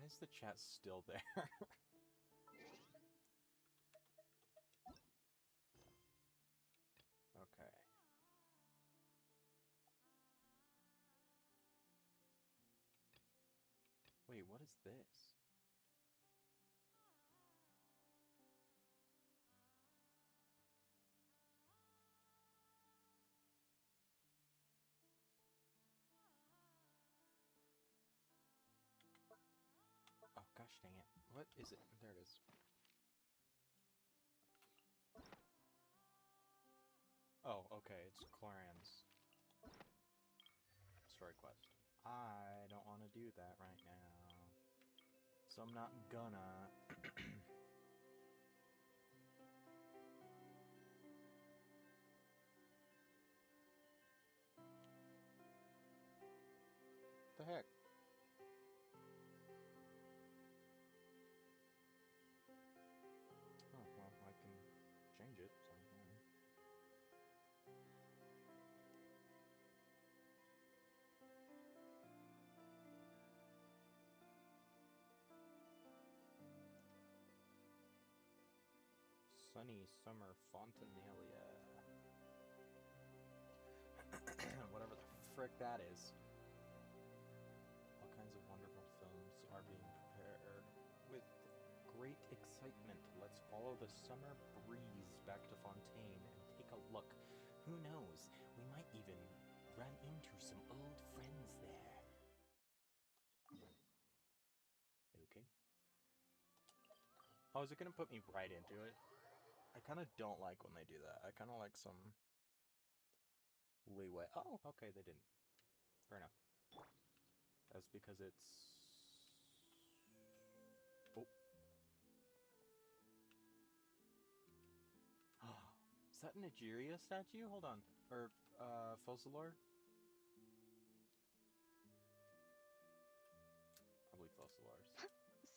Why is the chat still there? Okay. Wait, what is this? Oh, gosh dang it. What is it? There it is. Oh, okay, it's Cloran's story quest. I don't want to do that right now. So I'm not gonna. The heck? Oh, well, I can change it, so... Sunny Summer Fontinalia. Whatever the frick that is. All kinds of wonderful films are being prepared with great excitement. Let's follow the summer breeze back to Fontaine and take a look. Who knows? We might even run into some old friends there. Okay. Oh, is it gonna put me right into it? I kind of don't like when they do that. I kind of like some leeway. Oh, okay, they didn't. Fair enough. That's because it's... Oh. Is that an Nigeria statue? Hold on. Or, Focalor? Probably Focalor's.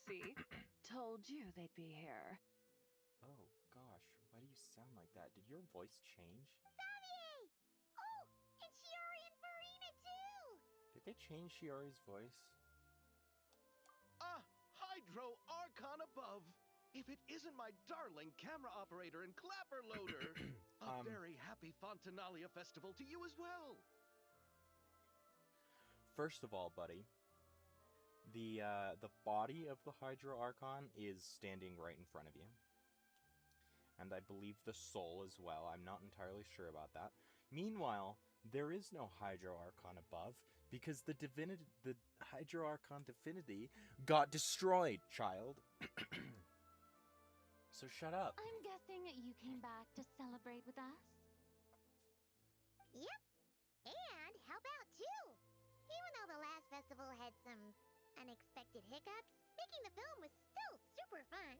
See? Told you they'd be here. Oh, gosh. Why do you sound like that? Did your voice change? Xavier! Oh, and Shiori and Farina too! Did they change Shiori's voice? Ah, Hydro Archon above! If it isn't my darling camera operator and clapper loader! A very happy Fontinalia festival to you as well! First of all, buddy, the body of the Hydro Archon is standing right in front of you. And I believe the soul as well. I'm not entirely sure about that. Meanwhile, there is no Hydro Archon above because the Hydro Archon divinity got destroyed, child. So shut up. I'm guessing you came back to celebrate with us? Yep. And how about two? Even though the last festival had some unexpected hiccups, making the film was still super fun.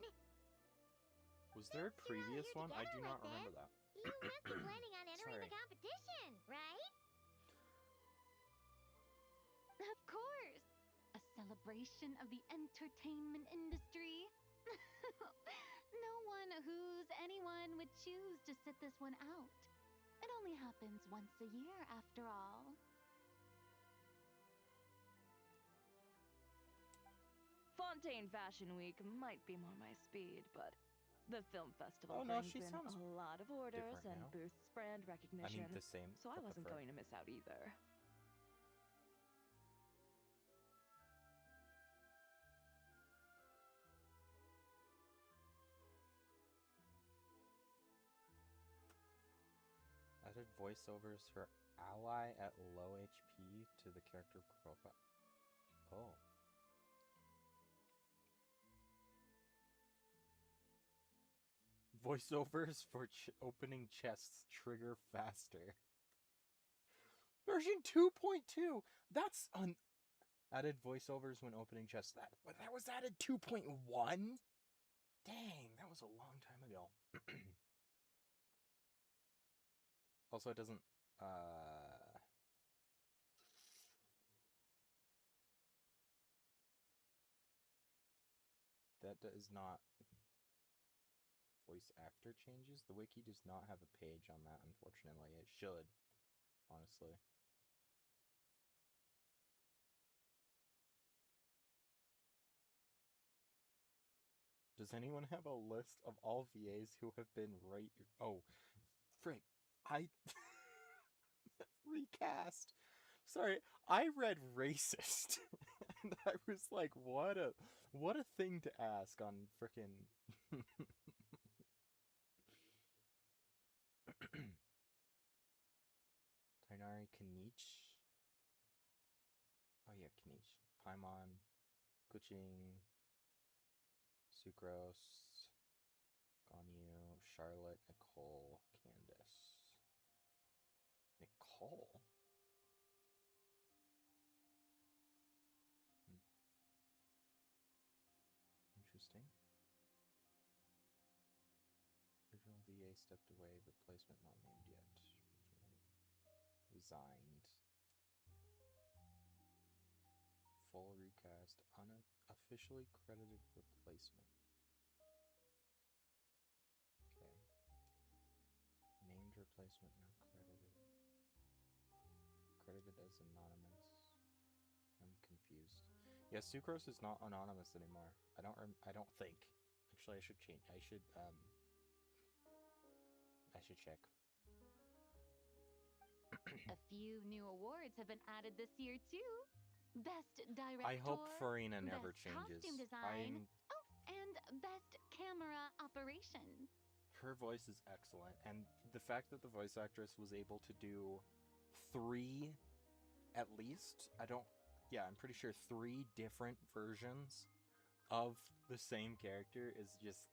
Was there a previous one? I do not like remember this, that. You must be planning on entering Sorry. the competition, right? Of course! A celebration of the entertainment industry. No one who's anyone would choose to sit this one out. It only happens once a year, after all. Fontaine Fashion Week might be more my speed, but the film festival Oh, no, brings she in sounds a lot of orders different now. and boosts brand recognition. I mean, the same. So I but wasn't different. going to miss out either. Added voiceovers for ally at low HP to the character profile. Oh. Voiceovers for opening chests trigger faster. Version 2.2! That's added voiceovers when opening chests. That was added 2.1? Dang, that was a long time ago. Also, it doesn't, that is not voice actor changes. The wiki does not have a page on that, unfortunately. It should, honestly. Does anyone have a list of all VAs who have been Oh, frick. I recast. Sorry, I read racist. And I was like, what a thing to ask on frickin' Tainari Kanich. Oh yeah, Kanich. Paimon, Kuching, Sucrose, Ganyu, Charlotte, Nicole, Candace. Nicole? Hmm. Interesting. Original VA stepped away, replacement not named yet. Resigned. Full recast, unofficially credited replacement. Okay. Named replacement not credited. Credited as anonymous. I'm confused. Yeah, Sucrose is not anonymous anymore. I don't think. Actually, I should change. I should check. A few new awards have been added this year too. Best director. I hope Farina never best changes. Costume design. Oh, and best camera operation. Her voice is excellent, and the fact that the voice actress was able to do 3, at least, I'm pretty sure 3 different versions of the same character is just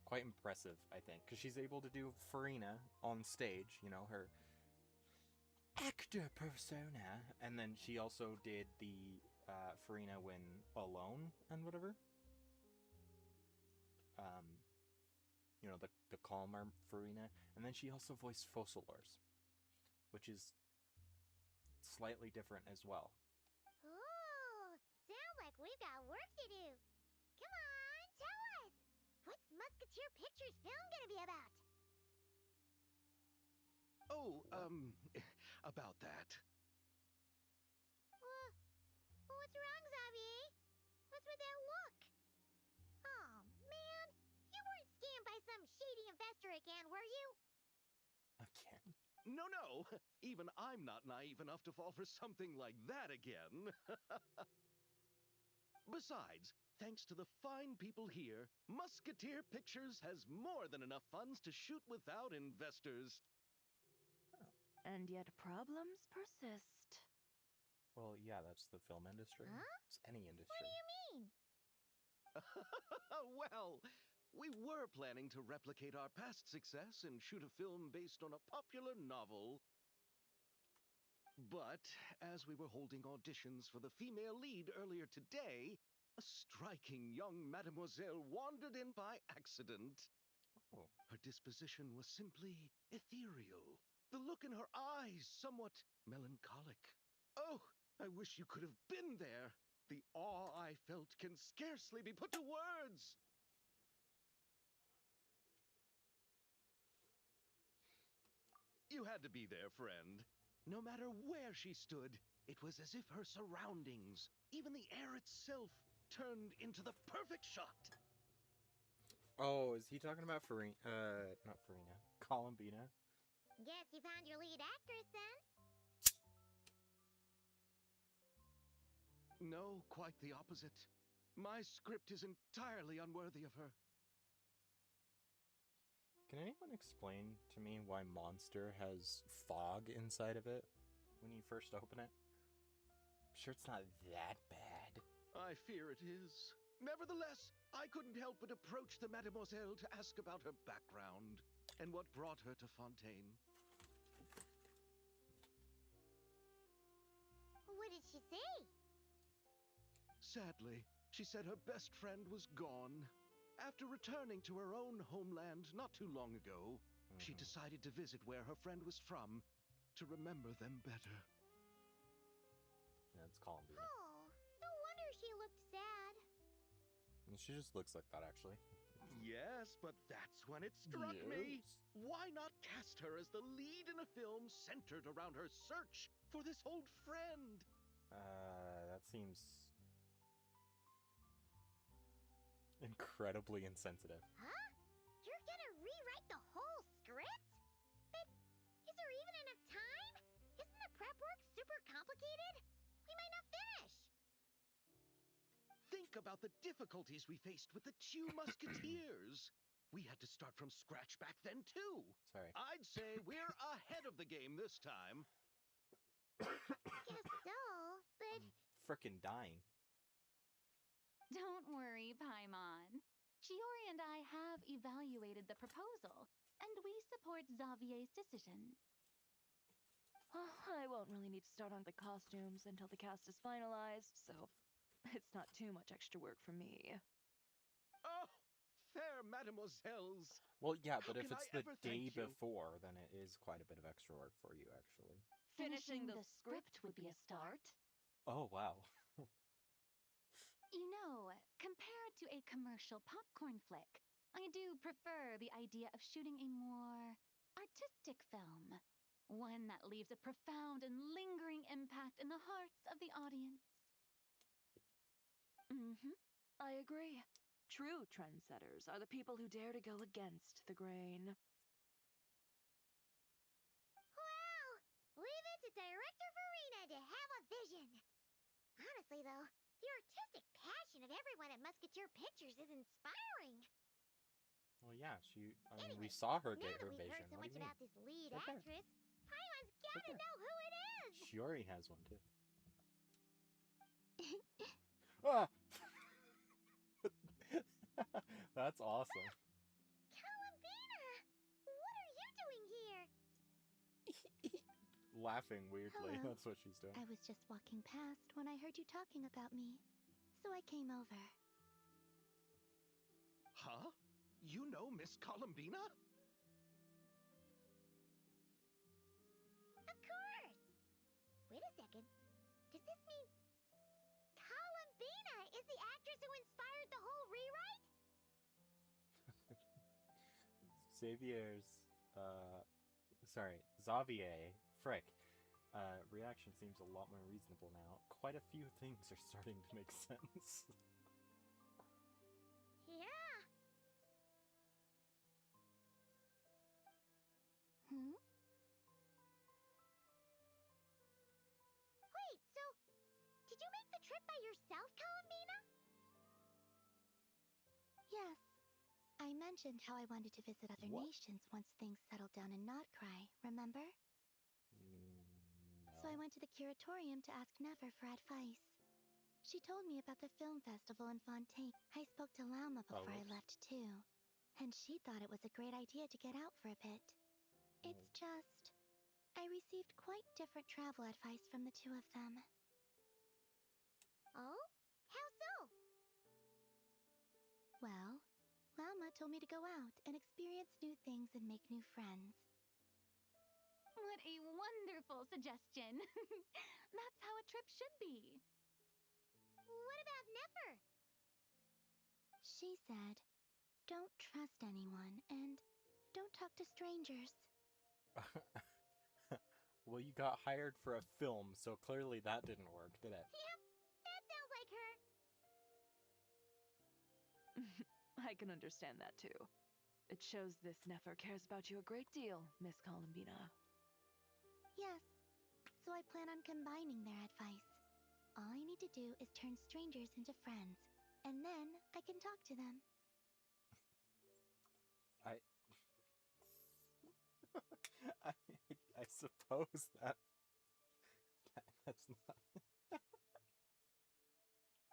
quite impressive, I think, because she's able to do Farina on stage, her actor persona, and then she also did the Farina when alone and whatever. The calmer Farina, and then she also voiced Fossilors, which is slightly different as well. Ooh, sounds like we've got work to do. Come on, tell us. What's Musketeer Pictures film gonna be about? Oh, about that. What's wrong, Xavier? What's with that look? Oh, man. You weren't scammed by some shady investor again, were you? Again? No. Even I'm not naive enough to fall for something like that again. Besides, thanks to the fine people here, Musketeer Pictures has more than enough funds to shoot without investors. And yet problems persist. Well, yeah, that's the film industry. Huh? It's any industry. What do you mean? Well, we were planning to replicate our past success and shoot a film based on a popular novel. But as we were holding auditions for the female lead earlier today, a striking young mademoiselle wandered in by accident. Oh. Her disposition was simply ethereal. The look in her eyes somewhat melancholic. Oh, I wish you could have been there. The awe I felt can scarcely be put to words. You had to be there, friend. No matter where she stood, it was as if her surroundings, even the air itself, turned into the perfect shot. Oh, is he talking about Farina? Not Farina. Columbina? Guess you found your lead actress then? No, quite the opposite. My script is entirely unworthy of her. Can anyone explain to me why Monster has fog inside of it when you first open it? I'm sure it's not that bad. I fear it is. Nevertheless, I couldn't help but approach the mademoiselle to ask about her background and what brought her to Fontaine. What did she say? Sadly, she said her best friend was gone. After returning to her own homeland not too long ago, she decided to visit where her friend was from to remember them better. Yeah, it's Columbina. Oh, no wonder she looked sad. And she just looks like that, actually. Yes, but that's when it struck me. Why not cast her as the lead in a film centered around her search for this old friend? That seems Incredibly insensitive. Huh? You're gonna rewrite the whole script? But is there even enough time? Isn't the prep work super complicated? We might not finish. Think about the difficulties we faced with the Two Musketeers. We had to start from scratch back then, too. Sorry. I'd say we're ahead of the game this time. Guess so, but Frickin' dying. Don't worry, Paimon. Shiori and I have evaluated the proposal, and we support Xavier's decision. I won't really need to start on the costumes until the cast is finalized, so it's not too much extra work for me. Oh, fair mademoiselles. Well, yeah, How but if can it's I the ever day thank you? before, then it is quite a bit of extra work for you, actually. Finishing the script would be a start. Oh, wow. You know, compared to a commercial popcorn flick, I do prefer the idea of shooting a more artistic film. One that leaves a profound and lingering impact in the hearts of the audience. I agree. True trendsetters are the people who dare to go against the grain. wow! Leave it to Director Farina to have a vision. Honestly, though, the artistic passion of everyone at Musketeer Pictures is inspiring. Well, yeah, we Anyway, saw her Now get that her we've vision. heard so What much do you mean? about this lead Right there. actress, Paimon's Right gotta there. know who it is. Shiori has one, too. Ah! That's awesome. Columbina! What are you doing here? Laughing weirdly. Hello. That's what she's doing. I was just walking past when I heard you talking about me, so I came over. Huh? You know Miss Columbina? Of course! Wait a second. Does this mean Columbina is the actress who inspired the whole rewrite? Xavier, frick. Reaction seems a lot more reasonable now. Quite a few things are starting to make sense. Yeah. Wait, so did you make the trip by yourself, Columbina? Yes. I mentioned how I wanted to visit other What? nations once things settled down in Notcry, remember? So I No. went to the curatorium to ask Never for advice. She told me about the film festival in Fontaine. I spoke to Lauma before I whoops. left too, and she thought it was a great idea to get out for a bit. It's just, I received quite different travel advice from the two of them. Oh? How so? Well, Lauma told me to go out and experience new things and make new friends. What a wonderful suggestion! That's how a trip should be. What about Nefer? She said, don't trust anyone and don't talk to strangers. Well, you got hired for a film, so clearly that didn't work, did it? Yep, that sounds like her. I can understand that too. It shows this Nefer cares about you a great deal, Miss Columbina. Yes, so I plan on combining their advice. All I need to do is turn strangers into friends, and then I can talk to them. I suppose that's not.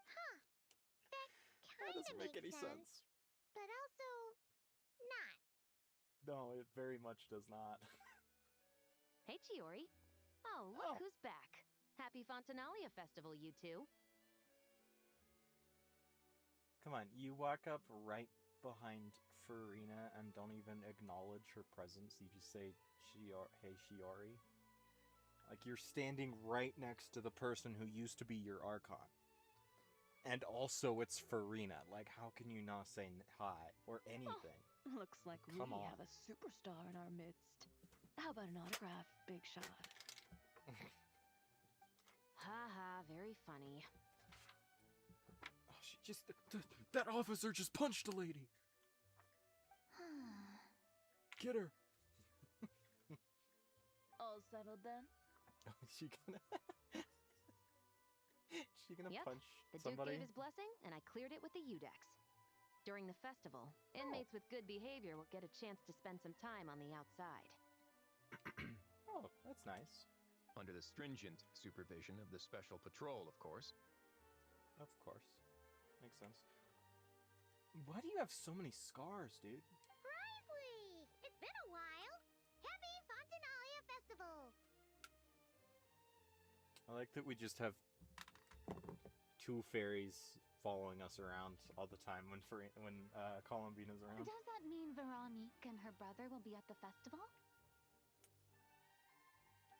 Huh. That That kind of doesn't make any makes sense. but also not. No, it very much does not. Hey, Chiori. Oh, look Oh. who's back. Happy Fontinalia Festival, you two. Come on, you walk up right behind Farina and don't even acknowledge her presence. You just say, hey, Shiori. Like, you're standing right next to the person who used to be your Archon. And also, it's Farina. Like, how can you not say hi or anything? Looks like Come we on. have a superstar in our midst. How about an autograph, Big Shot? Ha ha, very funny. Oh, Just that officer just punched a lady. Get her. All settled then? She gonna Yep, punch The Duke somebody? gave his blessing, and I cleared it with the Udex. During the festival, inmates with good behavior will get a chance to spend some time on the outside. Oh, that's nice. Under the stringent supervision of the Special Patrol, of course. Of course. Makes sense. Why do you have so many scars, dude? Risley! It's been a while. Happy Fontinalia Festival! I like that we just have 2 fairies following us around all the time when Columbina's around. Does that mean Veronique and her brother will be at the festival?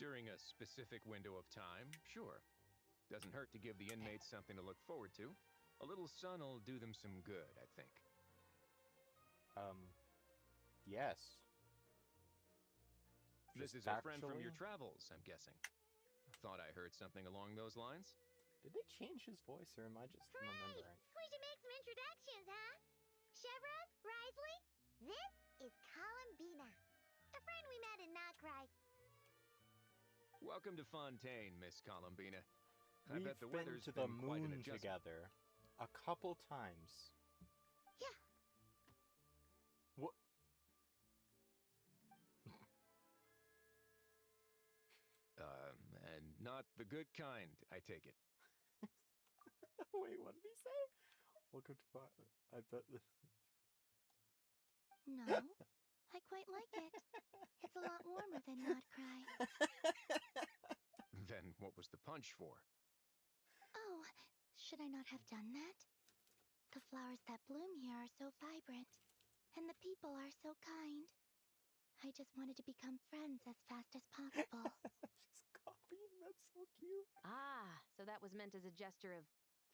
During a specific window of time, sure. Doesn't hurt to give the inmates something to look forward to. A little sun will do them some good, I think. Yes. This Just is a friend from your factually? travels, I'm guessing. Thought I heard something along those lines. Did they change his voice, or am I just remembering? We should make some introductions, huh? Chevron, Risley, this is Columbina, a friend we met in Nocry. Welcome to Fontaine, Miss Columbina. I We've bet the been weather's to the been quite an moon adjustment. together a couple times. Yeah. What? And not the good kind, I take it. Wait, what did he say? Welcome to I bet this. No, I quite like it. It's a lot warmer than Not Cry. Then what was the punch for? Oh, should I not have done that? The flowers that bloom here are so vibrant, and the people are so kind. I just wanted to become friends as fast as possible. She's copying. That's so cute. Ah, so that was meant as a gesture of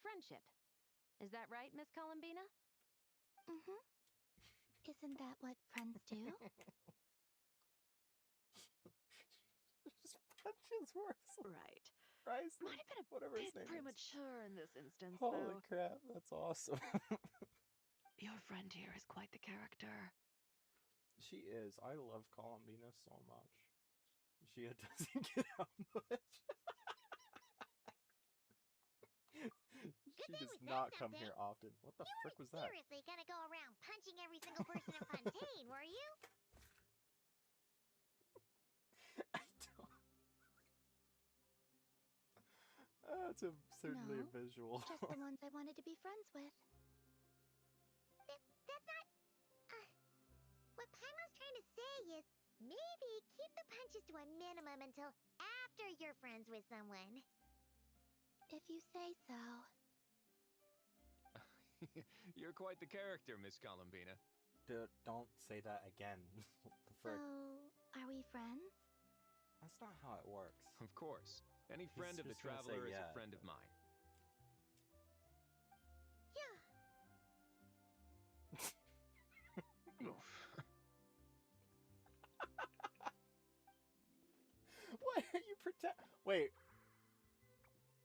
friendship. Is that right, Miss Columbina? Mm-hmm. Isn't that what friends do? Just punches worse. Right. Rice, Might have been a whatever his bit name is. premature in this instance, Holy though. crap, that's awesome. Your friend here is quite the character. She is. I love Columbina so much. She doesn't get out much. She does thing we said not come something. here often. What the frick was that? Seriously gonna go around punching every single person in Fontaine, were you? I don't. That's certainly a No, visual. Just the ones I wanted to be friends with. That's not... what Paimon's trying to say is, maybe keep the punches to a minimum until after you're friends with someone. If you say so. You're quite the character, Miss Columbina. Don't say that again. What the So, frick? are we friends? That's not how it works. Of course. Any friend of the just gonna say traveler is yeah, a friend of but- mine. Yeah. Oof. Why are you Wait.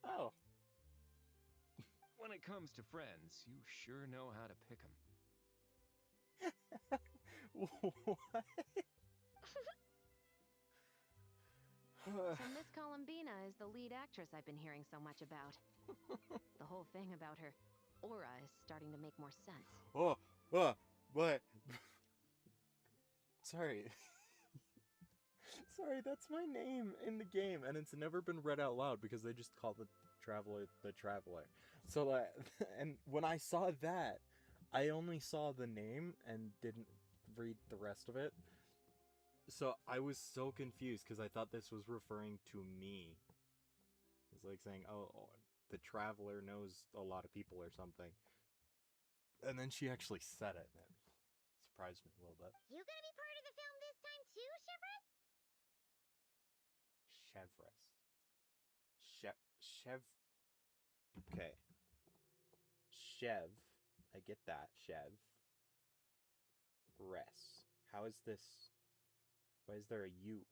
Oh. When it comes to friends, you sure know how to pick 'em. What? So Miss Columbina is the lead actress I've been hearing so much about. The whole thing about her aura is starting to make more sense. What? Sorry. Sorry, that's my name in the game, and it's never been read out loud because they just call the traveler the traveler. So, and when I saw that, I only saw the name and didn't read the rest of it. So I was so confused because I thought this was referring to me. It's like saying, oh, the traveler knows a lot of people or something. And then she actually said it, and it surprised me a little bit. You gonna be part of the film this time too, Chevron? Chevres. Chev. Okay. Chev. I get that. Chev. Res. How is this? Why is there a U?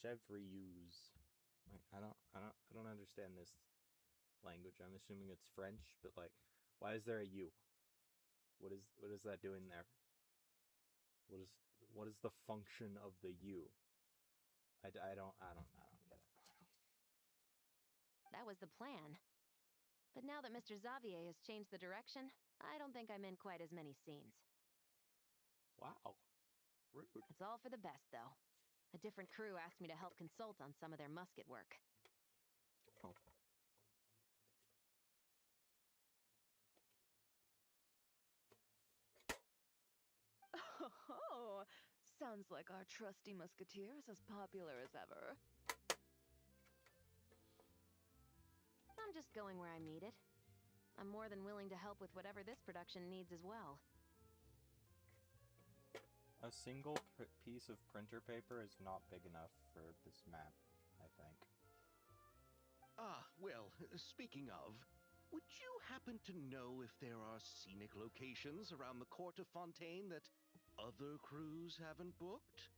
Chevreuse. Like, I don't understand this. language. I'm assuming it's French, but like, why is there a U? What is that doing there? What is the function of the U? I don't get it. That was the plan. But now that Mr. Xavier has changed the direction, I don't think I'm in quite as many scenes. Wow. Rude. It's all for the best, though. A different crew asked me to help consult on some of their musket work. Oh. Oh, sounds like our trusty musketeer is as popular as ever. I'm just going where I'm needed. I'm more than willing to help with whatever this production needs as well. A single piece of printer paper is not big enough for this map, I think. Ah, well, speaking of, would you happen to know if there are scenic locations around the court of Fontaine that other crews haven't booked?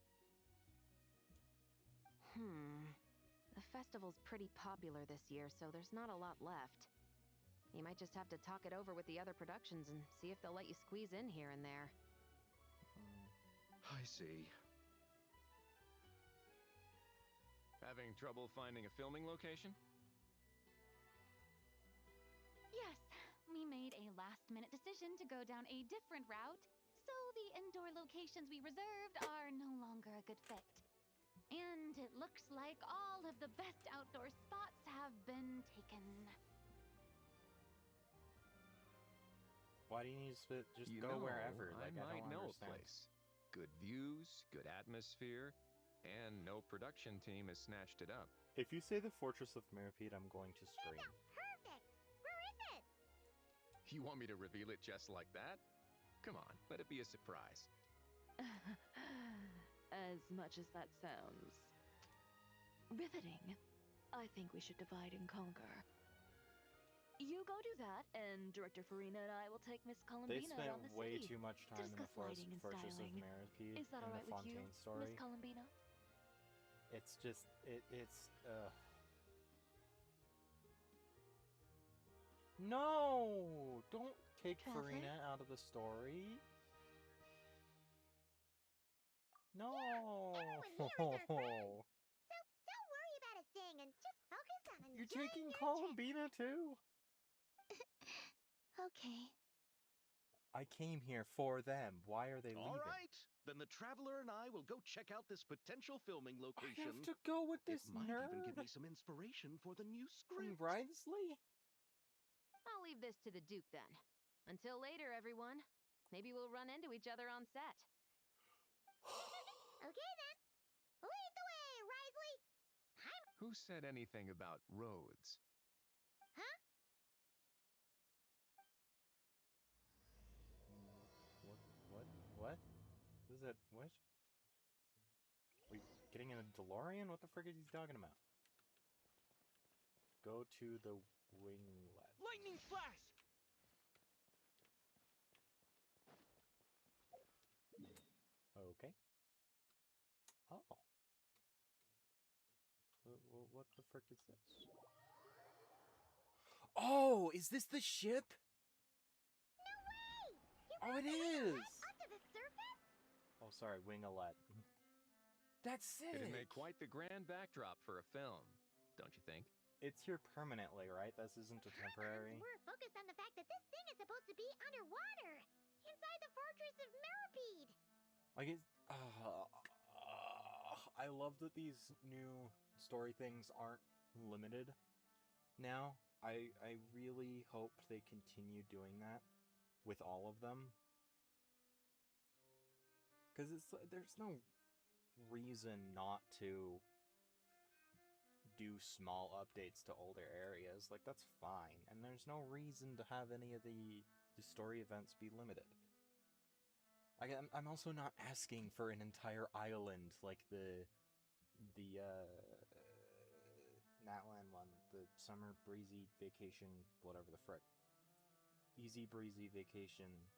The festival's pretty popular this year, so there's not a lot left. You might just have to talk it over with the other productions and see if they'll let you squeeze in here and there. I see. Having trouble finding a filming location? Yes, we made a last-minute decision to go down a different route, so the indoor locations we reserved are no longer a good fit. And it looks like all of the best outdoor spots have been taken. Why do you need to just You go know, wherever? Like, I might don't know understand. a place. Good views, good atmosphere, and no production team has snatched it up. If you say the Fortress of Mirapede, I'm going to scream. Sounds perfect! Where is it? You want me to reveal it just like that? Come on, let it be a surprise. As much as that sounds riveting, I think we should divide and conquer. You go do that, and Director Farina and I will take Miss They Columbina spent around the way city. too much time in the Discuss lighting and Fortress of styling. Mirapede Is that in all the right with you, Fontaine story. Miss Columbina? It's just, No! Don't take Traveler? Farina out of the story. No! Everyone here is our friend. So don't worry about a thing and just focus on enjoying You're taking your trip. Columbina too? Okay. I came here for them. Why are they All leaving? right, then the Traveler and I will go check out this potential filming I location. have to go with It this might nerd even give me some inspiration for the new from script. Ridesley. I'll leave this to the Duke then. Until later, everyone. Maybe we'll run into each other on set. Okay then. Lead the way, Risley. Who said anything about roads? Huh? What? Is that, what? We getting in a DeLorean? What the frick is he talking about? Go to the winglet. Lightning flash! Okay. Oh. What the frick is this? Oh, is this the ship? No way! You Oh, it rode the winglet is! onto the surface? Oh, sorry, winglet. That's sick! It'd make quite the grand backdrop for a film, don't you think? It's here permanently, right? This isn't a temporary. We're focused on the fact that this thing is supposed to be underwater, inside the Fortress of Mirapede. Like, it's, I love that these new story things aren't limited now. I really hope they continue doing that with all of them. Because there's no reason not to do small updates to older areas. Like, that's fine. And there's no reason to have any of the story events be limited. I'm also not asking for an entire island like the Natlan one, the Summer Breezy Vacation, whatever the frick. Easy Breezy Vacation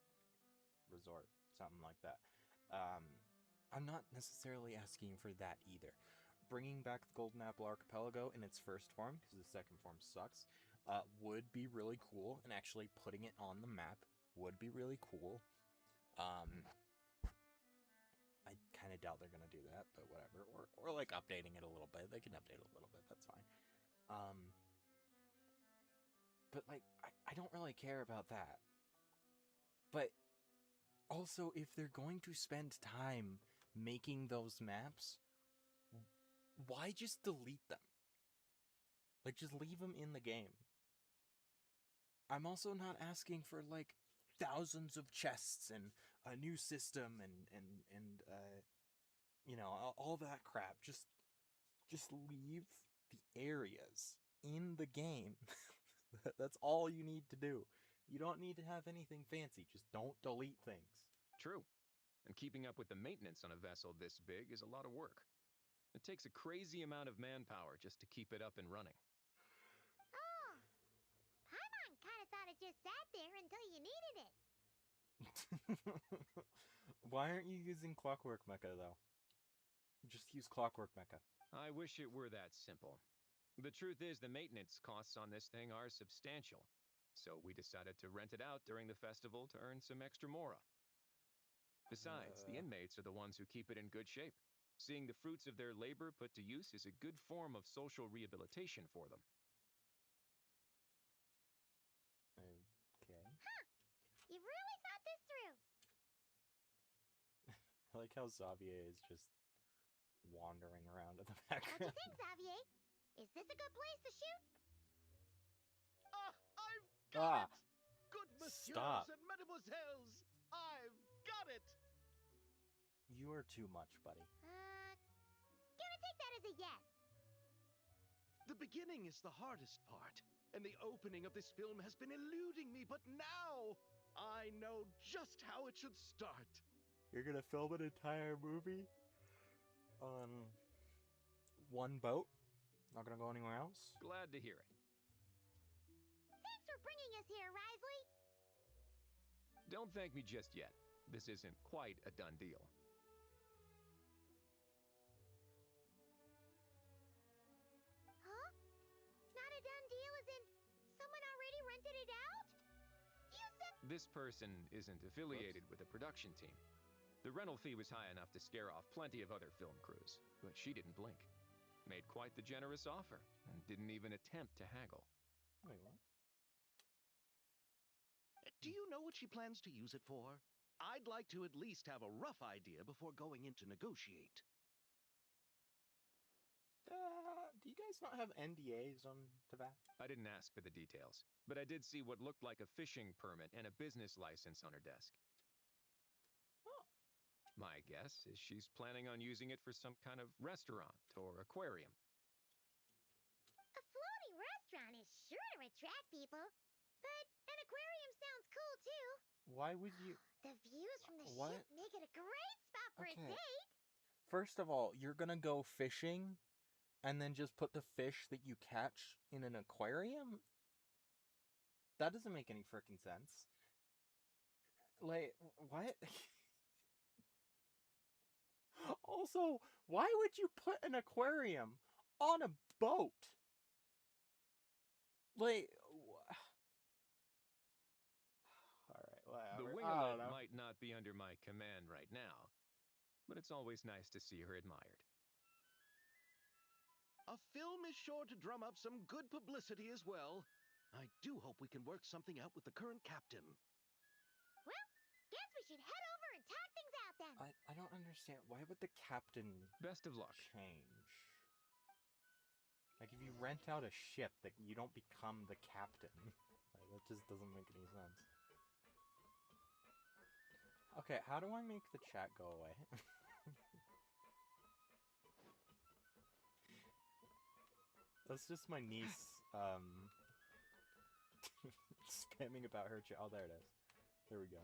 Resort, something like that. I'm not necessarily asking for that either. Bringing back the Golden Apple Archipelago in its first form, because the second form sucks, would be really cool, and actually putting it on the map would be really cool. I kind of doubt they're gonna do that, but whatever. Or like updating it a little bit. They can update it a little bit. That's fine. But like, I don't really care about that. But also, if they're going to spend time making those maps, why just delete them? Like, just leave them in the game. I'm also not asking for like thousands of chests and a new system and you know, all that crap. Just leave the areas in the game. That's all you need to do. You don't need to have anything fancy. Just don't delete things. True. And keeping up with the maintenance on a vessel this big is a lot of work. It takes a crazy amount of manpower just to keep it up and running. Oh, Paimon kind of thought it just sat there until you needed it. Why aren't you using Clockwork Mecha, though? Just use Clockwork Mecha. I wish it were that simple. The truth is, the maintenance costs on this thing are substantial. So we decided to rent it out during the festival to earn some extra mora. Besides, the inmates are the ones who keep it in good shape. Seeing the fruits of their labor put to use is a good form of social rehabilitation for them. Okay. Huh. You really thought this through. I like how Xavier is just wandering around in the What do background. you think, Xavier? Is this a good place to shoot? I've got it! Good messieurs Stop. and mademoiselles, I've got it! You are too much, buddy. Gonna take that as a yes. The beginning is the hardest part, and the opening of this film has been eluding me, but now I know just how it should start. You're gonna film an entire movie on one boat? Not gonna go anywhere else? Glad to hear it. Thanks for bringing us here, Risley. Don't thank me just yet. This isn't quite a done deal. Huh? Not a done deal as in someone already rented it out? You said... This person isn't affiliated with a production team. The rental fee was high enough to scare off plenty of other film crews, but she didn't blink. Made quite the generous offer, and didn't even attempt to haggle. Wait, what? Do you know what she plans to use it for? I'd like to at least have a rough idea before going in to negotiate. Do you guys not have NDAs on Tibet? I didn't ask for the details, but I did see what looked like a fishing permit and a business license on her desk. Oh. My guess is she's planning on using it for some kind of restaurant or aquarium. A floating restaurant is sure to attract people. But an aquarium sounds cool, too. Why would you... The views from the What? ship make it a great spot for a Okay. date. First of all, you're gonna go fishing and then just put the fish that you catch in an aquarium? That doesn't make any freaking sense. Like, what? Also, why would you put an aquarium on a boat? Like, alright, whatever. The I don't winglet know. might not be under my command right now, but it's always nice to see her admired. A film is sure to drum up some good publicity as well. I do hope we can work something out with the current captain. Well, guess we should head over and talk things out then. I don't understand. Why would the captain Best of luck. change? Like, if you rent out a ship, that you don't become the captain. Like, that just doesn't make any sense. Okay, how do I make the chat go away? That's just my niece, spamming about her chat. Oh, there it is. There we go.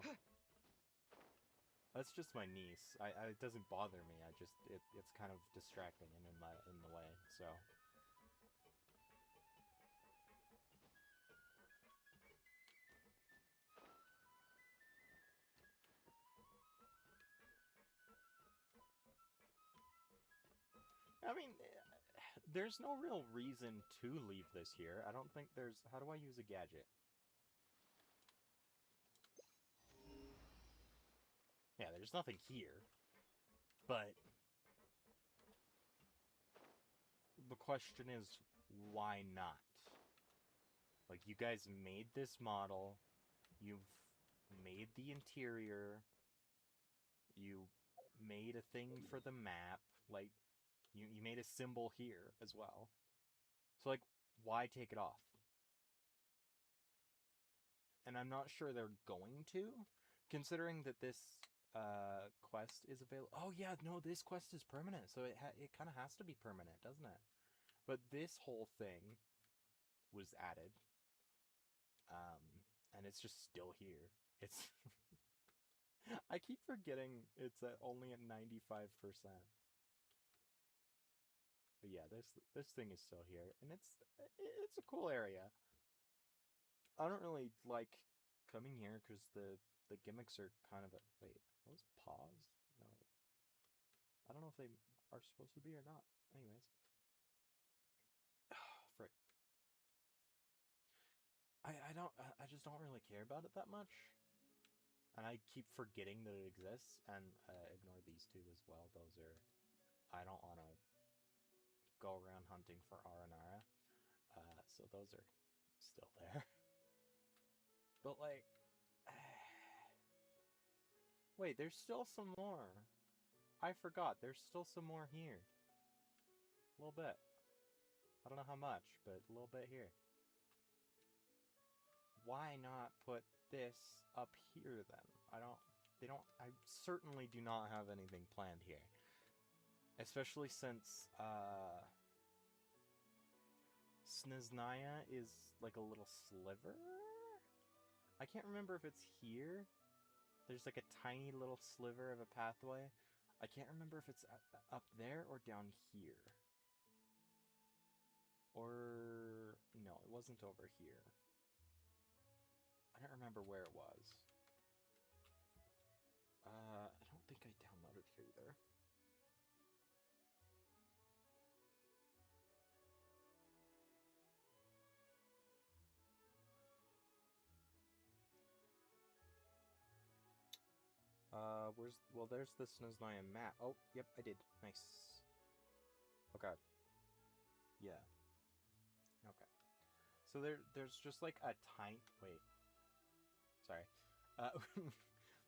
That's just my niece. It doesn't bother me. It's kind of distracting and in the way, so. I mean, there's no real reason to leave this here. I don't think there's... How do I use a gadget? Yeah, there's nothing here. But the question is, why not? Like, you guys made this model. You've made the interior. You made a thing for the map. Like, you made a symbol here as well. So, like, why take it off? And I'm not sure they're going to, considering that this quest is available. Oh yeah, no, this quest is permanent, so it kind of has to be permanent, doesn't it? But this whole thing was added, and it's just still here. It's I keep forgetting it's only at 95%. But yeah, this thing is still here, and it's a cool area. I don't really like coming here because the gimmicks are kind of a... Wait, those paws? No. I don't know if they are supposed to be or not. Anyways. Frick. I just don't really care about it that much. And I keep forgetting that it exists, and ignore these two as well. Those are... I don't want to go around hunting for Aranara. So those are still there. But like... Wait, there's still some more. I forgot, there's still some more here. A little bit. I don't know how much, but a little bit here. Why not put this up here then? I certainly do not have anything planned here. Especially since, Snezhnaya is like a little sliver? I can't remember if it's here. There's like a tiny little sliver of a pathway. I can't remember if it's up there or down here. Or... no, it wasn't over here. I don't remember where it was. I don't think I downloaded it either. Well, there's the Snezhnaya map. Oh, yep, I did. Nice. Okay. Yeah. Okay. So there's just like a tiny... Wait. Sorry.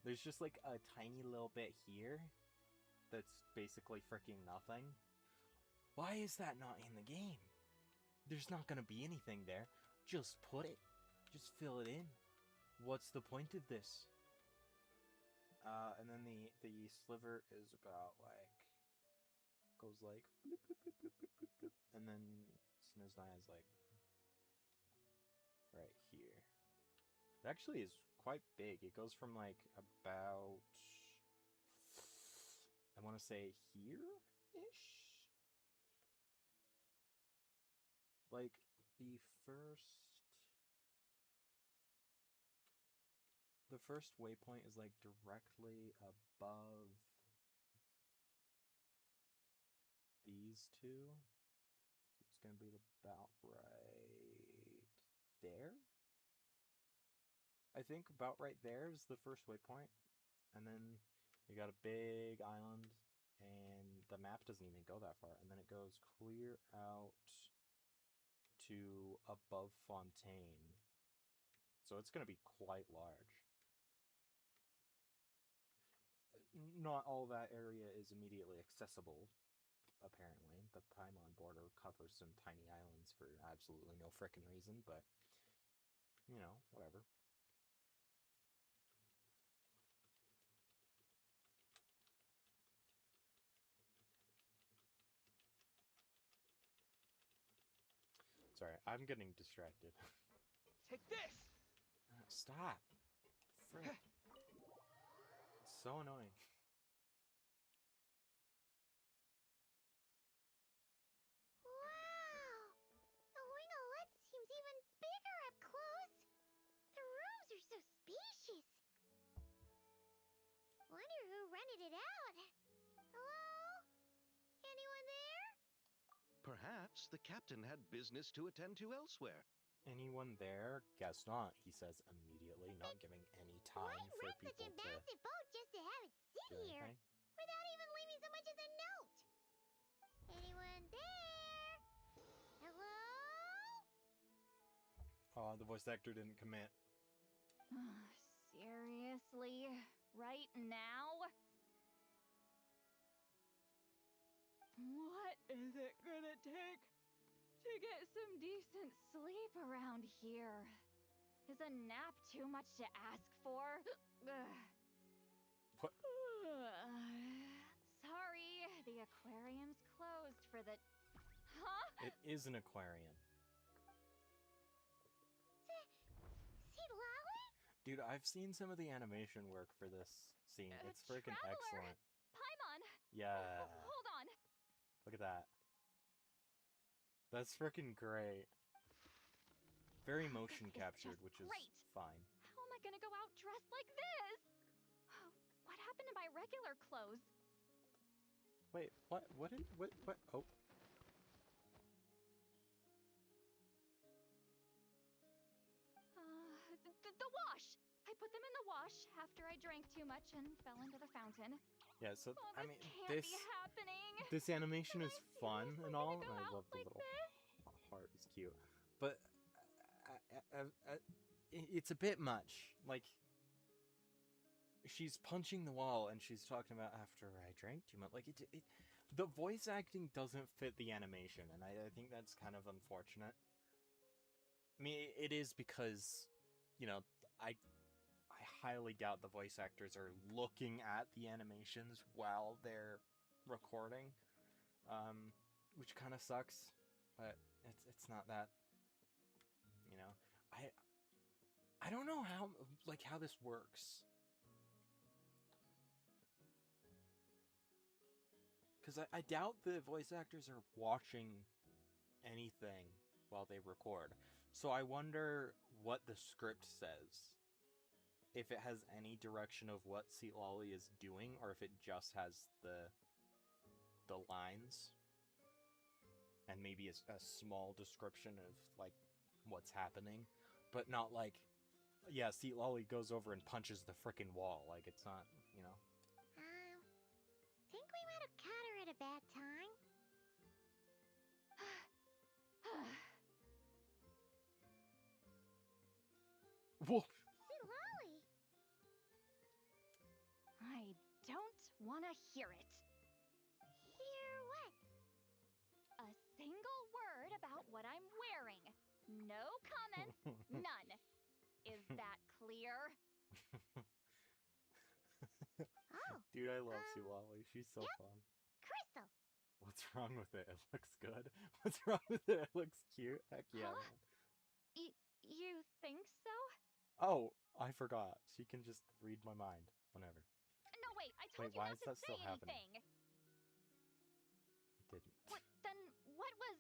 There's just like a tiny little bit here that's basically freaking nothing. Why is that not in the game? There's not gonna be anything there. Just put it. Just fill it in. What's the point of this? And then the sliver is about like... goes like... bloop, bloop, bloop, bloop, bloop, bloop, bloop, and then Snezhnaya is like... right here. It actually is quite big. It goes from like about... I want to say here-ish? Like the first waypoint is like directly above these two. So it's gonna be about right there. I think about right there is the first waypoint, and then you got a big island, and the map doesn't even go that far, and then it goes clear out to above Fontaine. So it's gonna be quite large. Not all that area is immediately accessible, apparently. The Paimon border covers some tiny islands for absolutely no frickin' reason, but, you know, whatever. Sorry, I'm getting distracted. Take this! Stop! Frick. It's so annoying. Wow! The Wing-O-Let seems even bigger up close. The rooms are so spacious. Wonder who rented it out. Hello? Anyone there? Perhaps. Perhaps the captain had business to attend to elsewhere. Anyone there? Guess not, he says immediately, not giving any Why time for rent such people a to massive boat just to have it sit do here anything. without even leaving so much as a note? Anyone there? Hello? Oh, the voice actor didn't commit. Seriously? Right now? What is it gonna take to get some decent sleep around here? Is a nap too much to ask for? What? Sorry, the aquarium's closed for the... Huh? It is an aquarium. See Lolly? Dude, I've seen some of the animation work for this scene. It's freaking Traveler! excellent. Paimon! Yeah. Hold on! Look at that. That's freaking great. Very motion This is captured, just which is great. fine. How am I gonna go out dressed like this? What happened to my regular clothes? Wait, what? What? Oh. The wash! I put them in the wash after I drank too much and fell into the fountain. Yeah, so, Oh, I this mean, can't be happening! this animation Am is I fun seriously and gonna all, go and I out love the like little this? heart is cute. But it's a bit much. Like, she's punching the wall and she's talking about after I drank too much. Like, the voice acting doesn't fit the animation, and I think that's kind of unfortunate. I mean, it is because, you know, I highly doubt the voice actors are looking at the animations while they're recording, which kind of sucks, but it's not that, you know, I don't know how this works, because I doubt the voice actors are watching anything while they record, so I wonder what the script says. If it has any direction of what Seat Lolly is doing, or if it just has the lines, and maybe a small description of, like, what's happening, but not like, yeah, Seat Lolly goes over and punches the frickin' wall. Like, it's not, you know. Think we might have caught her at a bad time? Whoa! See Lolly? I don't want to hear it. Hear what? A single word about what I'm wearing. No comments, none. Is that clear? Oh, Dude, I love Seat Lolly. She's so yep. fun. Crystal. What's wrong with it? It looks good. What's wrong with it? It looks cute. Heck yeah, Huh? man. You think so? Oh, I forgot. She can just read my mind whenever. No, wait, I told Wait, you why not is to that say still happening? anything. I didn't. Then what was...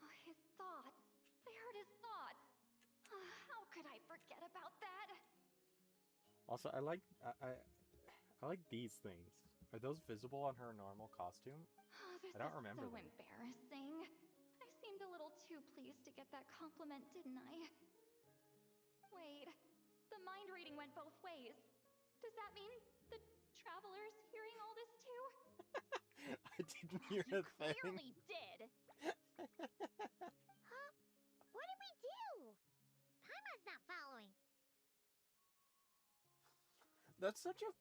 Oh, his thoughts. I heard his thoughts. How could I forget about that? Also, I like these things. Are those visible on her normal costume? Oh, this I don't is remember so them. embarrassing. I seemed a little too pleased to get that compliment, didn't I? Wait, the mind reading went both ways. Does that mean the traveler's hearing all this too? I didn't hear You a thing. clearly did. Huh? What did we do? Paimon's not following. That's such a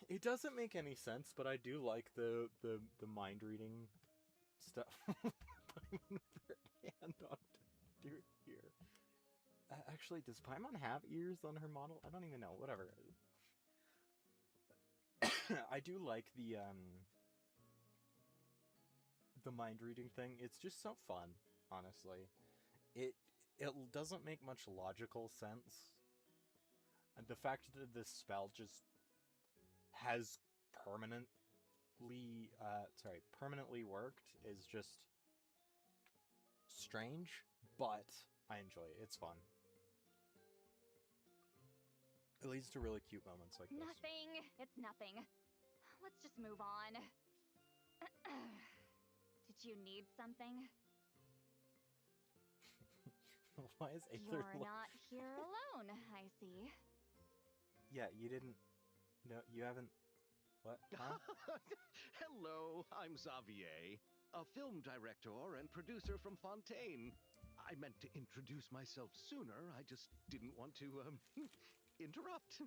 it doesn't make any sense, but I do like the mind reading stuff. Paimon with her hand on her ear. Actually, does Paimon have ears on her model? I don't even know. Whatever. I do like the mind reading thing. It's just so fun, honestly. It doesn't make much logical sense. And the fact that this spell just has permanently worked is just strange, but I enjoy it. It's fun. It leads to really cute moments like this. Nothing. It's nothing. let's just move on. Did you need something? Why is Aether You're not here alone, I see. Yeah, you didn't... No, you haven't... What? Huh? Hello, I'm Xavier, a film director and producer from Fontaine. I meant to introduce myself sooner, I just didn't want to, interrupt.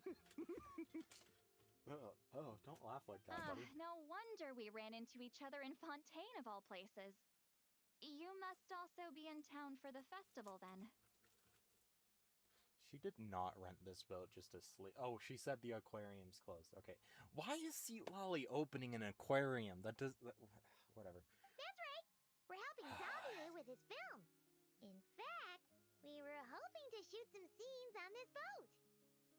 Oh, don't laugh like that, buddy. No wonder we ran into each other in Fontaine of all places. You must also be in town for the festival then. She did not rent this boat just to sleep. Oh, she said the aquarium's closed. Okay. Why is Seat Lolly opening an aquarium? That does... Whatever. That's right. We're helping Xavier with his film. In fact, we were hoping to shoot some scenes on this boat.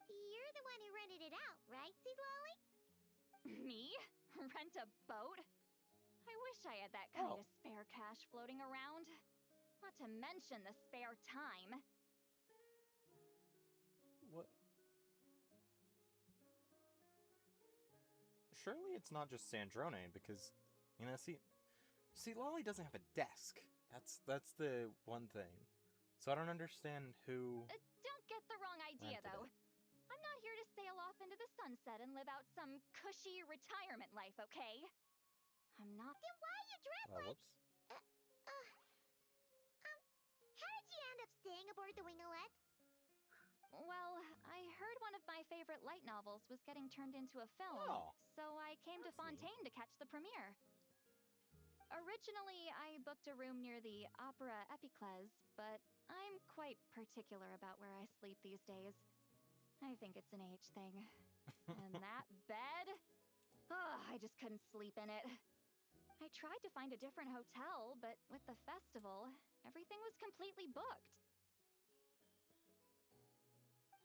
You're the one who rented it out, right, Seed Lolly? Me? Rent a boat? I wish I had that kind of spare cash floating around. Not to mention the spare time. What? Surely it's not just Sandrone, because, you know, see, Lolly doesn't have a desk. That's the one thing. So I don't understand who... Don't get the wrong idea, though. It. I'm not here to sail off into the sunset and live out some cushy retirement life, okay? I'm not... Then why you dress like... Whoops. How did you end up staying aboard the Winglet? Well, I heard one of my favorite light novels was getting turned into a film, so I came to Fontaine to catch the premiere. Originally, I booked a room near the Opera Epiclese, but I'm quite particular about where I sleep these days. I think it's an age thing. And that bed? I just couldn't sleep in it. I tried to find a different hotel, but with the festival, everything was completely booked.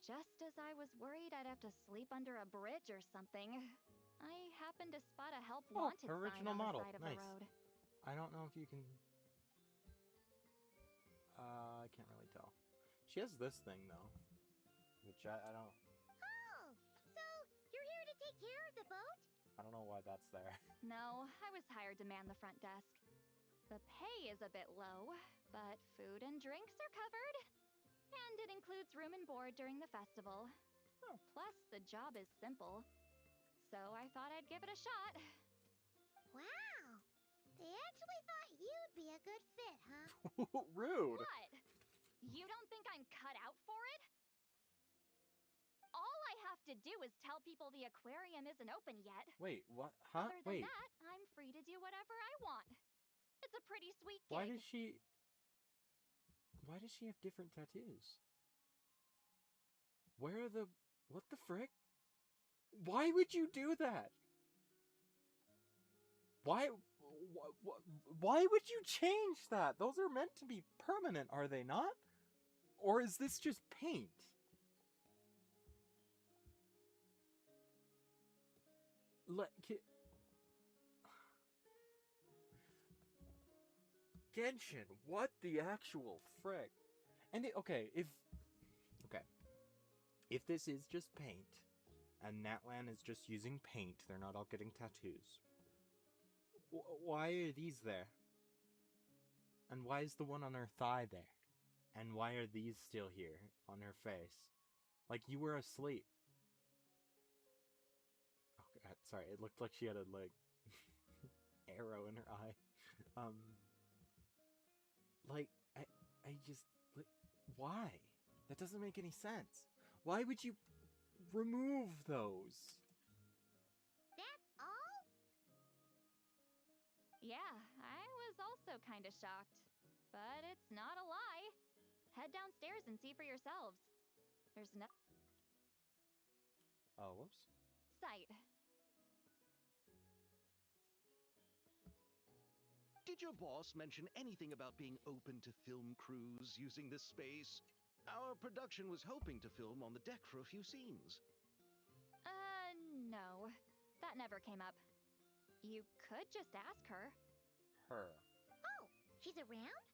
Just as I was worried I'd have to sleep under a bridge or something, I happened to spot a help wanted sign on the side of the road. I don't know if you can... I can't really tell. She has this thing, though. Which I don't... Oh, so you're here to take care of the boat? I don't know why that's there. No, I was hired to man the front desk. The pay is a bit low, but food and drinks are covered. And it includes room and board during the festival. Oh. Plus, the job is simple. So I thought I'd give it a shot. Wow. They actually thought you'd be a good fit, huh? Rude. What? You don't think I'm cut out for it? All I have to do is tell people the aquarium isn't open yet. Wait, what? Huh? Other than that, I'm free to do whatever I want. It's a pretty sweet gig. Why does she have different tattoos? Where are the... What the frick? Why would you do that? Why would you change that? Those are meant to be permanent, are they not? Or is this just paint? Genshin, what the actual frick? And if this is just paint, and Natlan is just using paint, they're not all getting tattoos. Why are these there? And why is the one on her thigh there? And why are these still here on her face? Like you were asleep. Oh god, sorry, it looked like she had a like arrow in her eye. I just why? That doesn't make any sense. Why would you remove those? That's all? Yeah, I was also kind of shocked. But it's not a lie. Head downstairs and see for yourselves. There's no... Oh, whoops. Sight. Did your boss mention anything about being open to film crews using this space? Our production was hoping to film on the deck for a few scenes. No. That never came up. You could just ask her. Her. Oh, she's around?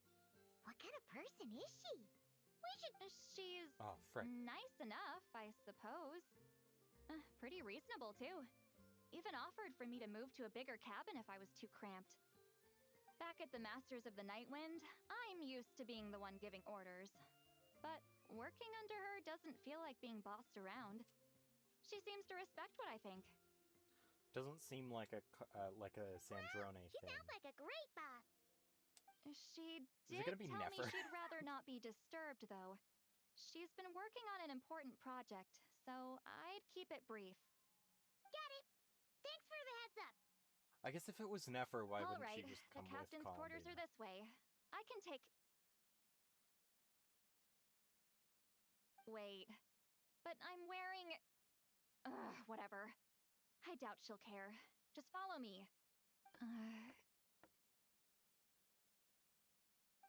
What kind of person is she? We should... She's Oh, frick. nice enough, I suppose. Pretty reasonable, too. Even offered for me to move to a bigger cabin if I was too cramped. Back at the Masters of the Nightwind, I'm used to being the one giving orders. But working under her doesn't feel like being bossed around. She seems to respect what I think. Doesn't seem like a Sandrone He thing. sounds like a great boss. She Is it did gonna be tell Nefer? me she'd rather not be disturbed, though. She's been working on an important project, so I'd keep it brief. Got it. Thanks for the heads up. I guess if it was Nefer, why All wouldn't right, she just the come with captain's quarters are Columbine? this way. I can take... Wait. But I'm wearing... Ugh, whatever. I doubt she'll care. Just follow me.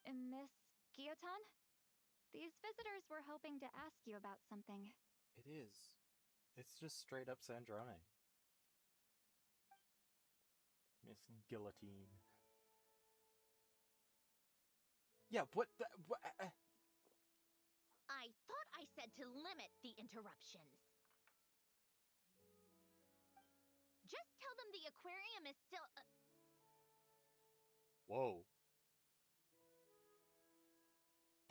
Miss Guillotin? These visitors were hoping to ask you about something. It is. It's just straight up Sandrone. Miss Guillotine. Yeah, what the... I thought I said to limit the interruptions. Just tell them the aquarium is still... Whoa.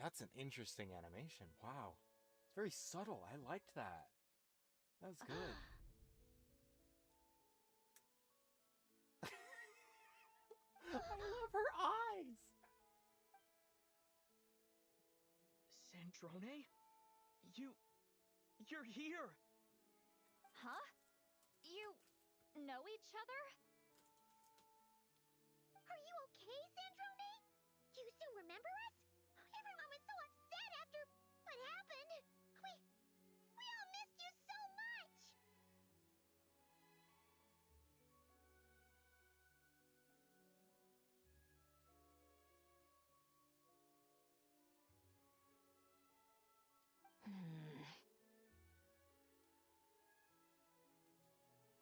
That's an interesting animation. Wow. It's very subtle. I liked that. That was good. I love her eyes! Sandrone? You're here! Huh? You know each other? Are you okay, Sandrone? Do you still remember us? Everyone was so upset after what happened. We all missed you so much!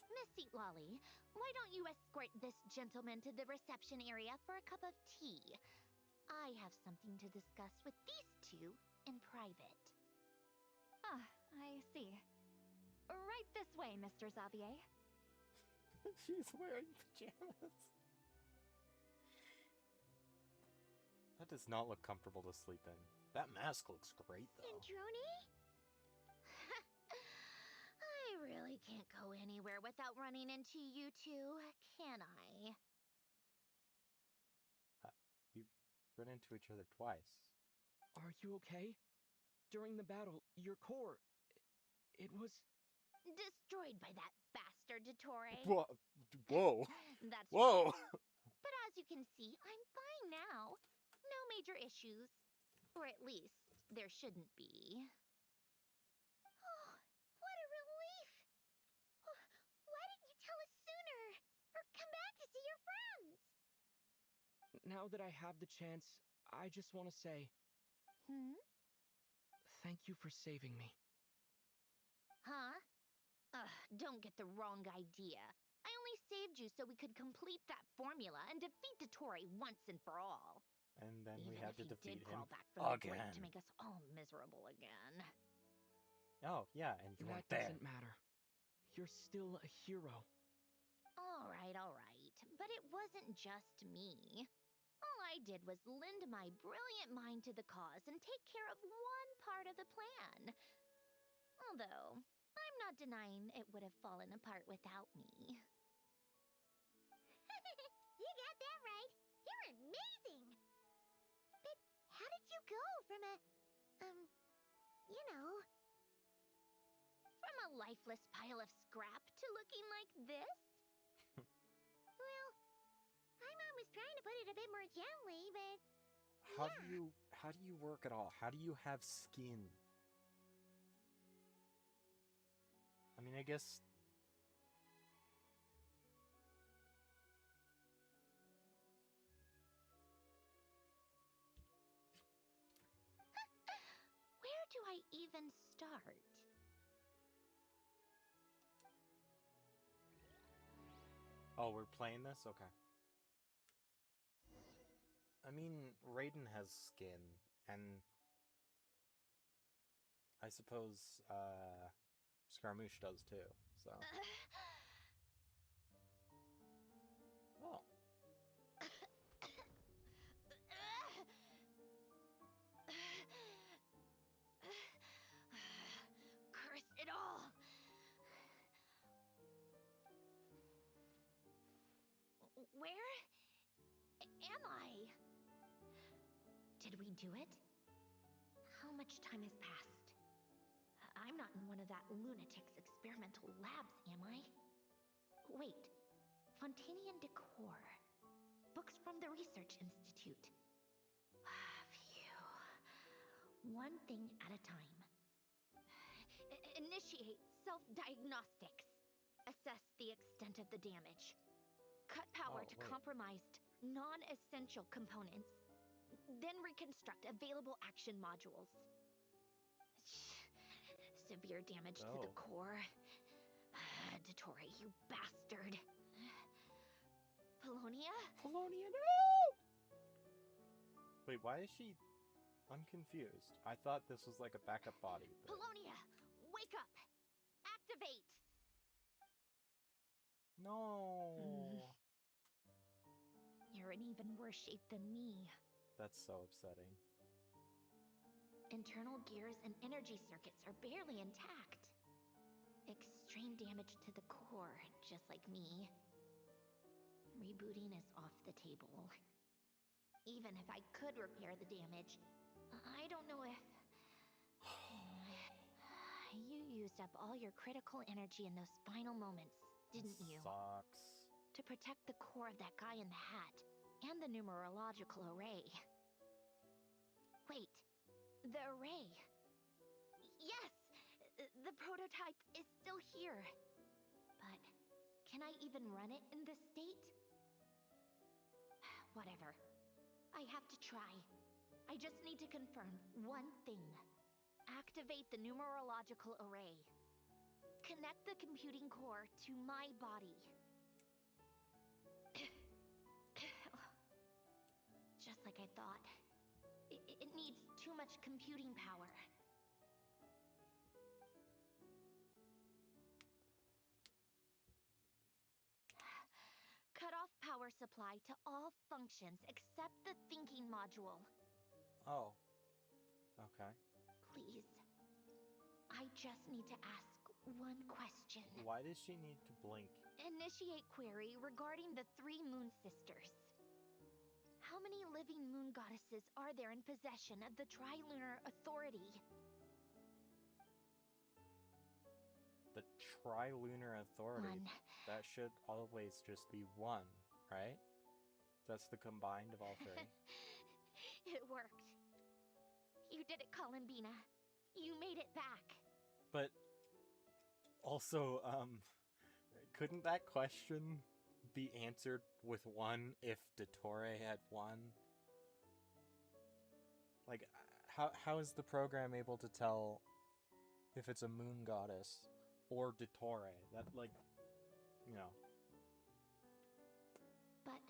Miss Seat Lolly, why don't you escort this gentleman to the reception area for a cup of tea? I have something to discuss with these two in private. Ah, I see. Right this way, Mr. Xavier. She's wearing pajamas. That does not look comfortable to sleep in. That mask looks great, though. Sandrone? I really can't go anywhere without running into you two, can I? We've run into each other twice. Are you okay? During the battle, your core... it was... Destroyed by that bastard Dottore. Whoa! Whoa! That's Whoa! right. But as you can see, I'm fine now. No major issues. Or at least, there shouldn't be. Oh, what a relief! Why didn't you tell us sooner? Or come back to see your friends? Now that I have the chance, I just want to say... Thank you for saving me. Huh? Don't get the wrong idea. I only saved you so we could complete that formula and defeat Dottore once and for all. And then Even we had if to he defeat did him crawl back from the grave again. to make us all miserable again. Oh, yeah, and you That weren't there. doesn't matter. You're still a hero. All right. But it wasn't just me. All I did was lend my brilliant mind to the cause and take care of one part of the plan. Although, I'm not denying it would have fallen apart without me. You got that right. You're amazing. But how did you go from from a lifeless pile of scrap to looking like this? Well, I'm always trying to put it a bit more gently, but How do you work at all? How do you have skin? I mean, I guess... where do I even start? Oh, we're playing this? Okay. I mean, Raiden has skin, and... I suppose, Scaramouche does too, so... Where am I? Did we do it? How much time has passed? I'm not in one of that lunatic's experimental labs, am I? Wait, Fontanian decor. Books from the Research Institute. Phew. One thing at a time. Initiate self-diagnostics. Assess the extent of the damage. Cut power to compromised, non-essential components. Then reconstruct available action modules. Severe damage to the core. Dottore, you bastard. Polonia? Polonia, no! Wait, why is she... I'm confused. I thought this was like a backup body. But... Polonia, wake up! Activate! No! You're in even worse shape than me. That's so upsetting. Internal gears and energy circuits are barely intact. Extreme damage to the core, just like me. Rebooting is off the table. Even if I could repair the damage, I don't know if... You used up all your critical energy in those final moments, didn't you? Sucks. To protect the core of that guy in the hat, and the numerological array. Wait, the array. Yes! The prototype is still here. But can I even run it in this state? Whatever. I have to try. I just need to confirm one thing. Activate the numerological array. Connect the computing core to my body. Just like I thought. It needs too much computing power. Cut off power supply to all functions except the thinking module. Oh. Okay. Please. I just need to ask one question. Why does she need to blink? Initiate query regarding the 3 moon sisters. How many living moon goddesses are there in possession of the Trilunar Authority? The Trilunar Authority. 1. That should always just be 1, right? That's the combined of all 3. It worked. You did it, Columbina. You made it back. But also, couldn't that question be answered with 1 if Dottore had 1? Like, how is the program able to tell if it's a moon goddess or Dottore? That, like, you know. But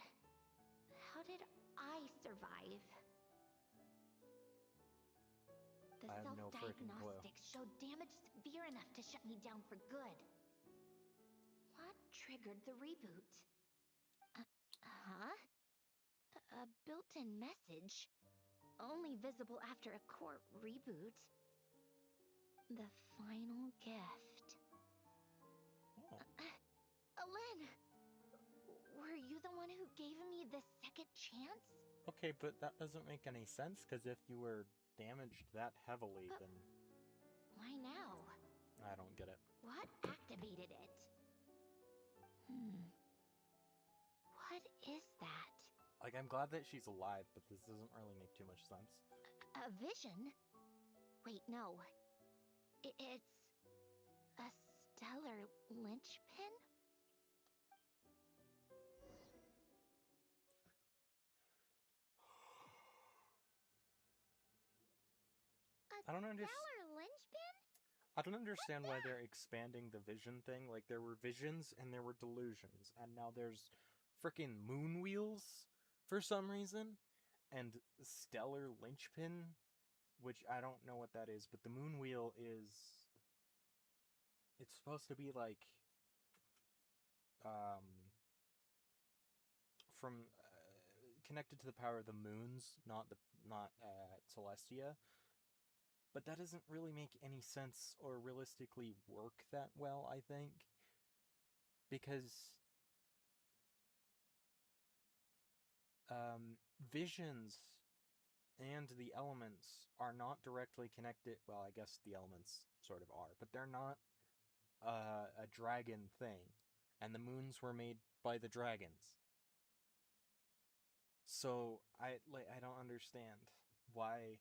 how did I survive? The I have no freaking clue. self-diagnostics showed damage severe enough to shut me down for good. What triggered the reboot? A built-in message? Only visible after a core reboot? The final gift. Oh. Alen! Were you the one who gave me the second chance? Okay, but that doesn't make any sense, because if you were damaged that heavily, then... Why now? I don't get it. What activated it? What is that? Like, I'm glad that she's alive, but this doesn't really make too much sense. A vision? Wait, no. It's... a stellar linchpin? I don't understand. Stellar linchpin? I don't understand why they're expanding the vision thing. Like, there were visions and there were delusions, and now there's freaking moon wheels for some reason, and stellar linchpin, which I don't know what that is, but the moon wheel is... It's supposed to be like... from... connected to the power of the moons, not Celestia. But that doesn't really make any sense or realistically work that well, I think. Because visions and the elements are not directly connected. Well, I guess the elements sort of are, but they're not a dragon thing. And the moons were made by the dragons. So I don't understand why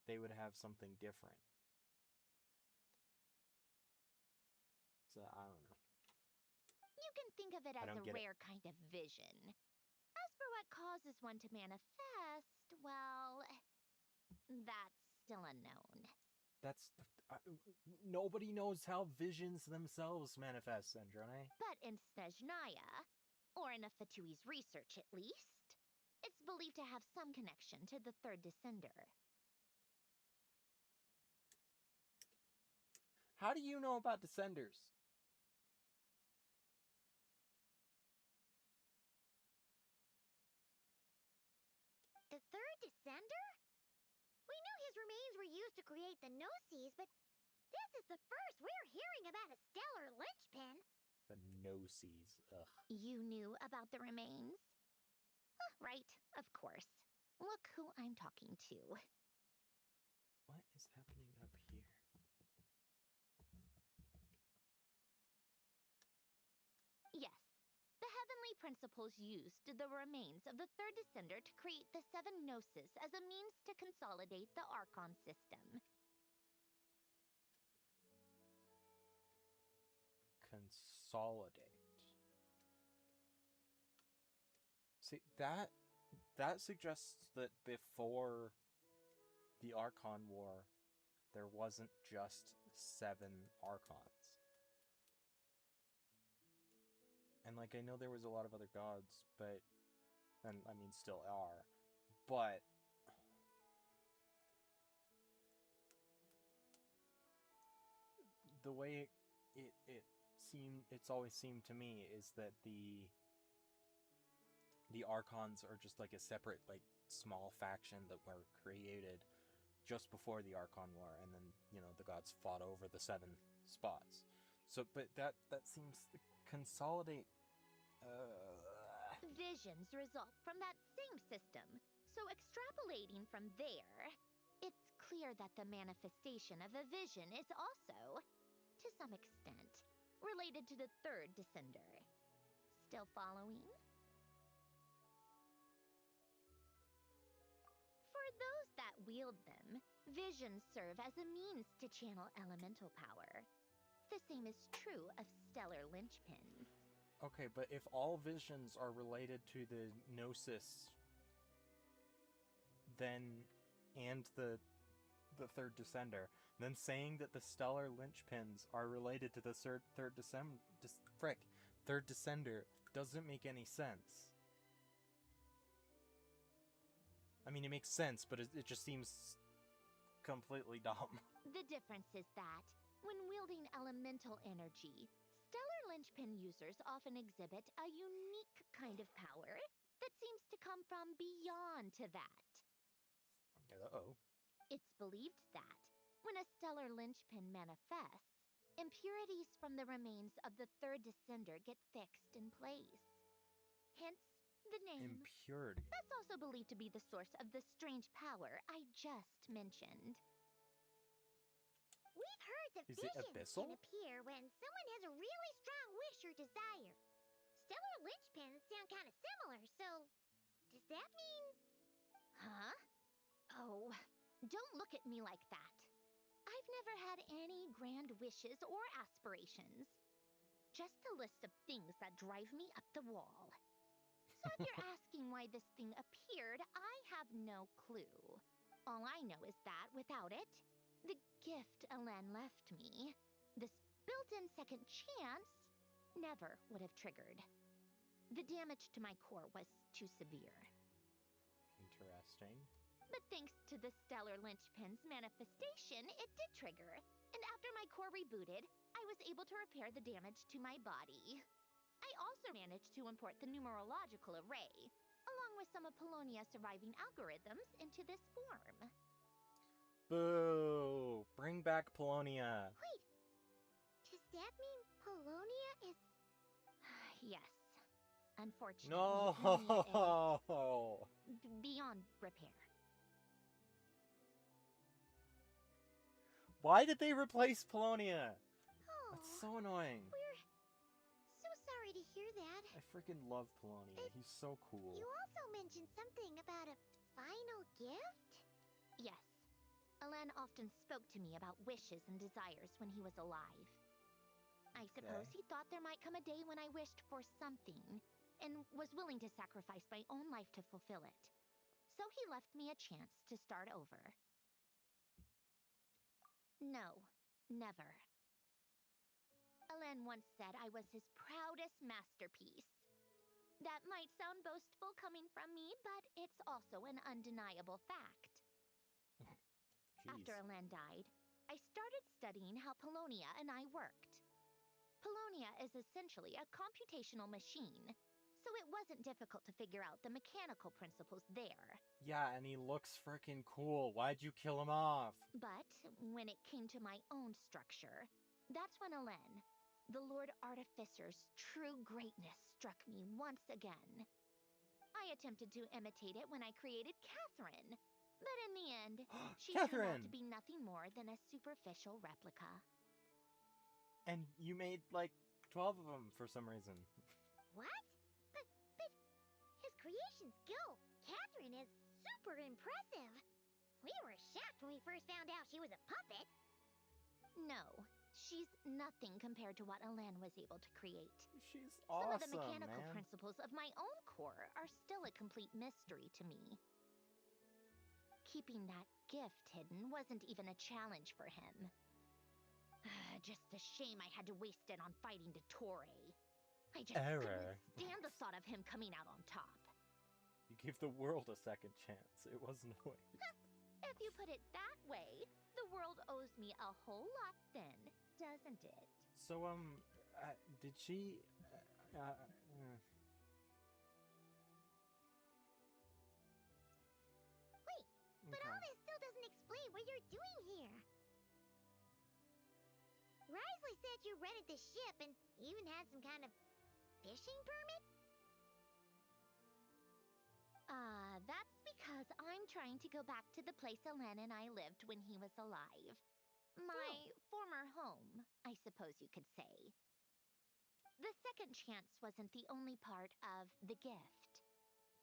they would have something different. So I don't know. You can think of it as a rare kind of vision. As for what causes one to manifest, well, that's still unknown. That's nobody knows how visions themselves manifest, Androne. But in Snezhnaya, or in Afatui's research at least, it's believed to have some connection to the third descender. How do you know about descenders? The third descender? We knew his remains were used to create the Gnosis, but this is the first we're hearing about a stellar linchpin. The Gnosis, ugh. You knew about the remains? Right, of course. Look who I'm talking to. What is happening up here? Yes. The heavenly principles used the remains of the third descender to create the seven Gnosis as a means to consolidate the Archon system. Consolidate. See, that suggests that before the Archon War, there wasn't just 7 Archons. And, like, I know there was a lot of other gods, but... And, I mean, still are. But... The way it's always seemed to me is that the Archons are just, like, a separate, like, small faction that were created just before the Archon War, and then, you know, the gods fought over the 7 spots. So, but that seems to consolidate... Visions result from that same system. So extrapolating from there, it's clear that the manifestation of a vision is also, to some extent, related to the third descender. Still following? For those that wield them, visions serve as a means to channel elemental power. The same is true of stellar linchpins. Okay, but if all visions are related to the Gnosis, then, and the third descender, then saying that the stellar linchpins are related to the third descender doesn't make any sense. I mean, it makes sense, but it just seems completely dumb. The difference is that, when wielding elemental energy, stellar linchpin users often exhibit a unique kind of power that seems to come from beyond to that. Uh-oh. It's believed that, when a stellar linchpin manifests, impurities from the remains of the third descender get fixed in place. Hence, the name. Impurity. That's also believed to be the source of the strange power I just mentioned. We've heard that visions can appear when someone has a really strong wish or desire. Stellar linchpins sound kind of similar, so does that mean... Huh? Oh, don't look at me like that. I've never had any grand wishes or aspirations. Just a list of things that drive me up the wall. So if you're asking why this thing appeared, I have no clue. All I know is that without it, the gift Elen left me, this built-in second chance, never would have triggered. The damage to my core was too severe. Interesting. But thanks to the stellar linchpin's manifestation, it did trigger. And after my core rebooted, I was able to repair the damage to my body. I also managed to import the numerological array, along with some of Polonia's surviving algorithms, into this form. Boo! Bring back Polonia! Wait, does that mean Polonia is... Yes. Unfortunately, Polonia No. is beyond repair. Why did they replace Polonia? Oh, That's so annoying. we're so sorry to hear that. I freaking love Polonia. He's so cool. You also mentioned something about a final gift? Yes. Alen often spoke to me about wishes and desires when he was alive. I suppose he thought there might come a day when I wished for something and was willing to sacrifice my own life to fulfill it. So he left me a chance to start over. No, never. Alen once said I was his proudest masterpiece. That might sound boastful coming from me, but it's also an undeniable fact. After Alen died, I started studying how Polonia and I worked. Polonia is essentially a computational machine, so it wasn't difficult to figure out the mechanical principles there. Yeah, and he looks freaking cool. Why'd you kill him off? But when it came to my own structure, that's when Alen, the Lord Artificer's true greatness, struck me once again. I attempted to imitate it when I created Catherine, but in the end, she turned out to be nothing more than a superficial replica. And you made like 12 of them for some reason. What? But his creation skill, Catherine, is super impressive. We were shocked when we first found out she was a puppet. No, she's nothing compared to what Alen was able to create. She's awesome, Some of the mechanical principles of my own core are still a complete mystery to me. Keeping that gift hidden wasn't even a challenge for him. Just a shame I had to waste it on fighting Dottore. I just couldn't stand the thought of him coming out on top. You gave the world a second chance. It wasn't a waste. If you put it that way, the world owes me a whole lot then, doesn't it? So, did she... Wait, but all this still doesn't explain what you're doing here. Risley said you rented the ship and even had some kind of fishing permit? That's because I'm trying to go back to the place Alen and I lived when he was alive. My former home, I suppose you could say. The second chance wasn't the only part of the gift.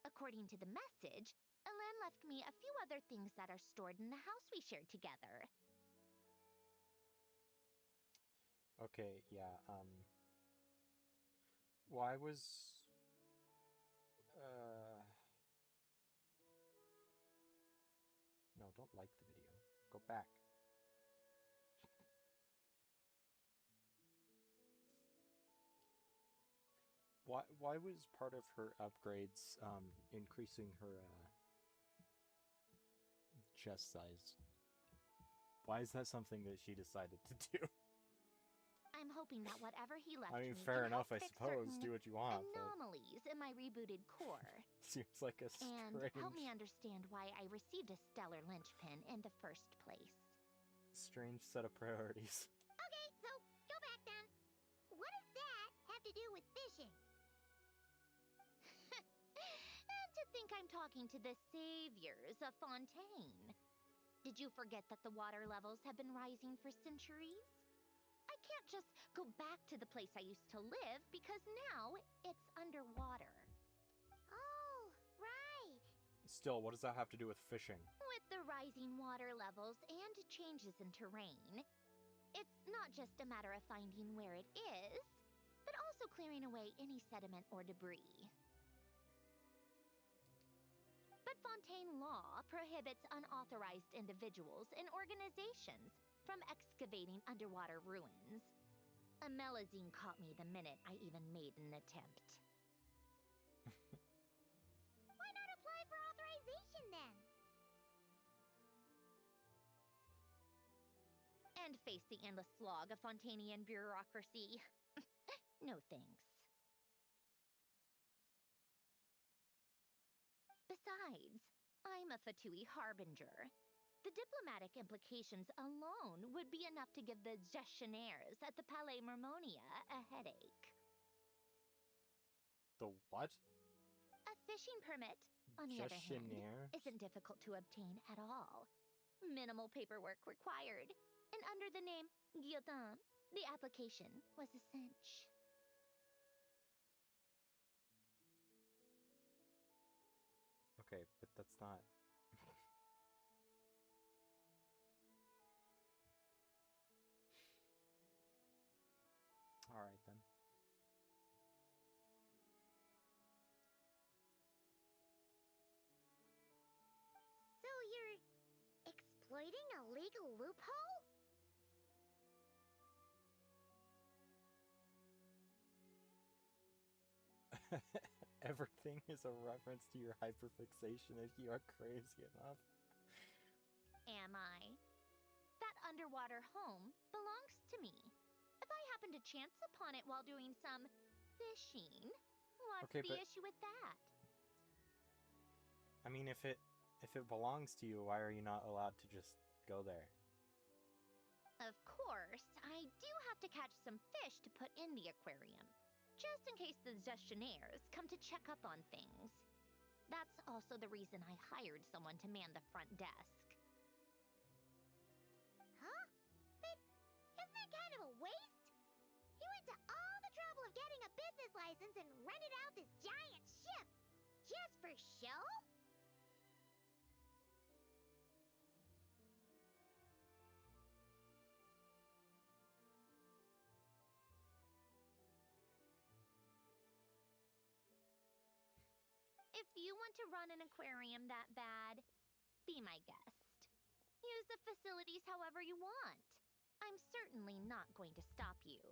According to the message, Alen left me a few other things that are stored in the house we shared together. Okay, yeah, why was... No, don't like the video. Go back. Why was part of her upgrades, increasing her, chest size? Why is that something that she decided to do? I'm hoping that whatever he left I mean, me fair can enough, I help fix suppose. certain Do what you want, but... anomalies in my rebooted core. Seems like a strange... And help me understand why I received a stellar linchpin in the first place. Strange set of priorities. Okay, so go back then. What does that have to do with fishing? And to think I'm talking to the saviors of Fontaine. Did you forget that the water levels have been rising for centuries? I can't just go back to the place I used to live because now it's underwater. Oh, right. Still, what does that have to do with fishing? With the rising water levels and changes in terrain, it's not just a matter of finding where it is, but also clearing away any sediment or debris. But Fontaine law prohibits unauthorized individuals and organizations from excavating underwater ruins. A Melazine caught me the minute I even made an attempt. Why not apply for authorization then? And face the endless slog of Fontanian bureaucracy. No thanks. Besides, I'm a Fatui harbinger. The diplomatic implications alone would be enough to give the gestionnaires at the Palais Mermonia a headache. The what? A fishing permit, on the other hand, Gestionnaire? isn't difficult to obtain at all. Minimal paperwork required. And under the name Guillotin, the application was a cinch. Okay, but that's not... Alright then. So you're exploiting a legal loophole? Everything is a reference to your hyperfixation if you are crazy enough. Am I? That underwater home belongs to me. If I happen to chance upon it while doing some fishing, what's Okay, the but issue with that? I mean, if it belongs to you, why are you not allowed to just go there? Of course, I do have to catch some fish to put in the aquarium, just in case the gestionnaires come to check up on things. That's also the reason I hired someone to man the front desk. Huh? But isn't that kind of a waste? He went to all the trouble of getting a business license and rented out this giant ship, just for show? If you want to run an aquarium that bad, be my guest. Use the facilities however you want. I'm certainly not going to stop you.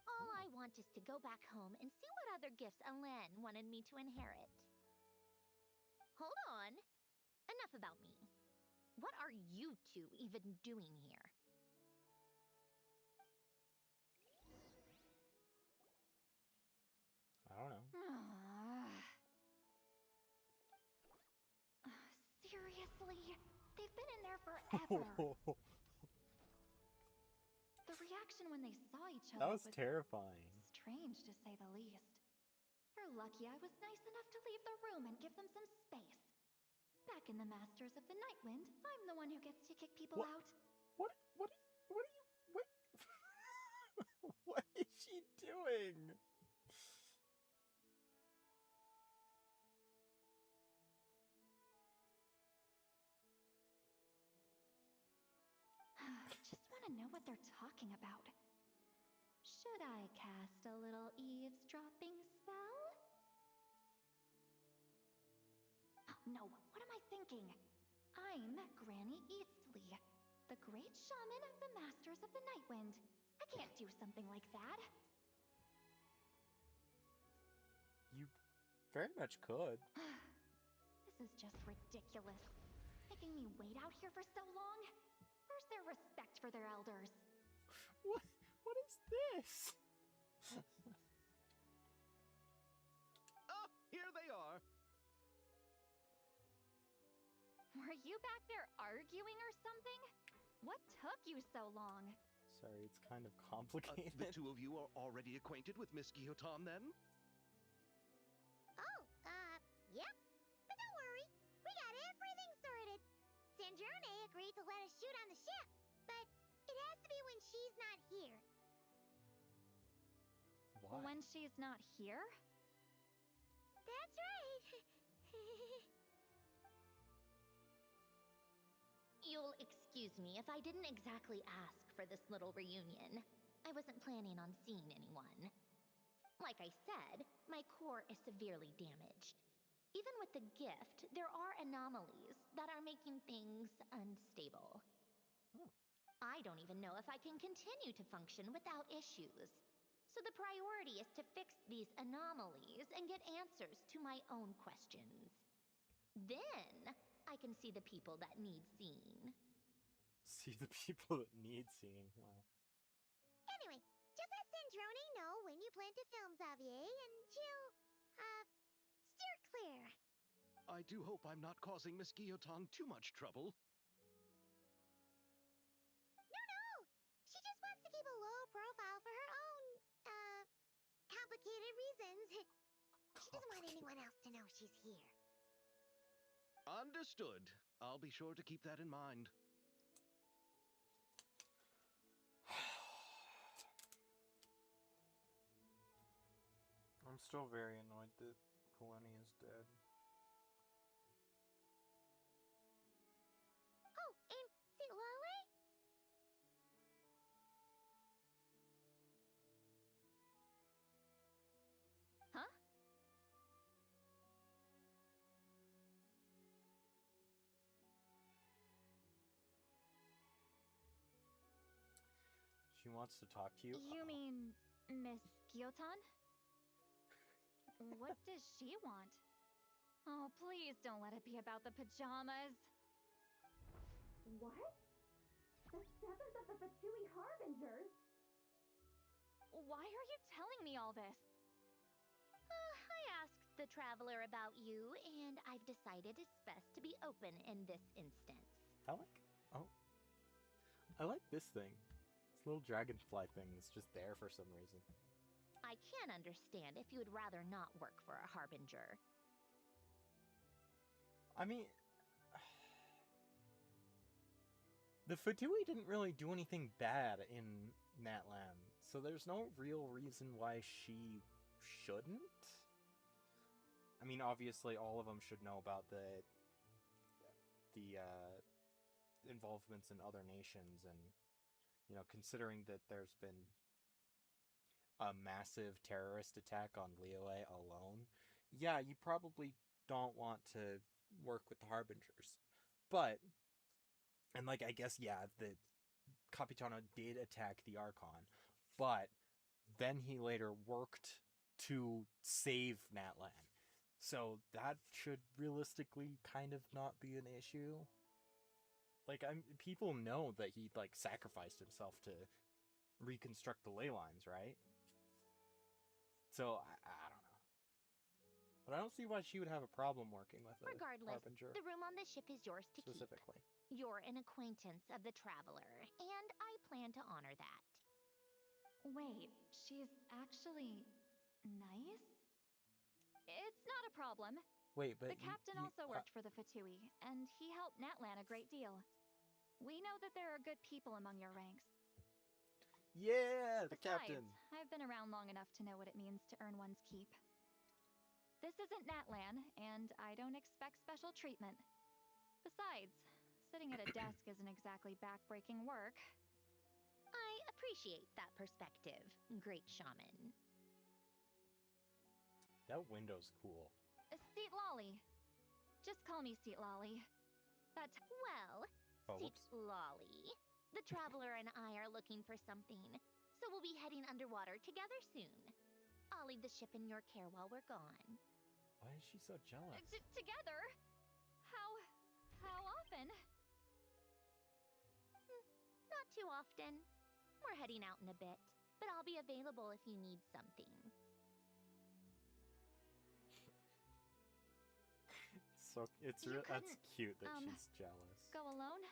All I want is to go back home and see what other gifts Alen wanted me to inherit. Hold on. Enough about me. What are you two even doing here? I don't know. Seriously? They've been in there forever. The reaction when they saw each other That was terrifying. strange, to say the least. You're lucky I was nice enough to leave the room and give them some space. Back in the Masters of the Nightwind, I'm the one who gets to kick people out. What are you... What? What is she doing? Just want to know what they're talking about. Should I cast a little eavesdropping spell? Oh, no, what am I thinking? I'm Granny Eastly, the great shaman of the Masters of the Nightwind. I can't do something like that. You very much could. This is just ridiculous. Making me wait out here for so long? Where's their respect for their elders? What is this? Oh, here they are. Were you back there arguing or something? What took you so long? Sorry, it's kind of complicated. The two of you are already acquainted with Miss Guillotin, then? Oh, yep. But don't worry, we got everything sorted. Sandrone agreed to let us shoot on the ship, but it has to be when she's not here. Why? When she's not here? That's right. You'll excuse me if I didn't exactly ask for this little reunion. I wasn't planning on seeing anyone. Like I said, my core is severely damaged. Even with the gift, there are anomalies that are making things unstable. I don't even know if I can continue to function without issues. So the priority is to fix these anomalies and get answers to my own questions. Then I can see the people that need seeing. See the people that need seeing. Wow. Anyway, just let Sandrone know when you plan to film Xavier, and she'll, steer clear. I do hope I'm not causing Miss Guillotin too much trouble. No! She just wants to keep a low profile for her own, complicated reasons. She doesn't want anyone else to know she's here. Understood. I'll be sure to keep that in mind. I'm still very annoyed that Poleni is dead. Oh, and see Lolly? Huh? She wants to talk to you? You mean Miss Gyotan? What does she want? Oh, please don't let it be about the pajamas. What? The seventh of the Fatui Harbingers? Why are you telling me all this? I asked the traveler about you, and I've decided it's best to be open in this instance. I like this thing. This little dragonfly thing that's just there for some reason. I can understand if you would rather not work for a harbinger. I mean, the Fatui didn't really do anything bad in Natlan, so there's no real reason why she shouldn't. I mean, obviously, all of them should know about the involvements in other nations, and considering that there's been a massive terrorist attack on Liyue alone, yeah, you probably don't want to work with the Harbingers. But, and I guess, yeah, the Capitano did attack the Archon, but then he later worked to save Natlan. So that should realistically kind of not be an issue. People know that he, sacrificed himself to reconstruct the ley lines, right? So, I don't know. But I don't see why she would have a problem working with a Regardless, Harbinger. the room on the ship is yours to specifically. keep. You're an acquaintance of the traveler, and I plan to honor that. Wait, she's actually nice? It's not a problem. Wait, but the captain also worked for the Fatui, and he helped Natlan a great deal. We know that there are good people among your ranks. Yeah, the Besides, captain. I've been around long enough to know what it means to earn one's keep. This isn't Natlan, and I don't expect special treatment. Besides, sitting at a desk isn't exactly back-breaking work. I appreciate that perspective, great shaman. That window's cool. Seat Lolly. Just call me Seat Lolly. Well, Seat Lolly, the traveler and I are looking for something, so we'll be heading underwater together soon. I'll leave the ship in your care while we're gone. Why is she so jealous? Together? How often? Not too often. We're heading out in a bit, but I'll be available if you need something. That's cute that she's jealous. Go alone?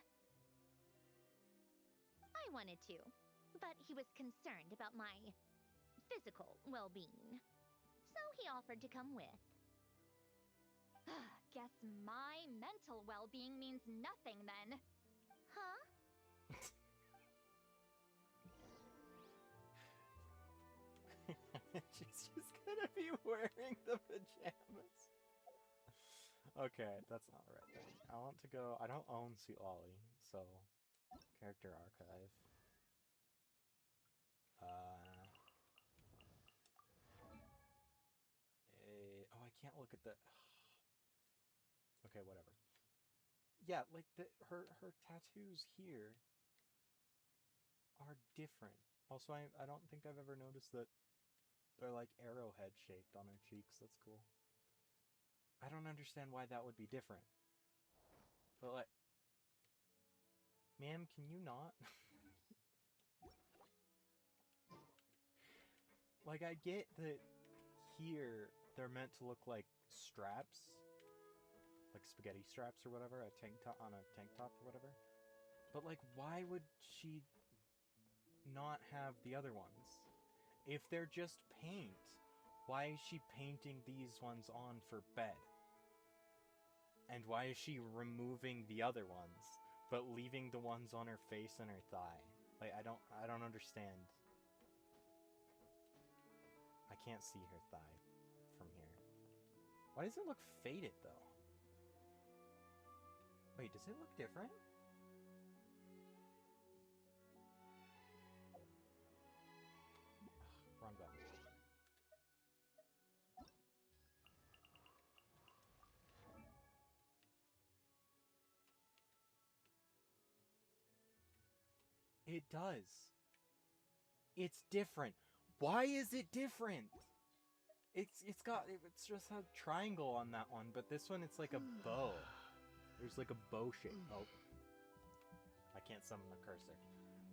I wanted to, but he was concerned about my physical well-being, so he offered to come with. Guess my mental well-being means nothing then. Huh? She's just gonna be wearing the pajamas. Okay, that's not the right thing. I want to go... I don't own Seat Lolly, so... Character archive. Oh, I can't look at the... Okay, whatever. Yeah, her tattoos here are different. Also, I don't think I've ever noticed that they're arrowhead shaped on her cheeks. That's cool. I don't understand why that would be different. But ma'am, can you not? I get that here they're meant to look like straps, like spaghetti straps or whatever, a tank top on a tank top or whatever. But why would she not have the other ones? If they're just paint, Why is she painting these ones on for bed? And why is she removing the other ones, but leaving the ones on her face and her thigh? Like, I don't understand. I can't see her thigh from here. Why does it look faded, though? Wait, does it look different? Ugh, wrong button. It does. It's different. Why is it different? It's just a triangle on that one, but this one it's like a bow. There's like a bow shape. Oh, I can't summon the cursor.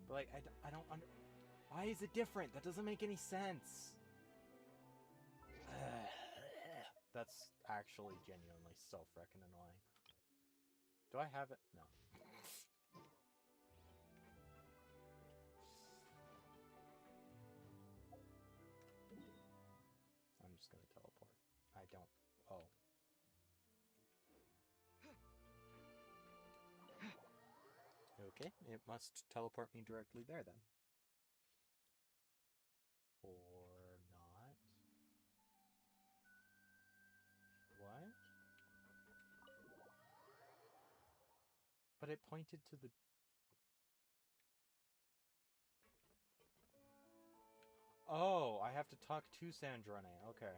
But like I don't under. Why is it different? That doesn't make any sense. That's actually genuinely so frickin' annoying. Do I have it? No. I'm just gonna teleport. I don't. Oh. Okay, it must teleport me directly there then. Or not. What? But it pointed to the... Oh, I have to talk to Sandrone. Okay.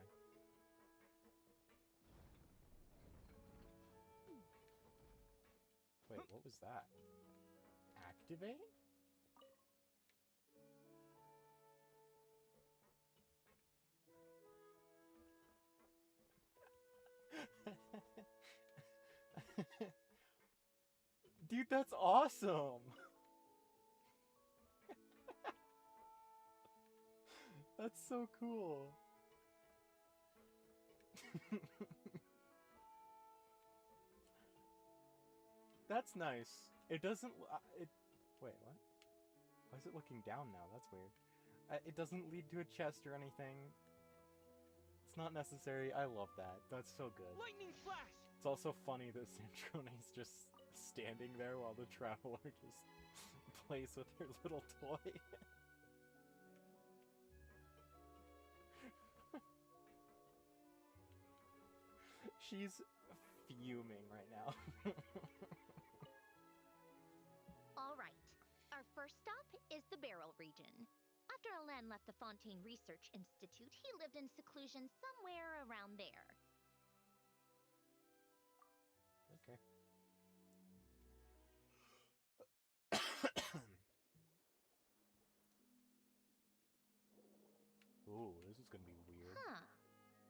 Wait, what was that? Activate? Dude, that's awesome! That's so cool. That's nice. It doesn't... Wait, what? Why is it looking down now? That's weird. It doesn't lead to a chest or anything. It's not necessary. I love that. That's so good. Lightning flash! It's also funny that Sandrone's just standing there while the Traveler just plays with her little toy. She's fuming right now. All right. Our first stop is the Beryl region. After Alain left the Fontaine Research Institute, he lived in seclusion somewhere around there. Okay. Ooh, this is gonna be weird. Huh.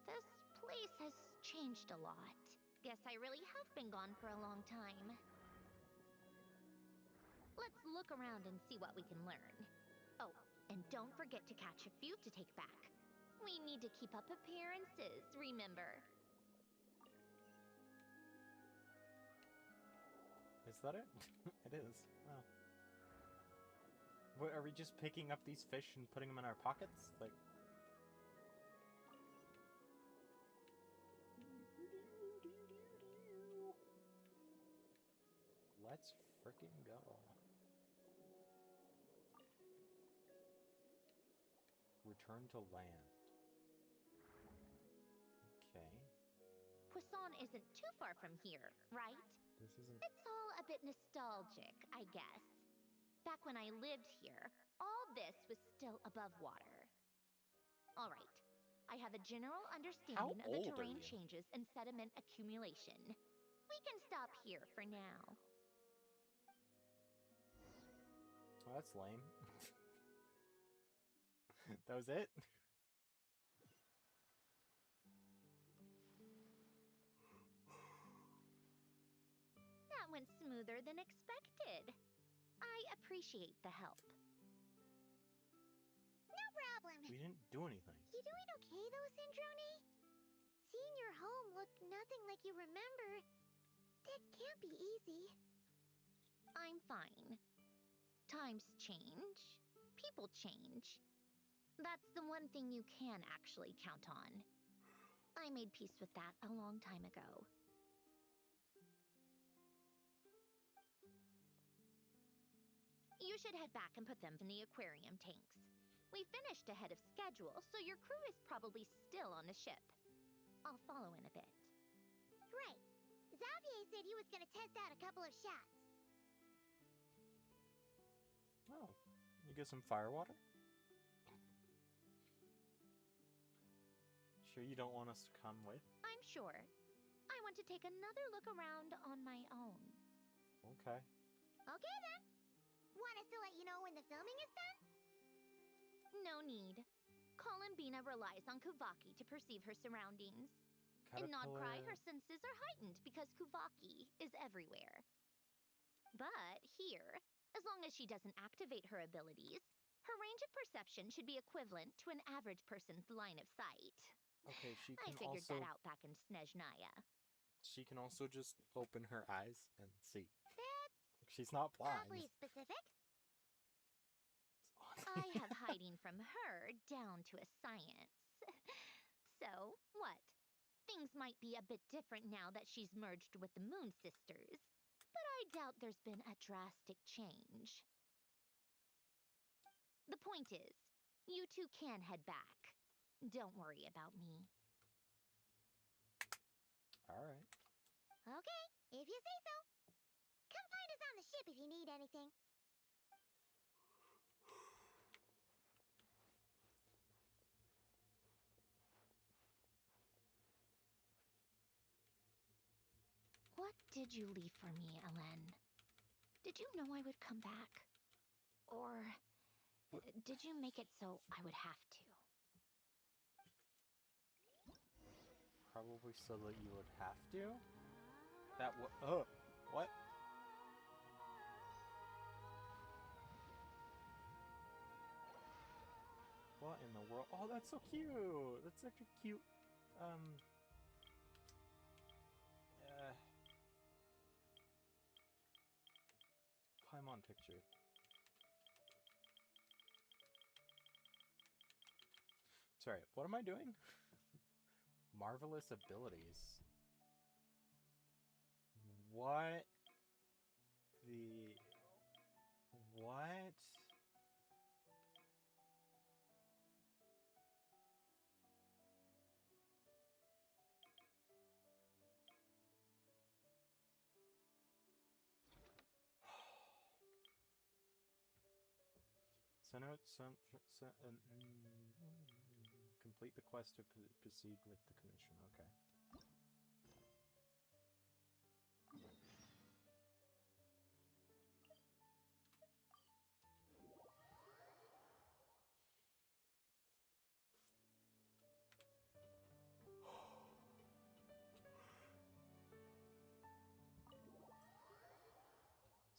This place has changed a lot. Guess I really have been gone for a long time. Let's look around and see what we can learn. Oh, and don't forget to catch a few to take back. We need to keep up appearances, remember? Is that it? It is. Wow. What, are we just picking up these fish and putting them in our pockets? Like... Let's frickin' go. Return to land. Okay. Poisson isn't too far from here, right? This isn't... It's all a bit nostalgic, I guess. Back when I lived here, all this was still above water. All right. I have a general understanding of the old are terrain you? changes and sediment accumulation. We can stop here for now. Oh, that's lame. That was it? That went smoother than expected. I appreciate the help. No problem. We didn't do anything. You doing okay though, Sandrone? Seeing your home look nothing like you remember, that can't be easy. I'm fine. Times change. People change. That's the one thing you can actually count on. I made peace with that a long time ago. You should head back and put them in the aquarium tanks. We finished ahead of schedule, so your crew is probably still on the ship. I'll follow in a bit. Great. Xavier said he was gonna test out a couple of shots. Oh, you get some firewater? Sure you don't want us to come with? I'm sure. I want to take another look around on my own. Okay. Okay then. Want us to let you know when the filming is done? No need. Columbina relies on Kuvaki to perceive her surroundings. In Nodcry, her senses are heightened because Kuvaki is everywhere. But here, as long as she doesn't activate her abilities, her range of perception should be equivalent to an average person's line of sight. Okay, she I can figured also... that out back in Snezhnaya. She can also just open her eyes and see. That's She's not blind. oddly specific. I have hiding from her down to a science. So, what? Things might be a bit different now that she's merged with the Moon Sisters, but I doubt there's been a drastic change. The point is, you two can head back. Don't worry about me. Alright. Okay, if you say so. Come find us on the ship if you need anything. What did you leave for me, Elen? Did you know I would come back? Or did you make it so I would have to? Probably so that you would have to? What? What in the world? Oh, that's so cute! That's such a cute, Paimon picture. Sorry, what am I doing? Marvelous abilities. What? What? Complete the quest to proceed with the commission. Okay.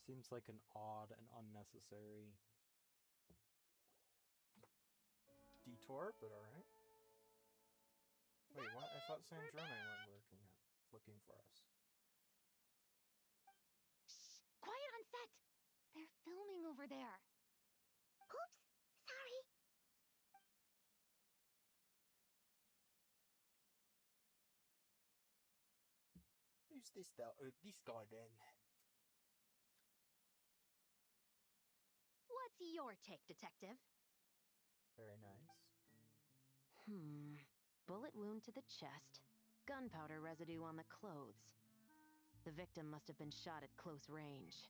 Seems like an odd and unnecessary detour, but alright. Wait, what? I thought Sandrone were looking for us. Shh! Quiet on set! They're filming over there. Oops, sorry. Who's this guy then? What's your take, Detective? Very nice. Bullet wound to the chest. Gunpowder residue on the clothes. The victim must have been shot at close range.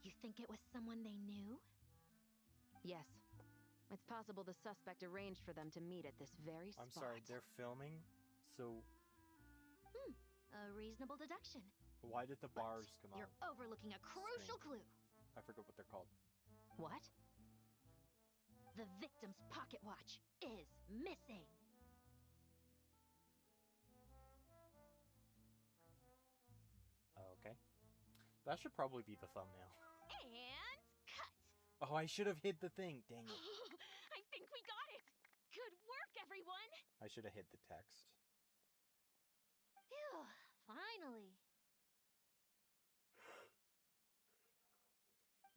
You think it was someone they knew? Yes. It's possible the suspect arranged for them to meet at this very spot. I'm sorry, they're filming, so... A reasonable deduction. Why did the bars come out? You're overlooking a crucial clue. I forget what they're called. What? The victim's pocket watch is missing. Okay. That should probably be the thumbnail. And cut. Oh, I should have hid the thing. Dang it. I think we got it. Good work, everyone. I should have hid the text. Phew, finally.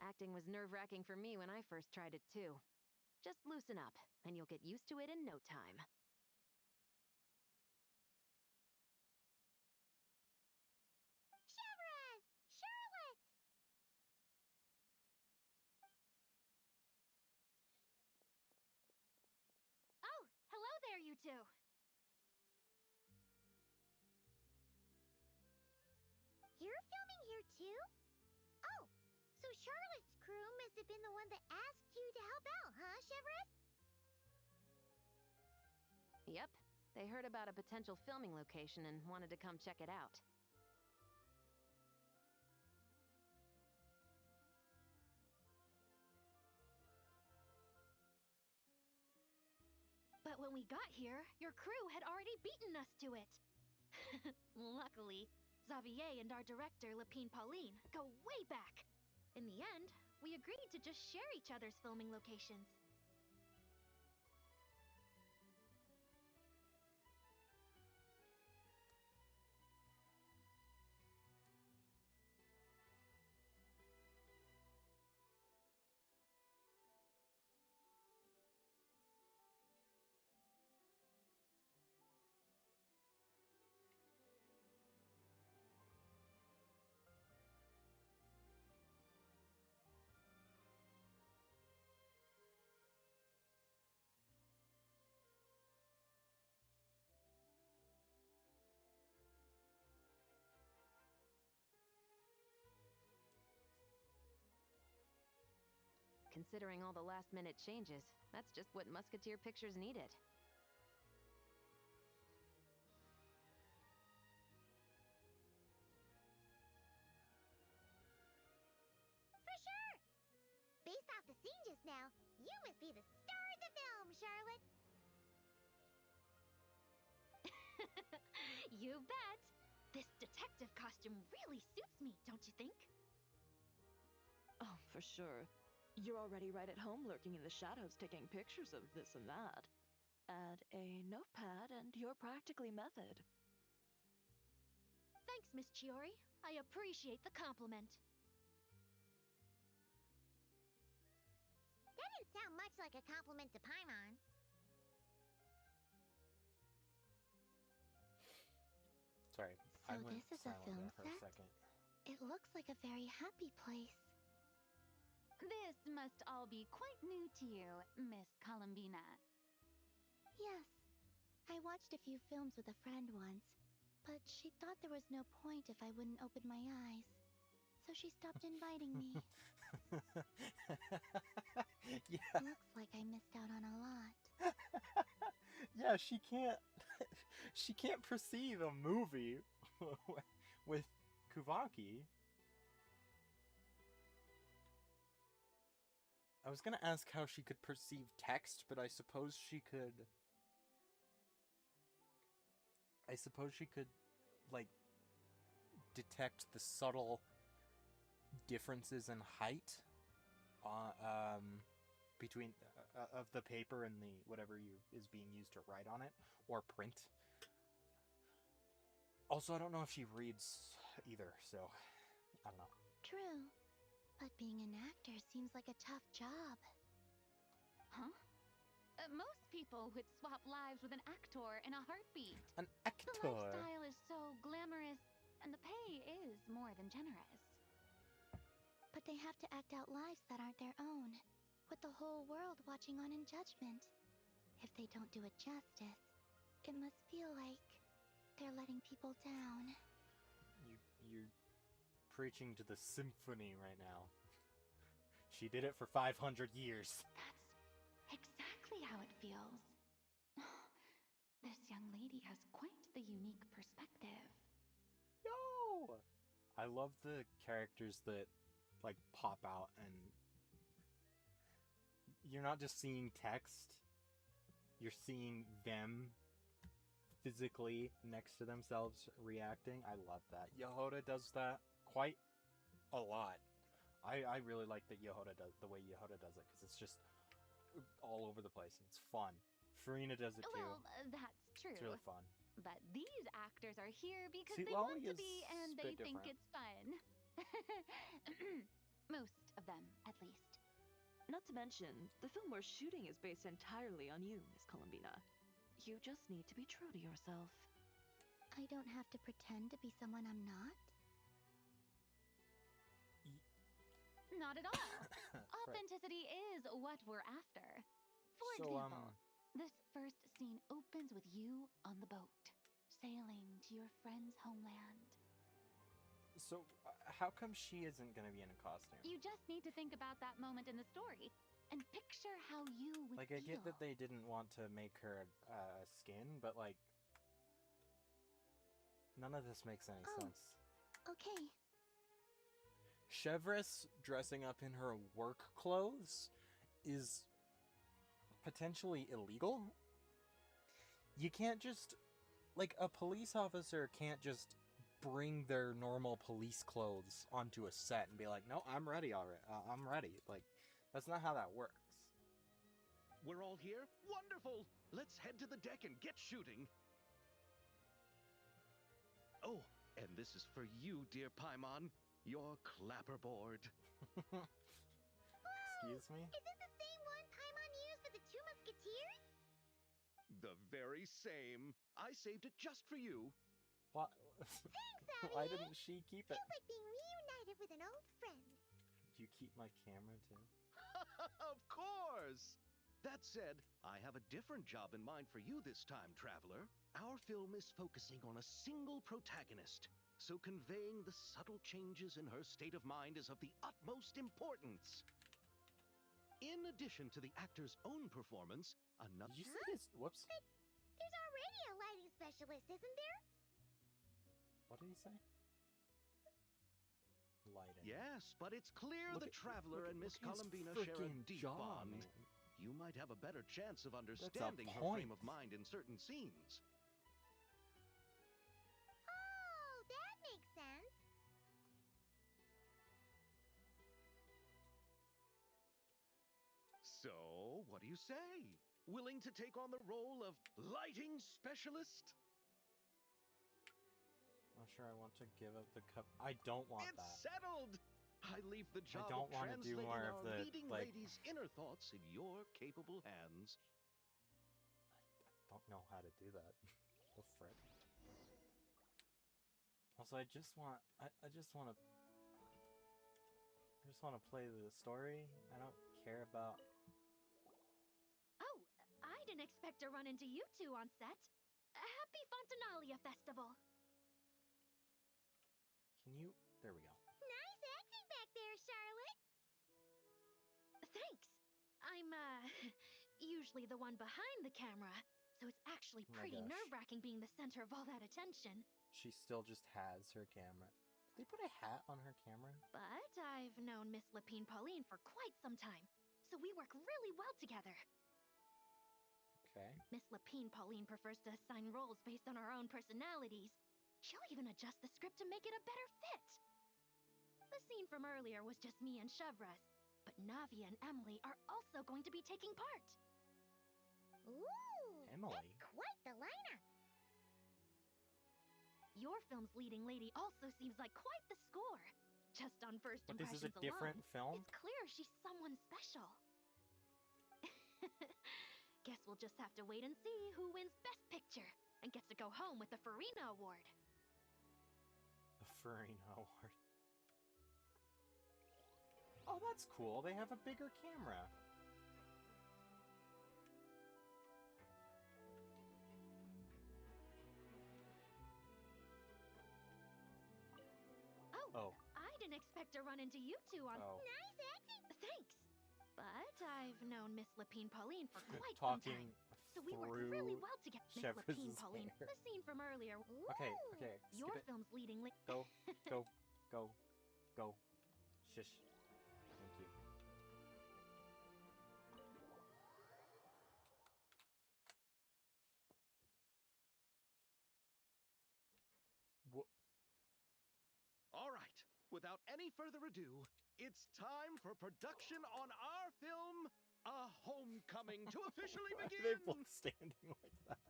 Acting was nerve-wracking for me when I first tried it too. Just loosen up, and you'll get used to it in no time. Chevres! Charlotte! Oh, hello there, you two. You're filming here too? Oh, so Charlotte's crew must have been the one that asked you to help out, huh, Chevres? Yep, they heard about a potential filming location and wanted to come check it out. But when we got here, your crew had already beaten us to it. Luckily, Xavier and our director, Lapine Pauline, go way back. In the end, we agreed to just share each other's filming locations. Considering all the last-minute changes, that's just what Musketeer Pictures needed. For sure! Based off the scene just now, you must be the star of the film, Charlotte! You bet! This detective costume really suits me, don't you think? Oh, for sure. You're already right at home lurking in the shadows taking pictures of this and that. Add a notepad and you're practically method. Thanks, Miss Chiori. I appreciate the compliment. That didn't sound much like a compliment to Paimon. Sorry, So I went this is a silent film there for a set? second. It looks like a very happy place. This must all be quite new to you, Miss Columbina. Yes. I watched a few films with a friend once, but she thought there was no point if I wouldn't open my eyes. So she stopped inviting me. Yeah, Looks like I missed out on a lot. yeah, she can't. She can't perceive a movie with Kuvaki. I was gonna ask how she could perceive text, but I suppose she could. Like, detect the subtle differences in height, between of the paper and the whatever is being used to write on it or print. Also, I don't know if she reads either, so I don't know. True. But being an actor seems like a tough job. Huh? Most people would swap lives with an actor in a heartbeat. An The actor. lifestyle is so glamorous, and the pay is more than generous. But they have to act out lives that aren't their own, with the whole world watching on in judgment. If they don't do it justice, it must feel like they're letting people down. You're preaching to the symphony right now. She did it for 500 years. That's exactly how it feels. This young lady has quite the unique perspective. Yo! I love the characters that, like, pop out and you're not just seeing text, you're seeing them physically next to themselves reacting. I love that. Yehoda does that quite a lot. I really like that the way Yehoda does it, because it's just all over the place and it's fun. Farina does it too. Well, that's true. It's really fun. But these actors are here because See, they want Lolly to is be and a they bit think different. it's fun. Most of them, at least. Not to mention, the film we're shooting is based entirely on you, Miss Columbina. You just need to be true to yourself. I don't have to pretend to be someone I'm not. Not at all. Right. Authenticity is what we're after. For So, example, this first scene opens with you on the boat, sailing to your friend's homeland. So, how come she isn't gonna be in a costume? You just need to think about that moment in the story and picture how you would Like, feel. I get that they didn't want to make her skin, but like, none of this makes any sense. Okay. Chevres dressing up in her work clothes is potentially illegal. You can't just, like, a police officer can't just bring their normal police clothes onto a set and be like, no, I'm ready already. I'm ready. Like, that's not how that works. We're all here? Wonderful! Let's head to the deck and get shooting. Oh, and this is for you, dear Paimon. Your clapperboard. Excuse me? Is it the same one Paimon used for the Two Musketeers? The very same. I saved it just for you. What? Thanks, Why Abby! didn't she keep it? Feels like being reunited with an old friend. Do you keep my camera too? Of course! That said, I have a different job in mind for you this time, traveler. Our film is focusing on a single protagonist, so conveying the subtle changes in her state of mind is of the utmost importance. In addition to the actor's own performance, another... Did you say his... Whoops. There's already a lighting specialist, isn't there? What did he say? Lighting. Yes, but it's clear Look the at- traveler look and Miss at his Columbina share a frickin' deep jaw, bond. man. You might have a better chance of a understanding her point. frame of mind in certain scenes. Oh, that makes sense. So, what do you say? Willing to take on the role of lighting specialist? Not sure I want to give up the cup. I don't want It's that. settled! I leave the job don't of wanna do translating more our of the, leading like- lady's inner thoughts in your capable hands. I don't know how to do that. The frick. Also, I just want to play the story. I don't care about... Oh, I didn't expect to run into you two on set. Happy Fontinalia Festival. Can you... There we go. Nice acting back there, Charlotte. Thanks. I'm, usually the one behind the camera, so it's actually Oh my pretty gosh. nerve-wracking being the center of all that attention. She still just has her camera. Did they put a hat on her camera? But I've known Miss Lapine Pauline for quite some time, so we work really well together. Okay. Miss Lapine Pauline prefers to assign roles based on our own personalities. She'll even adjust the script to make it a better fit. The scene from earlier was just me and Chevres, but Navia and Emily are also going to be taking part. Ooh, Emily? that's quite the lineup. Your film's leading lady also seems like quite the score. Just on first But this impressions is a different alone, film? it's clear she's someone special. Guess we'll just have to wait and see who wins Best Picture and gets to go home with the Farina Award. The Farina Award. Oh, that's cool. They have a bigger camera. Oh. I didn't expect to run into you two on... Oh. Nice acting. Thanks. But I've known Miss Lapine Pauline for quite some Talking time. So we work through really well together. Miss Lapine Chevres's Pauline, hair. the scene from earlier. Okay, Ooh. okay. Your Skip it. film's leading lady. Go, go, go, go. Shush. Thank you. All right, without any further ado, it's time for production on our film, A Homecoming, to officially Why are they begin. both standing like that?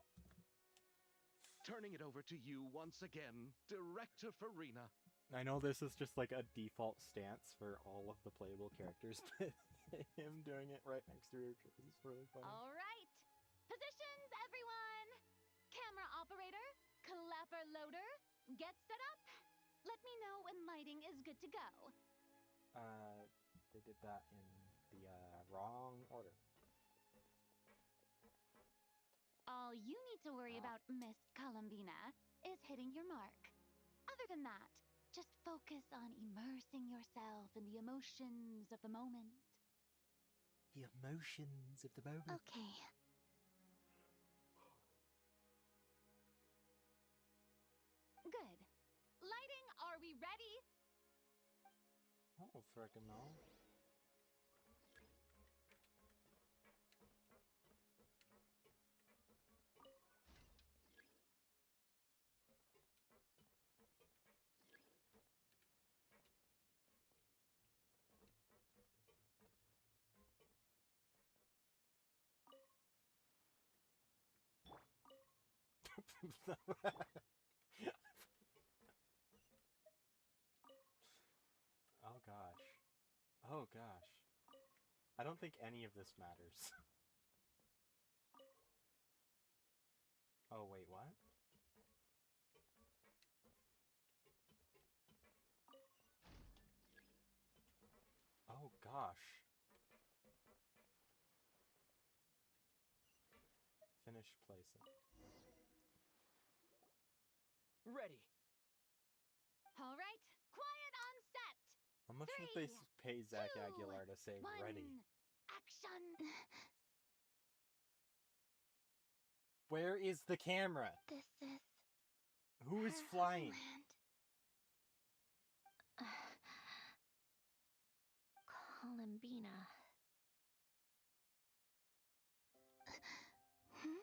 Turning it over to you once again, Director Farina. I know this is just like a default stance for all of the playable characters, but him doing it right next to her is really funny. All right. Positions, everyone. Camera operator, clapper loader, get set up. Let me know when lighting is good to go. They did that in the wrong order. All you need to worry about, Miss Columbina, is hitting your mark. Other than that, just focus on immersing yourself in the emotions of the moment. The emotions of the moment. Okay. Good. Lighting, are we ready? Oh, frickin' no. Oh gosh. Oh gosh. I don't think any of this matters. Oh wait, what? Oh gosh. Finish placing. Ready. All right. Quiet on set. How much did they pay Zach 2, Aguilar to say 1, ready? action. Where is the camera? This is Who is her flying? homeland. Columbina. Hmm?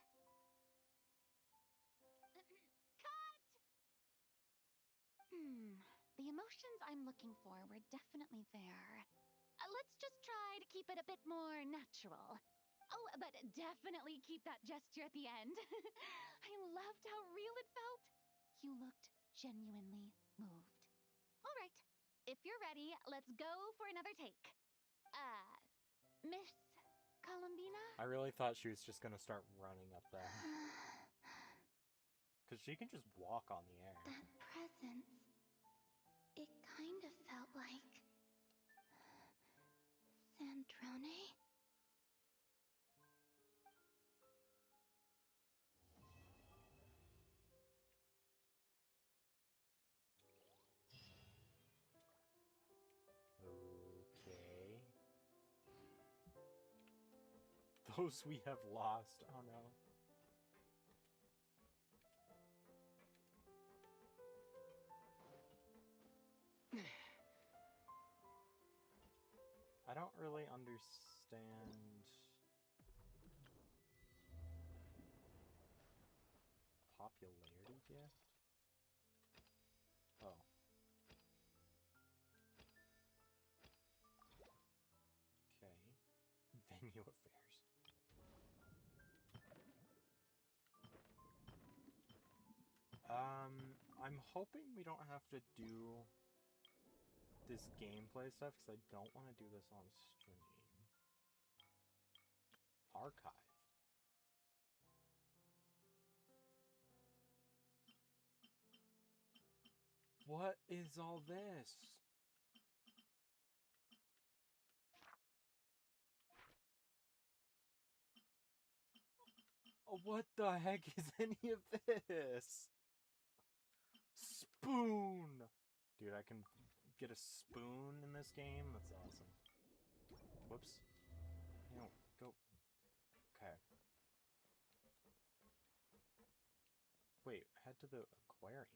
The emotions I'm looking for were definitely there. Let's just try to keep it a bit more natural. Oh, but definitely keep that gesture at the end. I loved how real it felt. You looked genuinely moved. All right, if you're ready, let's go for another take. Miss Columbina? I really thought she was just gonna start running up there. Because she can just walk on the air. That presence. It kind of felt like Sandrone. Okay. Those we have lost. Oh no. I don't really understand popularity gift. Oh. Okay. Venue affairs. I'm hoping we don't have to do this gameplay stuff because I don't want to do this on stream. Archive. What is all this? What the heck is any of this? Spoon! Dude, I can get a spoon in this game? That's awesome. Whoops. No, go. Okay. Wait, head to the aquarium.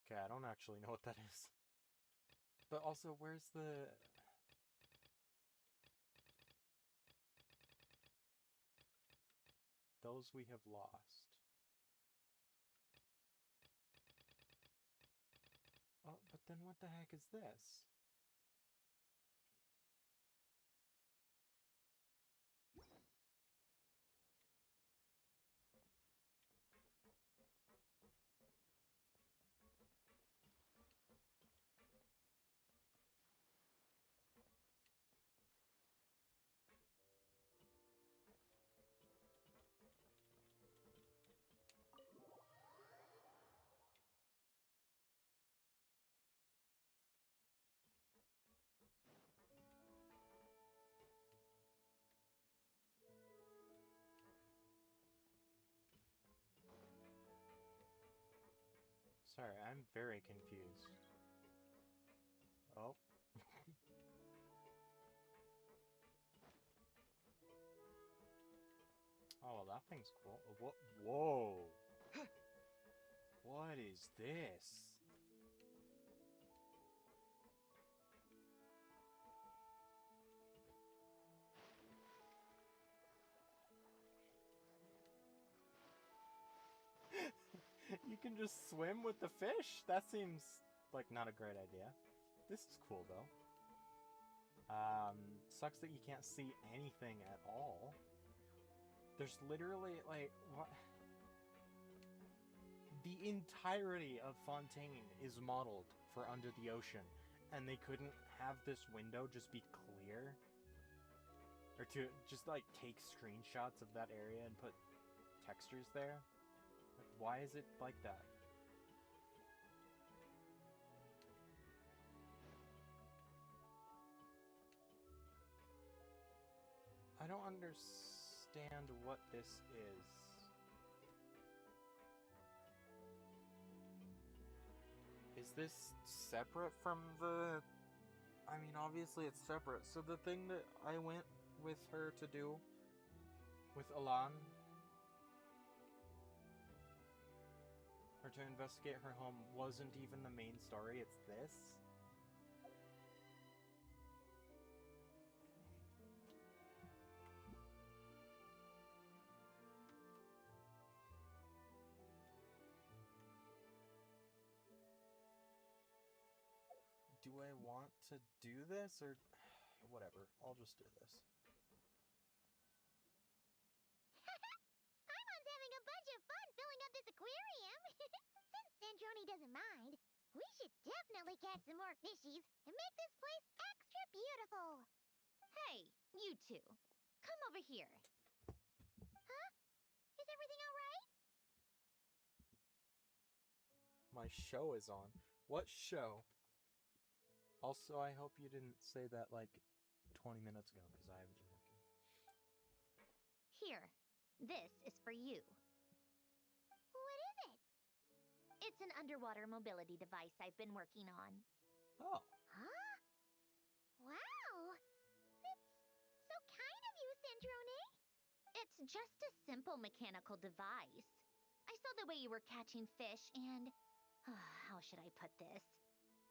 Okay, I don't actually know what that is. But also, where's the... Those we have lost. Oh, but then what the heck is this? Sorry, I'm very confused. Oh. Oh, that thing's cool. What? Whoa! What is this? You can just swim with the fish? That seems like not a great idea. This is cool though. Sucks that you can't see anything at all. There's literally like what? The entirety of Fontaine is modeled for Under the Ocean, and they couldn't have this window just be clear? Or to just like take screenshots of that area and put textures there? Like, why is it like that? I don't understand what this is. Is this separate from the... I mean, obviously it's separate. So the thing that I went with her to do with Alan, or to investigate her home, wasn't even the main story, it's this? Do I want to do this, or whatever? I'll just do this. Paimon's having a bunch of fun filling up this aquarium. Since Sandrone doesn't mind, we should definitely catch some more fishies and make this place extra beautiful. Hey, you two. Come over here. Huh? Is everything all right? My show is on. What show? Also, I hope you didn't say that like 20 minutes ago, because I haven't been looking. Here. This is for you. What is it? It's an underwater mobility device I've been working on. Oh. Huh? Wow! That's so kind of you, Sandrone. It's just a simple mechanical device. I saw the way you were catching fish and... how should I put this?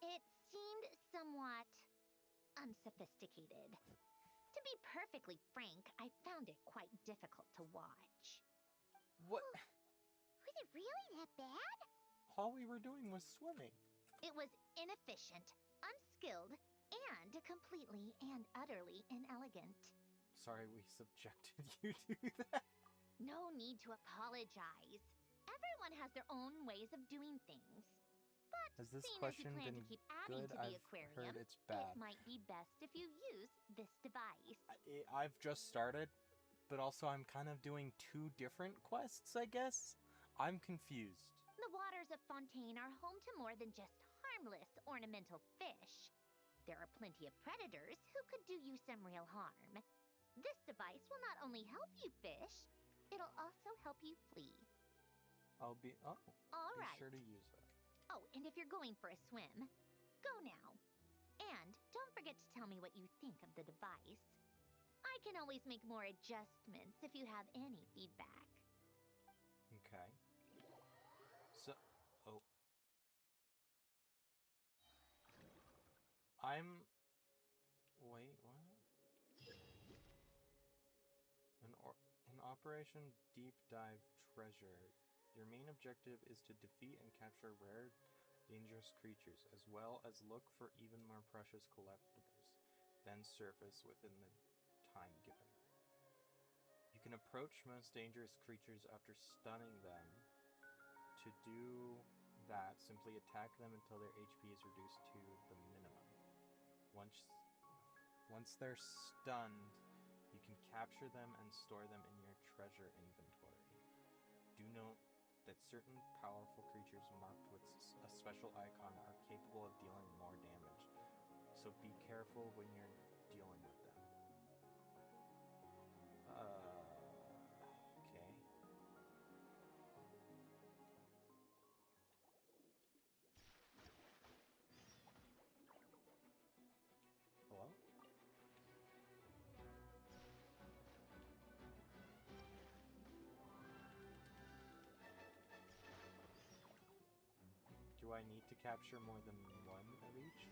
It seemed somewhat unsophisticated. To be perfectly frank, I found it quite difficult to watch. What? Was it really that bad? All we were doing was swimming. It was inefficient, unskilled, and completely and utterly inelegant. Sorry we subjected you to that. No need to apologize. Everyone has their own ways of doing things. But Has this seeing question as you plan been to keep adding good? to the I've aquarium, heard it's bad. it might be best if you use this device. I've just started, but also I'm kind of doing two different quests, I guess? I'm confused. The waters of Fontaine are home to more than just harmless ornamental fish. There are plenty of predators who could do you some real harm. This device will not only help you fish, it'll also help you flee. All All right. Be sure to use it. Oh, and if you're going for a swim, go now. And don't forget to tell me what you think of the device. I can always make more adjustments if you have any feedback. Okay. So, oh. Wait, what? In Operation Deep Dive Treasure, your main objective is to defeat and capture rare, dangerous creatures, as well as look for even more precious collectibles, then surface within the time given. You can approach most dangerous creatures after stunning them. To do that, simply attack them until their HP is reduced to the minimum. Once they're stunned, you can capture them and store them in your treasure inventory. Do note that certain powerful creatures marked with a special icon are capable of dealing more damage, so be careful when you're dealing with them. Okay. Do I need to capture more than one of each?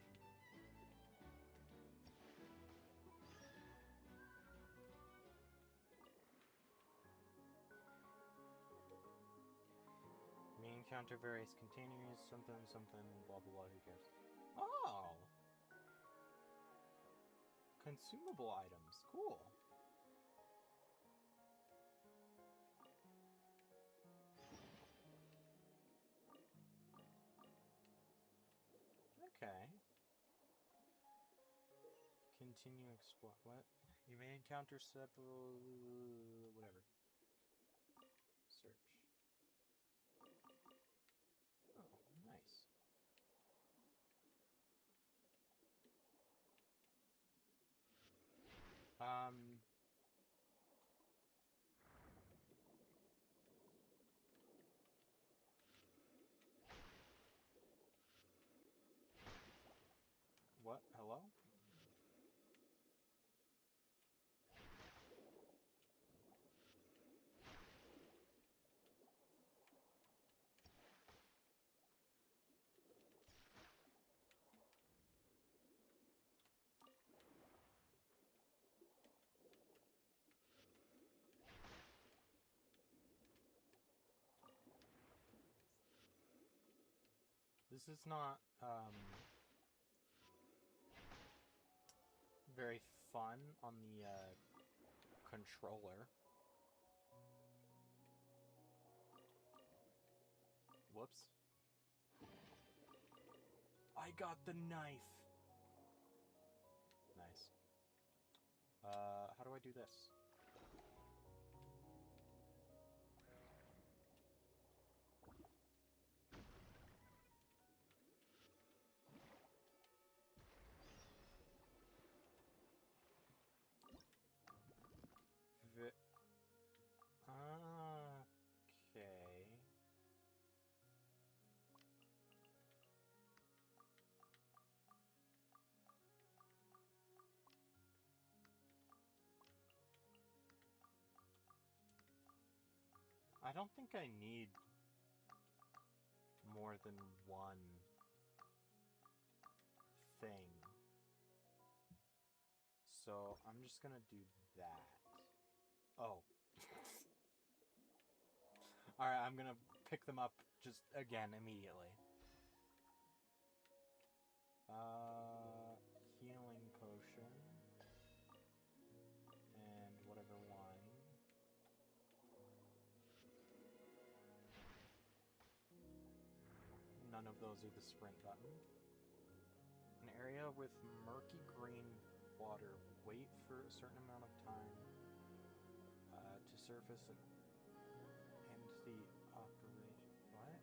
May encounter various containers, something, blah blah blah, who cares? Oh! Consumable items, cool. Okay. Continue explore. What? You may encounter several. Whatever. Search. Oh, nice. What? Hello? This is not, very fun on the, controller. Whoops. I got the knife! Nice. How do I do this? Okay. I don't think I need more than one thing. So I'm just gonna do that. Oh. Alright, I'm gonna pick them up just again immediately. Healing potion. And whatever wine. None of those are the sprint button. An area with murky green water. Wait for a certain amount of time to surface and end the operation. What?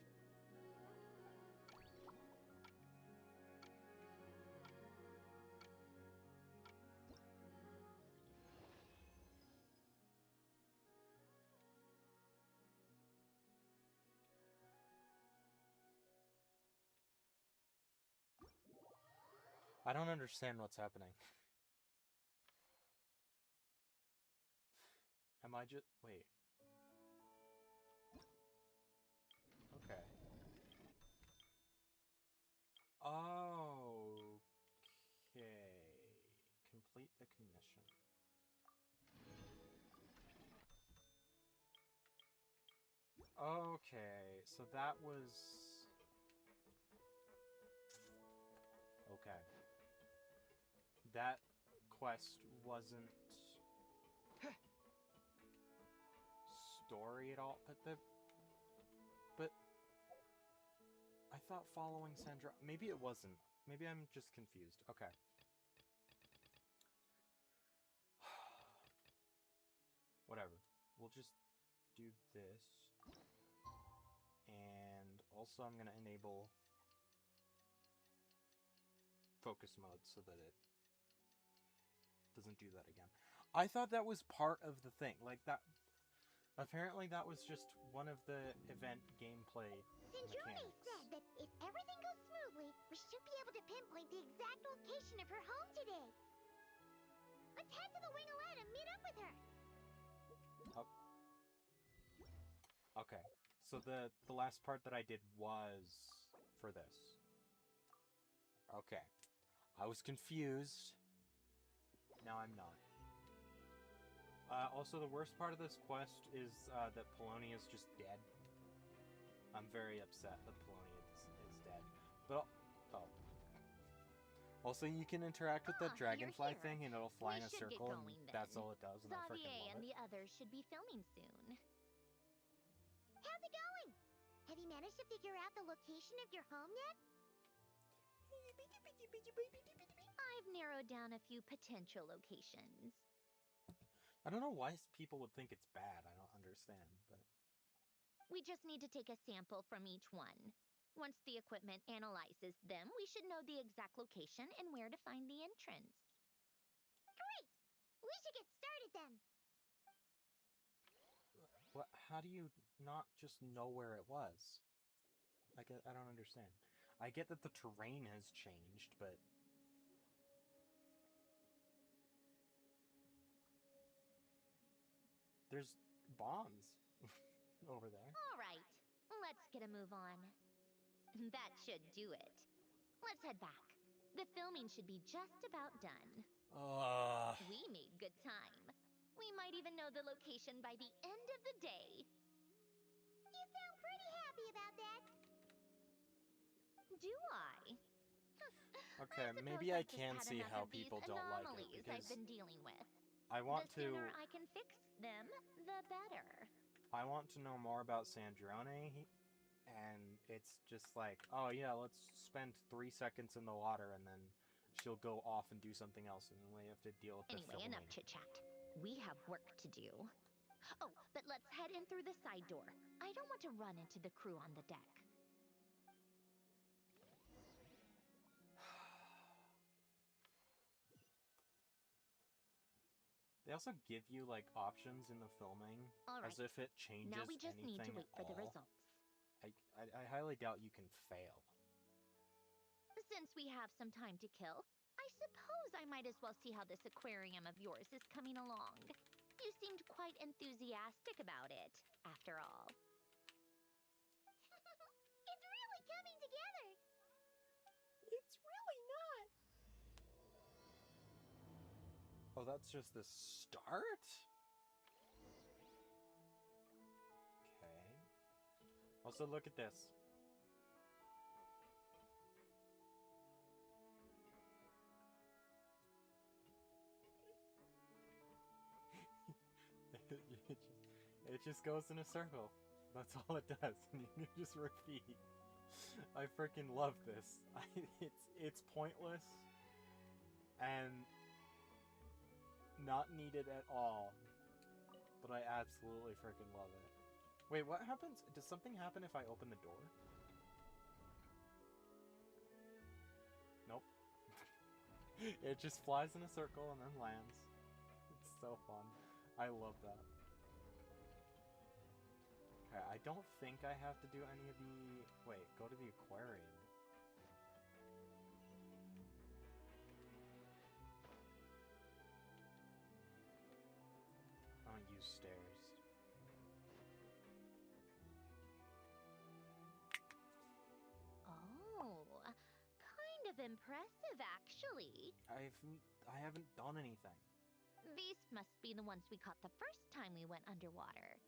I don't understand what's happening. Am I just... Wait. Okay. Okay. Complete the commission. Okay, so that was... Okay. That quest wasn't story at all, but I thought following Sandra, maybe it wasn't. Maybe I'm just confused. Okay. Whatever. We'll just do this. And also I'm gonna enable focus mode so that it doesn't do that again. I thought that was part of the thing. Like, that... Apparently that was just one of the event gameplay mechanics. Said that if everything goes smoothly, we should be able to pinpoint the exact location of her home today. Let's head to the Wing-O-Lette and meet up with her. Oh. Okay. So the last part that I did was for this. Okay. I was confused. Now I'm not. Also, the worst part of this quest is that Polonia's just dead. I'm very upset that Polonia is dead. But, oh. Also, you can interact with the dragonfly thing and it'll fly in a circle, and that's all it does, and I freaking love and it. the others should be filming soon. How's it going? Have you managed to figure out the location of your home yet? I've narrowed down a few potential locations. I don't know why people would think it's bad. I don't understand, but... We just need to take a sample from each one. Once the equipment analyzes them, we should know the exact location and where to find the entrance. Great! We should get started then! What? How do you not just know where it was? I don't understand. I get that the terrain has changed, but... There's bombs over there. All right, let's get a move on. That should do it. Let's head back. The filming should be just about done. We made good time. We might even know the location by the end of the day. You sound pretty happy about that. Do I? Okay, maybe I can see how people don't like it, because I've been dealing with. I want The to... sooner I can fix them, the better. I want to know more about Sandrone, and it's just like, oh yeah, let's spend 3 seconds in the water, and then she'll go off and do something else, and then we have to deal with the Anyway, filming. enough chit-chat. We have work to do. Oh, but let's head in through the side door. I don't want to run into the crew on the deck. They also give you, like, options in the filming, All right. as if it changes Now we just need to anything wait at for the all. results. I highly doubt you can fail. Since we have some time to kill, I suppose I might as well see how this aquarium of yours is coming along. You seemed quite enthusiastic about it, after all. It's really coming together! It's really not! Oh, that's just the start? Okay. Also, look at this. It just goes in a circle. That's all it does, and you can just repeat. I freaking love this. It's pointless and not needed at all, but I absolutely freaking love it. Wait, what happens? Does something happen if I open the door? Nope. It just flies in a circle and then lands. It's so fun. I love that. Okay, I don't think I have to do any of the... Wait, go to the aquarium. I don't use stairs. Oh, kind of impressive, actually. I haven't done anything. These must be the ones we caught the first time we went underwater.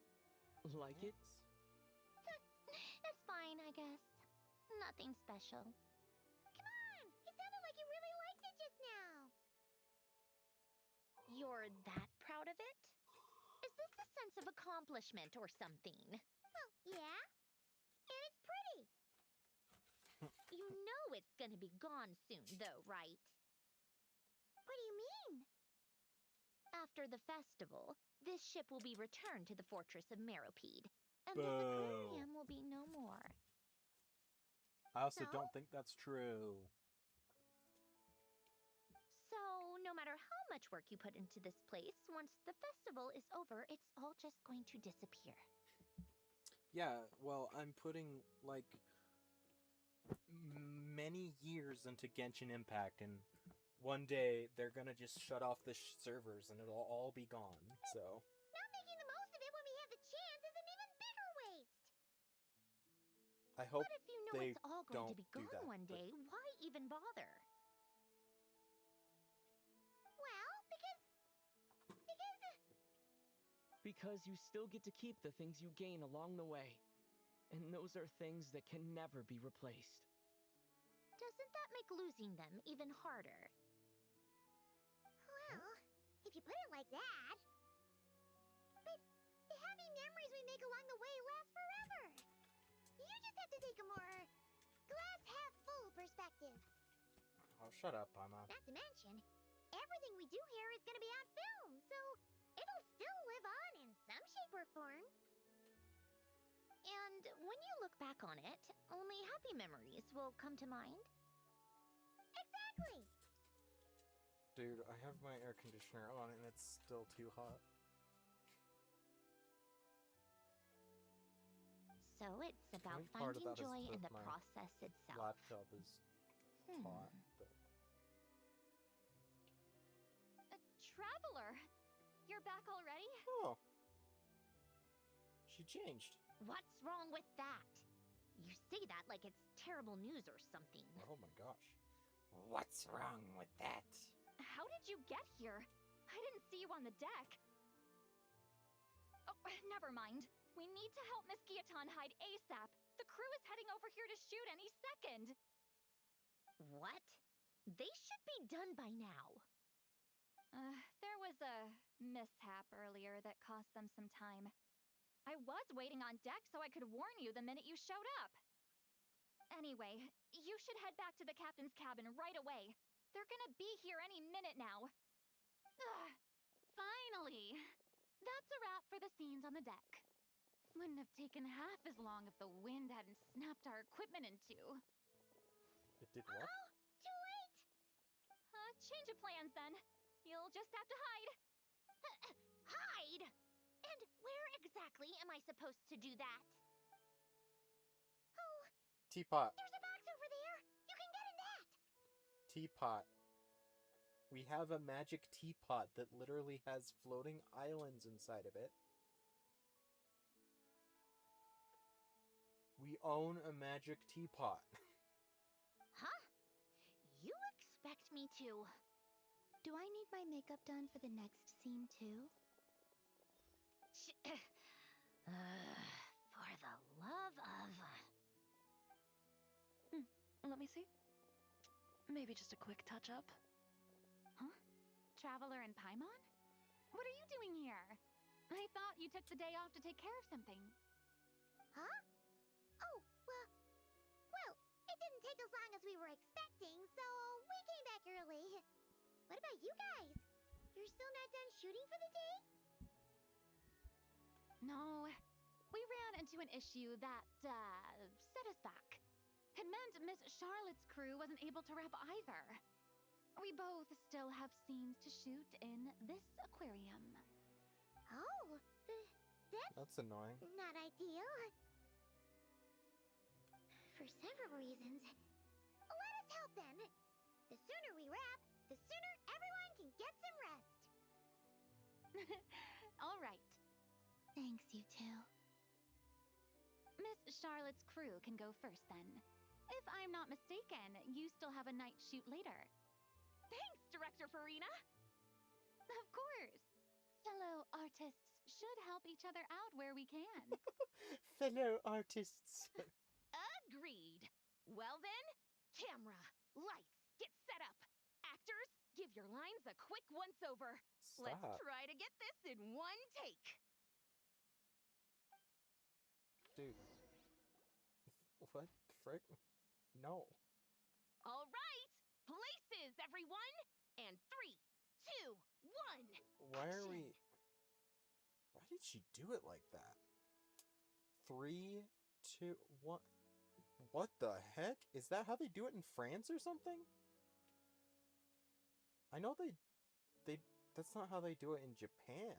Like it? That's fine, I guess. Nothing special. Come on! It sounded like you really liked it just now. You're that proud of it? Is this a sense of accomplishment or something? Well, yeah. And it's pretty. You know it's gonna be gone soon, though, right? What do you mean? After the festival, this ship will be returned to the fortress of Meropede, and this aquarium will be no more. I also don't think that's true. So, no matter how much work you put into this place, once the festival is over, it's all just going to disappear. Yeah, well, I'm putting, like, many years into Genshin Impact, and one day they're gonna just shut off the servers and it'll all be gone, so... Not making the most of it when we have the chance is an even bigger waste! I hope What if you they it's all going don't to be do gone that, one but- day, why even bother? Well, Because you still get to keep the things you gain along the way. And those are things that can never be replaced. doesn't that make losing them even harder? Well, if you put it like that. But the happy memories we make along the way last forever. You just have to take a more glass half full perspective. Oh, shut up, Paimon. Not to mention, everything we do here is gonna be on film, so it'll still live on in some shape or form. And when you look back on it, only happy memories will come to mind. Exactly! Dude, I have my air conditioner on and it's still too hot. So it's about think part of finding that is joy in that the my process itself. Laptop is hot. But... Traveler, you're back already? Oh. She changed. What's wrong with that? You say that like it's terrible news or something. Oh my gosh. What's wrong with that? How did you get here? I didn't see you on the deck. Oh, never mind. We need to help Miss Guillotin hide ASAP. The crew is heading over here to shoot any second. What? They should be done by now. There was a mishap earlier that cost them some time. I was waiting on deck so I could warn you the minute you showed up. Anyway, you should head back to the captain's cabin right away. They're gonna be here any minute now. Ugh, finally! That's a wrap for the scenes on the deck. Wouldn't have taken half as long if the wind hadn't snapped our equipment in two. It did what? Oh, too late! Change of plans then. You'll just have to hide. Hide? And where exactly am I supposed to do that? Oh, Teapot. there's a box over there! You can get in that! Teapot. We have a magic teapot that literally has floating islands inside of it. We own a magic teapot. Huh? You expect me to... Do I need my makeup done for the next scene too? for the love of... Let me see. Maybe just a quick touch-up. Huh? Traveler and Paimon? What are you doing here? I thought you took the day off to take care of something. Huh? Oh, well, it didn't take as long as we were expecting, so we came back early. What about you guys? You're still not done shooting for the day? No, we ran into an issue that, set us back. It meant Miss Charlotte's crew wasn't able to wrap either. We both still have scenes to shoot in this aquarium. Oh, That's annoying. not ideal. For several reasons. Let us help then. The sooner we wrap, the sooner everyone can get some rest. All right. Thanks, you two. Miss Charlotte's crew can go first then. If I'm not mistaken, you still have a night shoot later. Thanks, Director Farina. Of course. Fellow artists should help each other out where we can. Fellow artists. Agreed. Well then, camera, lights, get set up. Actors, give your lines a quick once-over. Let's Stop. try to get this in one take. Dude. What the frick? No. All right, places, everyone. And 3, 2, 1. Why are action. we... Why did she do it like that? 3, 2, 1... What the heck? Is that how they do it in France or something? I know they... That's not how they do it in Japan.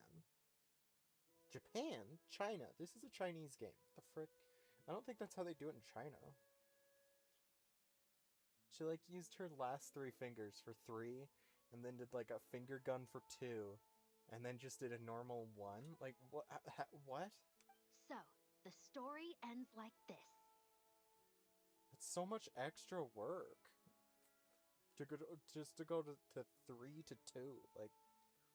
Japan? China. This is a Chinese game. The frick? I don't think that's how they do it in China. She, like, used her last 3 fingers for 3, and then did, like, a finger gun for 2, and then just did a normal 1? Like, what? What? So, the story ends like this. It's so much extra work. Just to go to 3 to 2. Like,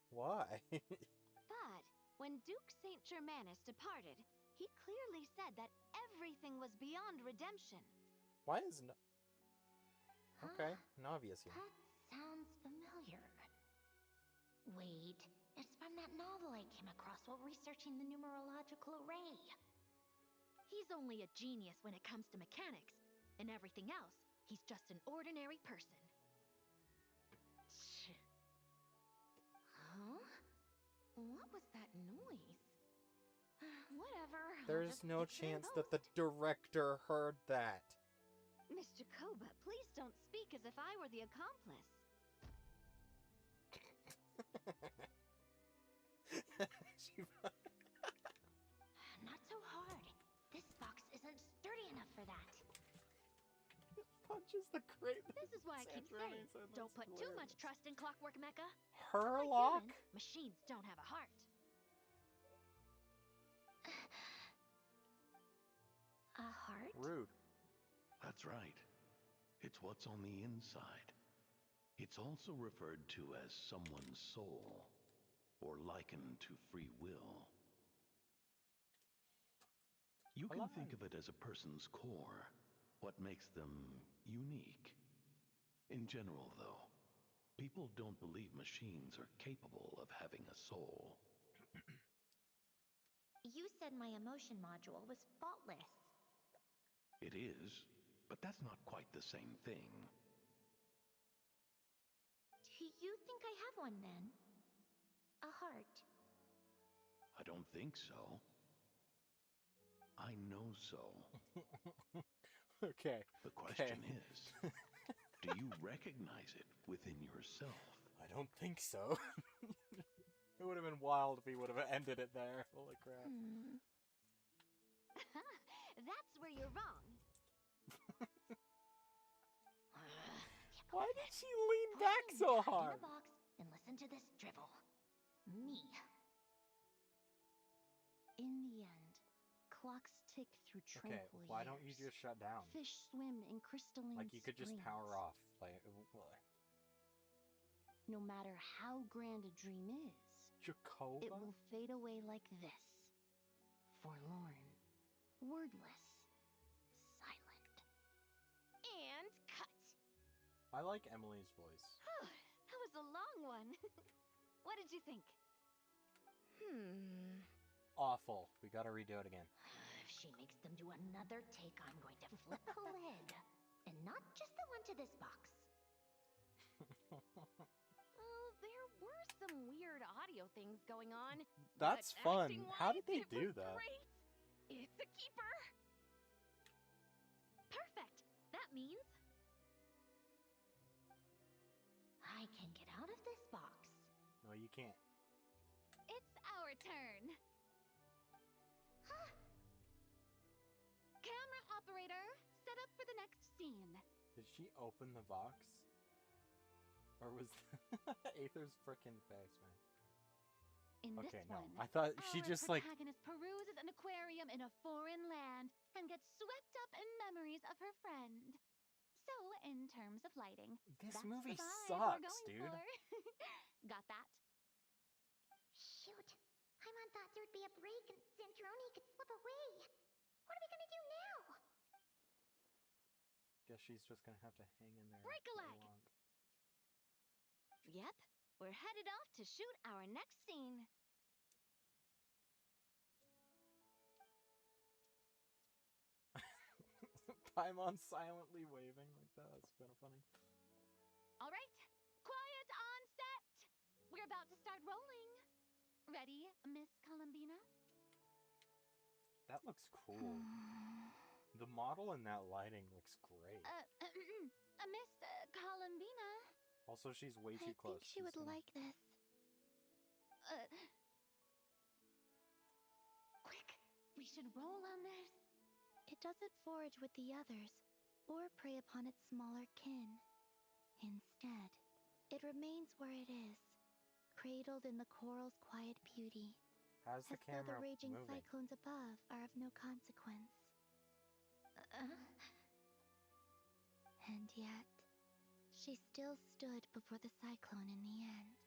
why? But when Duke St. Germanus departed, he clearly said that everything was beyond redemption. Why is no... Okay, Navia's here. That sounds familiar. Wait, it's from that novel I came across while researching the numerological array. He's only a genius when it comes to mechanics. And everything else, he's just an ordinary person. Huh? What was that noise? Whatever. There's no chance that the director heard that. Miss Jacoba, please don't speak as if I were the accomplice. Not so hard. This box isn't sturdy enough for that. Punches the crate. This is why I keep saying, don't put too much trust in Clockwork Mecha. Herlock? Machines don't have a heart. A heart? Rude. That's right. It's what's on the inside. It's also referred to as someone's soul, or likened to free will. You can think of it as a person's core, what makes them unique. In general, though, people don't believe machines are capable of having a soul. You said my emotion module was faultless. It is, but that's not quite the same thing. Do you think I have one then? A heart? I don't think so. I know so. Okay. The question is, do you recognize it within yourself? I don't think so. It would have been wild if he would have ended it there. Holy crap. That's where you're wrong. Why did she lean back so hard? In a box and listen to this drivel. Me. In the end, clocks tick through tranquil Okay, why don't you just shut down? Fish swim in crystalline Like, you could just power off. Like, no matter how grand a dream is, Jacoba? it will fade away like this. Forlorn, wordless, silent. And cut. I like Emily's voice. That was a long one. What did you think? Awful. We gotta redo it again. If she makes them do another take, I'm going to flip the lid. And not just the one to this box. There were some weird audio things going on. That's but fun. acting-wise, How did they it do was that? Great. It's a keeper. Perfect. That means I can get out of this box. No, you can't. it's our turn. Camera operator, set up for the next scene. Did she open the box? Or was Aether's frickin' face, man? In Okay, this no. one, I thought she our just like... protagonist peruses an aquarium in a foreign land and gets swept up in memories of her friend. So, in terms of lighting, This that's movie the vibe sucks, we're going dude. for. Got that? Shoot. Paimon thought there'd be a break and Centroni could slip away. What are we gonna do now? Guess she's just gonna have to hang in there. Break a for leg. long. Yep, we're headed off to shoot our next scene. Paimon silently waving like that. That's kind of funny. All right, quiet on set. We're about to start rolling. Ready, Miss Columbina? That looks cool. The model in that lighting looks great. Miss Columbina. Also, she's way I too close. think she would like this. Quick, we should roll on this. It doesn't forage with the others, or prey upon its smaller kin. Instead, it remains where it is, cradled in the coral's quiet beauty, How's the as though camera the raging moving? cyclones above are of no consequence. yet, she still stood before the cyclone in the end.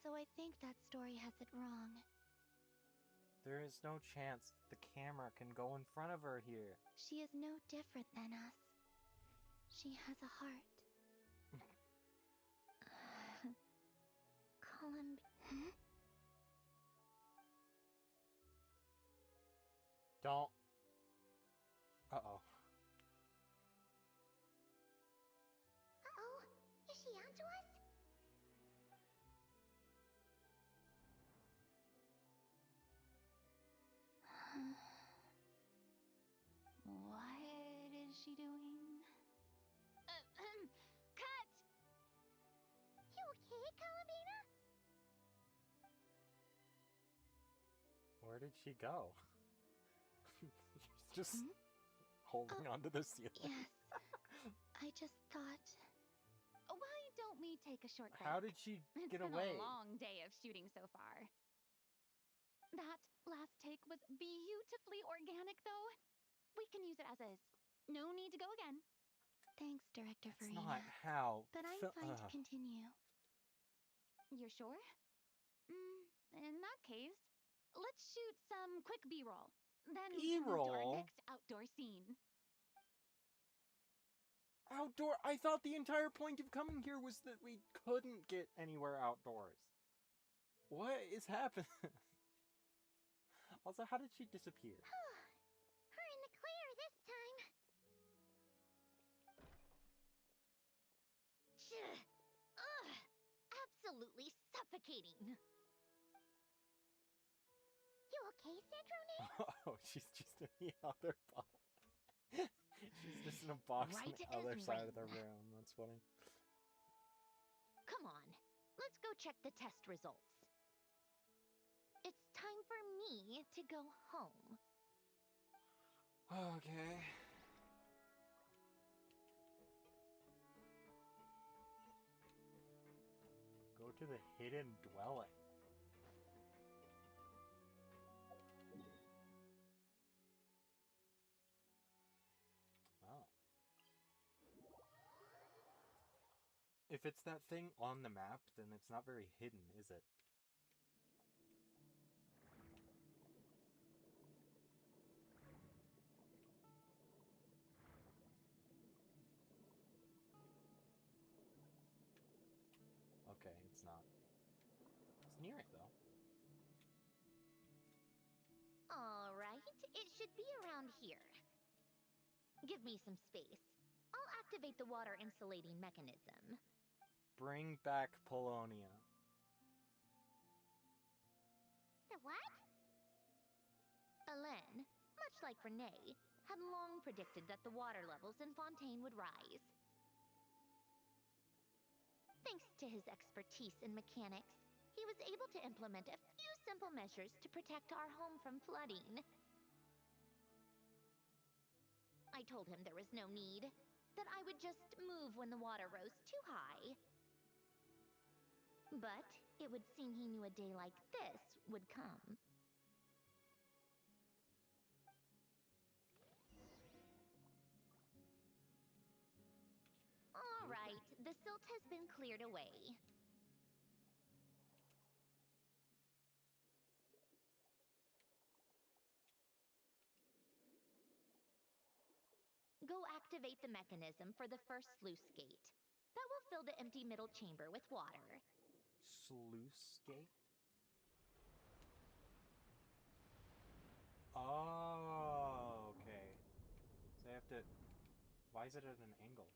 So I think that story has it wrong. There is no chance the camera can go in front of her here. She is no different than us. She has a heart. Column. Don't. Uh-oh. Uh-oh. Is she onto us? What is she doing? Cut! You okay, Columbina? Where did she go? She's just holding onto the ceiling. Yes. I just thought... Why don't we take a short break? How did she get It's been away? a long day of shooting so far. That last take was beautifully organic, though. We can use it as is. No need to go again. Thanks, Director That's Farina. not how. But I'm fine to continue. You're sure? In that case, let's shoot some quick B-roll. Then we can move to our next outdoor scene. Outdoor? I thought the entire point of coming here was that we couldn't get anywhere outdoors. What is happening? Also, how did she disappear? We're in the clear this time. Ugh! Absolutely suffocating. You okay, Sandrone? Oh, she's just in the other box. She's just in a box on Right the as other side of the rain. room. That's funny. Come on, let's go check the test results. It's time for me to go home. Okay. Go to the hidden dwelling. Oh. If it's that thing on the map, then it's not very hidden, is it? Okay, it's not. It's near it, though. All right, it should be around here. Give me some space. I'll activate the water insulating mechanism. Bring back Polonia. The what? Alain, much like Renee, had long predicted that the water levels in Fontaine would rise. Thanks to his expertise in mechanics, he was able to implement a few simple measures to protect our home from flooding. I told him there was no need, that I would just move when the water rose too high. But it would seem he knew a day like this would come. All right, the silt has been cleared away. Go activate the mechanism for the first sluice gate. That will fill the empty middle chamber with water. Sluice gate? Oh, okay. So I have to... Why is it at an angle?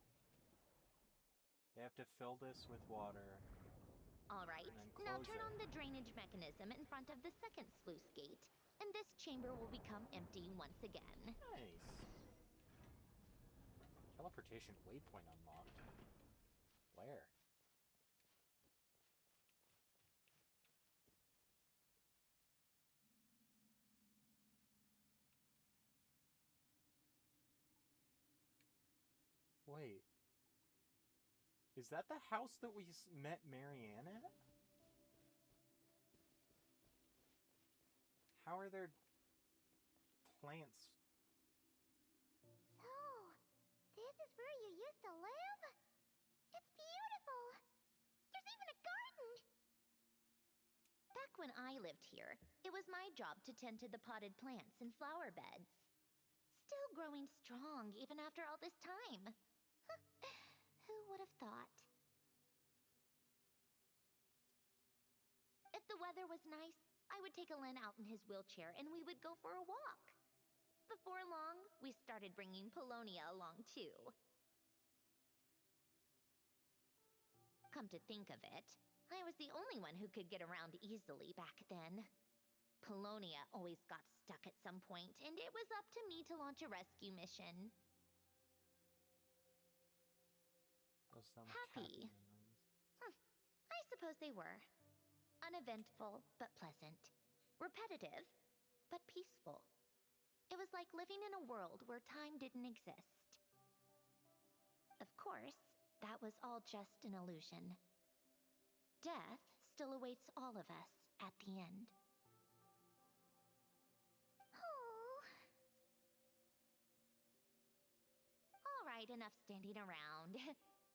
They have to fill this with water. All right, now turn on the drainage mechanism in front of the second sluice gate, and this chamber will become empty once again. Nice. Teleportation waypoint unlocked. Where? Wait. Is that the house that we met Marianne at? How are there plants? So, this is where you used to live? It's beautiful. There's even a garden. Back when I lived here, it was my job to tend to the potted plants and flower beds. Still growing strong even after all this time. Who would have thought? If the weather was nice, I would take Alen out in his wheelchair and we would go for a walk. Before long, we started bringing Polonia along too. Come to think of it, I was the only one who could get around easily back then. Polonia always got stuck at some point, and it was up to me to launch a rescue mission. Those sound like Happy. happy memories. I suppose they were. Uneventful, but pleasant. Repetitive, but peaceful. It was like living in a world where time didn't exist. Of course, that was all just an illusion. Death still awaits all of us at the end. Oh. All right, enough standing around.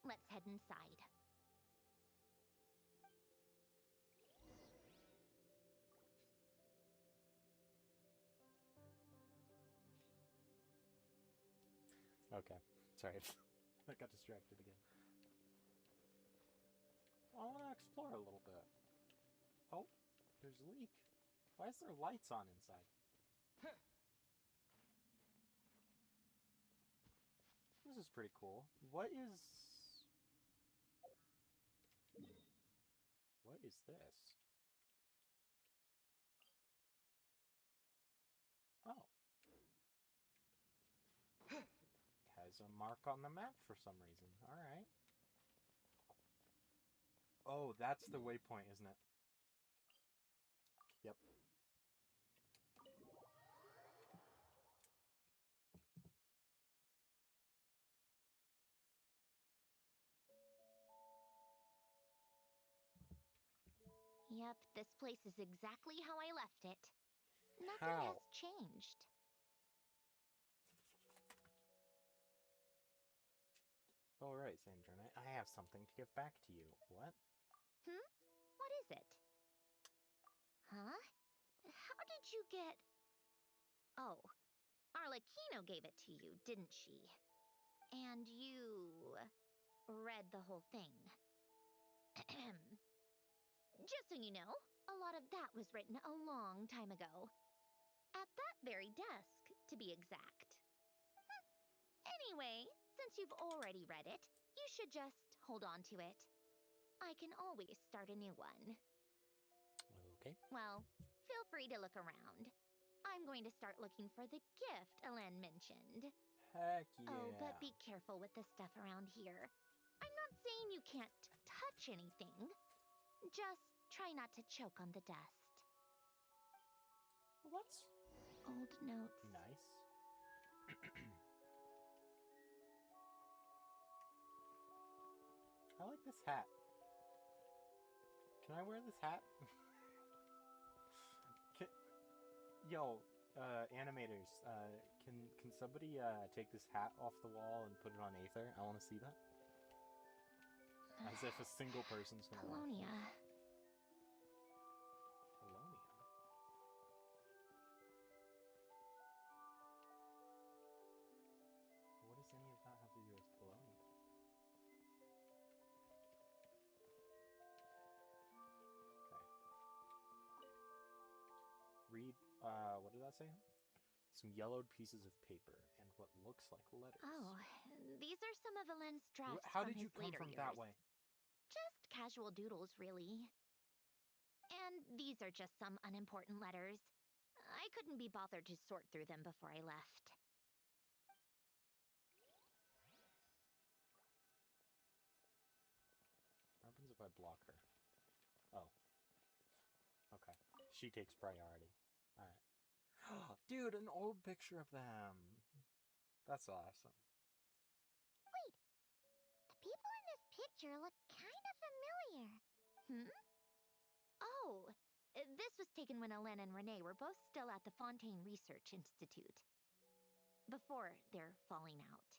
Let's head inside. Okay, sorry. I got distracted again. I want to explore a little bit. Oh, there's a leak. Why is there lights on inside? This is pretty cool. What is this? Oh. Has a mark on the map for some reason. Alright. Oh, that's the waypoint, isn't it? Yep. Yep, this place is exactly how I left it. Nothing How? has changed. Alright, Sandra, I have something to give back to you. What? What is it? Huh? How did you get... Oh, Arlecchino gave it to you, didn't she? And you... read the whole thing. Just so you know, a lot of that was written a long time ago. At that very desk, to be exact. Anyway, since you've already read it, you should just hold on to it. I can always start a new one. Okay. Well, feel free to look around. I'm going to start looking for the gift Alen mentioned. Heck yeah. Oh, but be careful with the stuff around here. I'm not saying you can't touch anything. Just try not to choke on the dust. What's Old notes. nice? I like this hat. Can I wear this hat? Yo, animators, can somebody take this hat off the wall and put it on Aether? I want to see that. As if a single person's gonna watch Polonia. this. Polonia? What does any of that have to do with Polonia? Okay. Read, what did that say? Some yellowed pieces of paper and what looks like letters. Oh, these are some of Alen's drafts How from did you his come later from years. that way? Just casual doodles, really. And these are just some unimportant letters. I couldn't be bothered to sort through them before I left. What happens if I block her? Oh. Okay. She takes priority. Alright. Dude, an old picture of them. That's awesome. Wait. The people in this picture look kind of familiar. Oh, this was taken when Alen and Renee were both still at the Fontaine Research Institute. Before their falling out.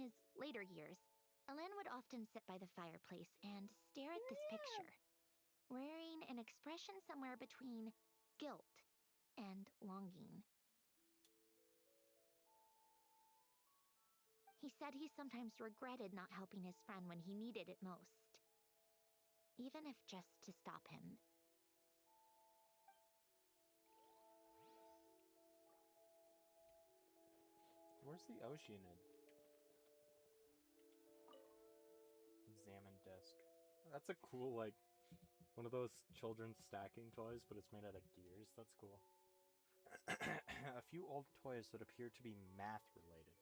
his later years, Alan would often sit by the fireplace and stare at this picture, wearing an expression somewhere between guilt and longing. He said he sometimes regretted not helping his friend when he needed it most, even if just to stop him. Where's the Oceanid? Examine disc. That's a cool, like, one of those children's stacking toys, but it's made out of gears. That's cool. A few old toys that appear to be math related.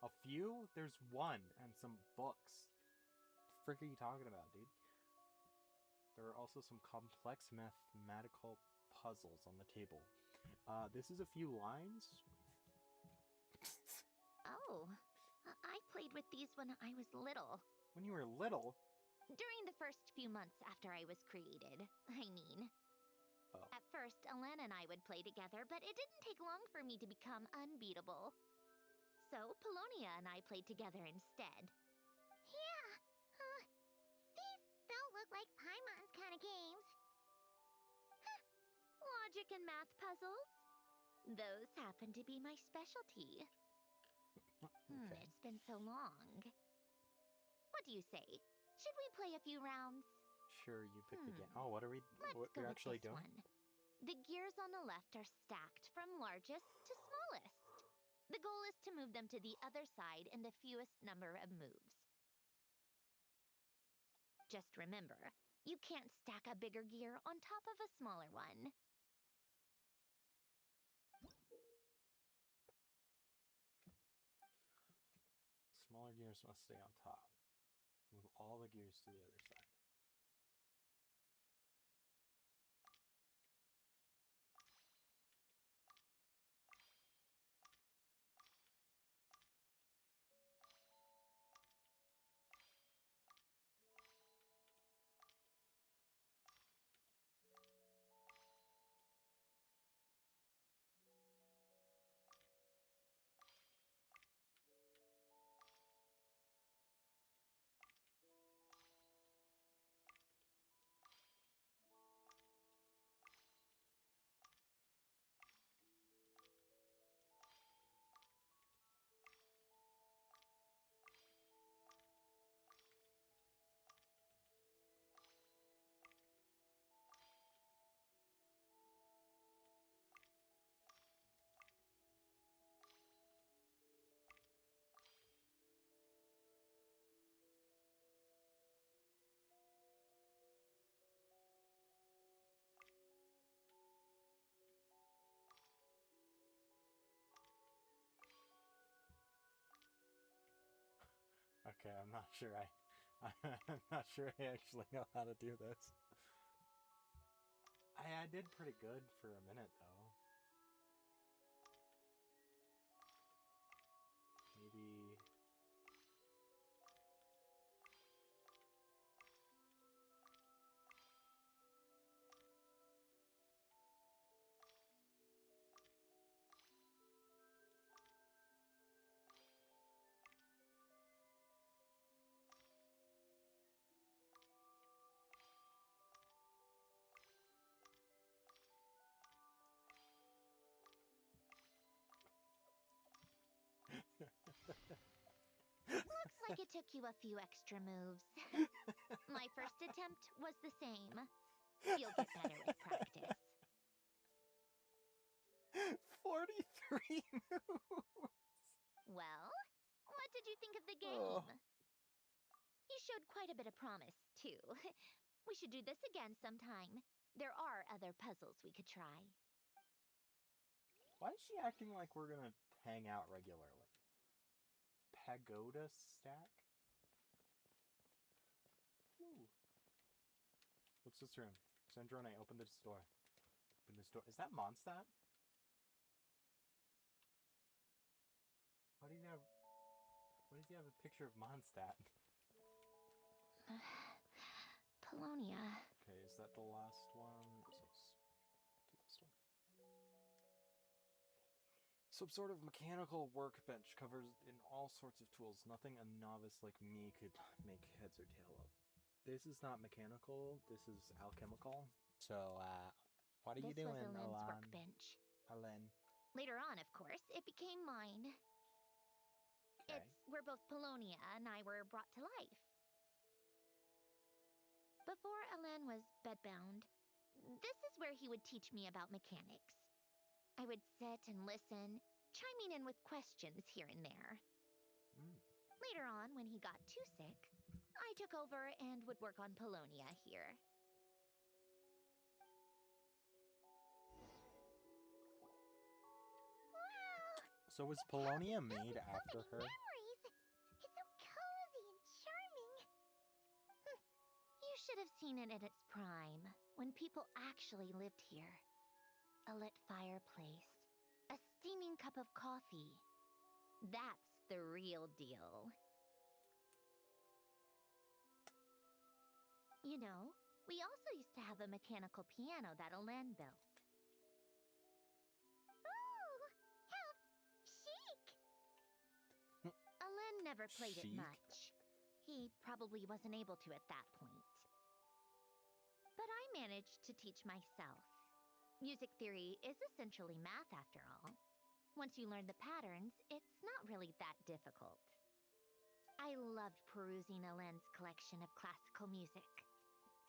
A few? There's one, and some books. What the frick are you talking about, dude? There are also some complex mathematical puzzles on the table. This is a few lines. Oh, I played with these when I was little. When you were little? During the first few months after I was created, I mean. Oh. At first, Alan and I would play together, but it didn't take long for me to become unbeatable. So, Polonia and I played together instead. Yeah, these don't look like Paimon's kind of games. Logic and math puzzles? Those happen to be my specialty. Okay. It's been so long. What do you say? Should we play a few rounds? Sure, you pick the game. Oh, what are we? Let's go we're with actually this doing? one. The gears on the left are stacked from largest to smallest. The goal is to move them to the other side in the fewest number of moves. Just remember, you can't stack a bigger gear on top of a smaller one. Smaller gears must stay on top. Move all the gears to the other side. Okay, I'm not sure I'm not sure I actually know how to do this. I did pretty good for a minute, though. Maybe... Looks like it took you a few extra moves. My first attempt was the same. You'll get better with practice. 43 moves! Well, what did you think of the game? Oh. You showed quite a bit of promise, too. We should do this again sometime. There are other puzzles we could try. Why is she acting like we're gonna hang out regularly? Pagoda stack? Ooh. What's this room? Sandrone, open this door. Open this door. Is that Mondstadt? Why does he have a picture of Mondstadt? Polonia. Okay, is that the last one? This looks the last one. Some sort of mechanical workbench covers in all sorts of tools. Nothing a novice like me could make heads or tail of. This is not mechanical. This is alchemical. So, what are you doing, This was Elend's Alan? workbench. Alen. Later on, of course, it became mine. Okay. It's where both Polonia and I were brought to life. Before Elen was bedbound, this is where he would teach me about mechanics. I would sit and listen, chiming in with questions here and there. Later on, when he got too sick, I took over and would work on Polonia here. Wow! So was Polonia made so after many her? Memories. It's so cozy and charming. You should have seen it at its prime, when people actually lived here. A lit fireplace, a steaming cup of coffee. That's the real deal. You know, we also used to have a mechanical piano that Elen built. Ooh, how chic! Elen never played it Chic? much. He probably wasn't able to at that point. But I managed to teach myself. Music theory is essentially math after all. Once you learn the patterns, it's not really that difficult. I loved perusing Elen's collection of classical music.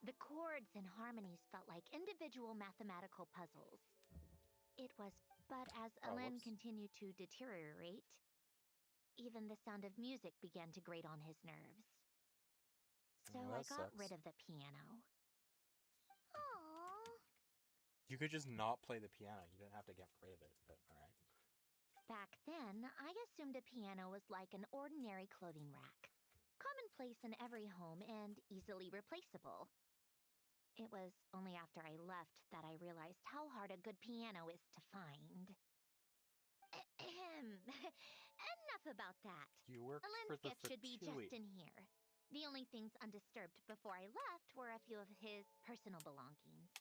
The chords and harmonies felt like individual mathematical puzzles. It was but as Elen continued to deteriorate, even the sound of music began to grate on his nerves. So I got rid of the piano. Aww. You could just not play the piano. You didn't have to get rid of it, but alright. Back then, I assumed a piano was like an ordinary clothing rack. Commonplace in every home and easily replaceable. It was only after I left that I realized how hard a good piano is to find. Enough about that. You worked Elen's for the gift should be just Fatui. in here. The only things undisturbed before I left were a few of his personal belongings.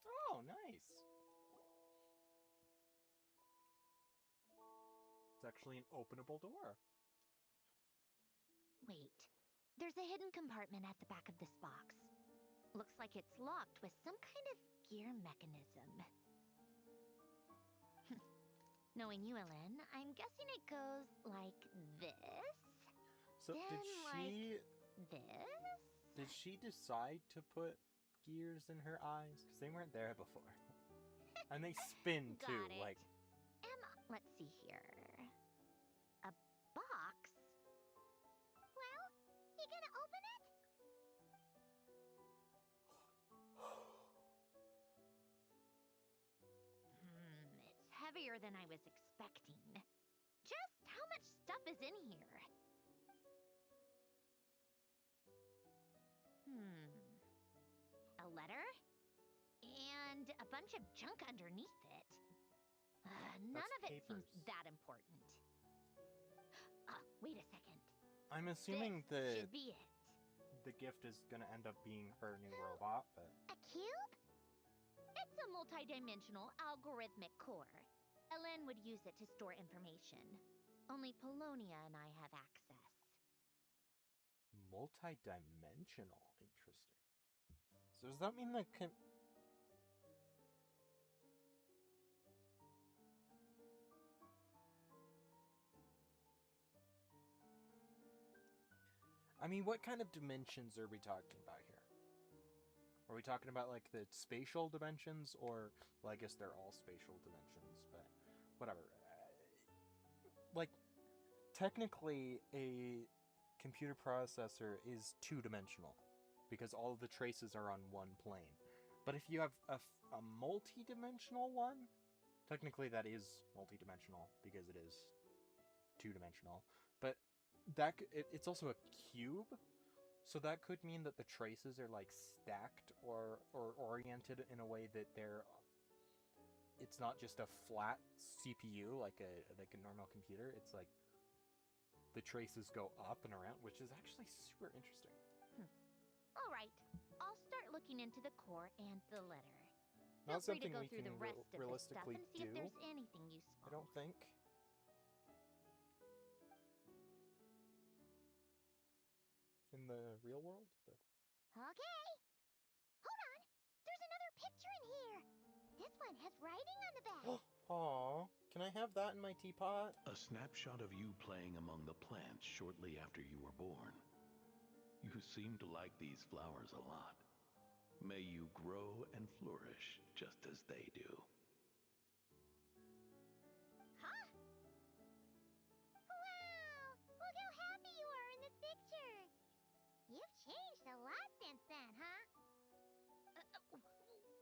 Oh, nice. It's actually an openable door. Wait, there's a hidden compartment at the back of this box. Looks like it's locked with some kind of gear mechanism. Knowing you, Elen, I'm guessing it goes like this. So then did this? Did she decide to put gears in her eyes? Because they weren't there before. And they spin too, Got it. like. Let's see here. A box? Well, you gonna open it? It's heavier than I was expecting. Just how much stuff is in here? A letter? And a bunch of junk underneath it. None of it seems that important. Wait a second. I'm assuming this should be it. The gift is gonna end up being her new robot, but. A cube? It's a multi-dimensional algorithmic core. Elen would use it to store information. Only Polonia and I have access. Multi-dimensional? Interesting. So does that mean that I mean, what kind of dimensions are we talking about here? Are we talking about, like, the spatial dimensions? Or, well, I guess they're all spatial dimensions, but whatever. Like, technically, a computer processor is two-dimensional, because all of the traces are on one plane. But if you have a multi-dimensional one, technically that is multi-dimensional, because it is two-dimensional. But it's also a cube, so that could mean that the traces are like stacked or oriented in a way that it's not just a flat CPU like a normal computer. It's like the traces go up and around, which is actually super interesting. All right, I'll start looking into the core and the letter. Not Feel free to something go we through can the rest of the stuff realistically and see if do. there's anything useful. I don't think. In the real world? But... Okay. Hold on. There's another picture in here. This one has writing on the back. Aw, can I have that in my teapot? A snapshot of you playing among the plants shortly after you were born. You seem to like these flowers a lot. May you grow and flourish just as they do. Huh? Wow! Look how happy you are in this picture. You've changed a lot since then, huh?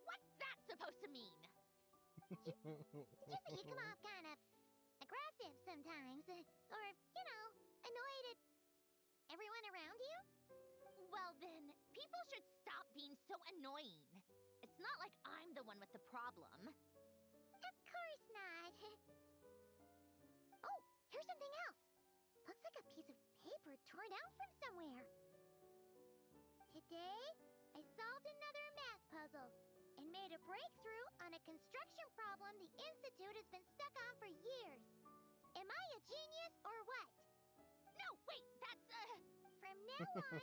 What's that supposed to mean? Just that you come off kind of aggressive sometimes. Or, you know, annoyed at everyone around you. Well then, people should stop being so annoying. It's not like I'm the one with the problem. Of course not. Oh, here's something else. Looks like a piece of paper torn out from somewhere. Today, I solved another math puzzle and made a breakthrough on a construction problem the Institute has been stuck on for years. Am I a genius or what? No, wait, that's From now on,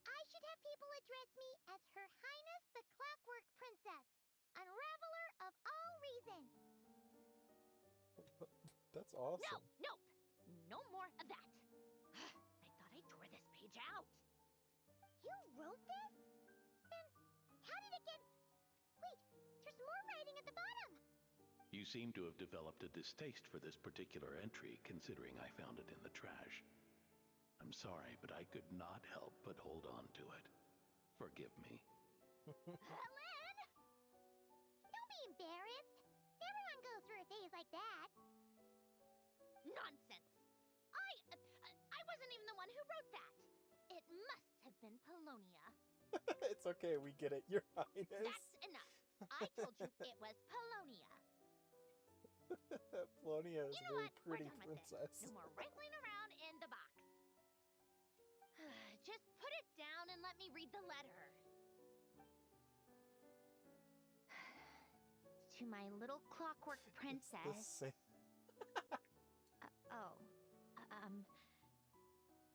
I should have people address me as Her Highness the Clockwork Princess, Unraveler of all reason. That's awesome. No, nope. No more of that. I thought I tore this page out. You wrote this? Then how did it get... Wait, there's more writing at the bottom. You seem to have developed a distaste for this particular entry, considering I found it in the trash. I'm sorry, but I could not help but hold on to it. Forgive me. Helen! Don't be embarrassed. Everyone goes through a phase like that. Nonsense. I wasn't even the one who wrote that. It must have been Polonia. It's okay, we get it, Your Highness. That's enough. I told you it was Polonia. Polonia is You a know very what? pretty We're done with princess. this. No more wriggling around in the box. Just put it down and let me read the letter. To my little clockwork princess. It's the same.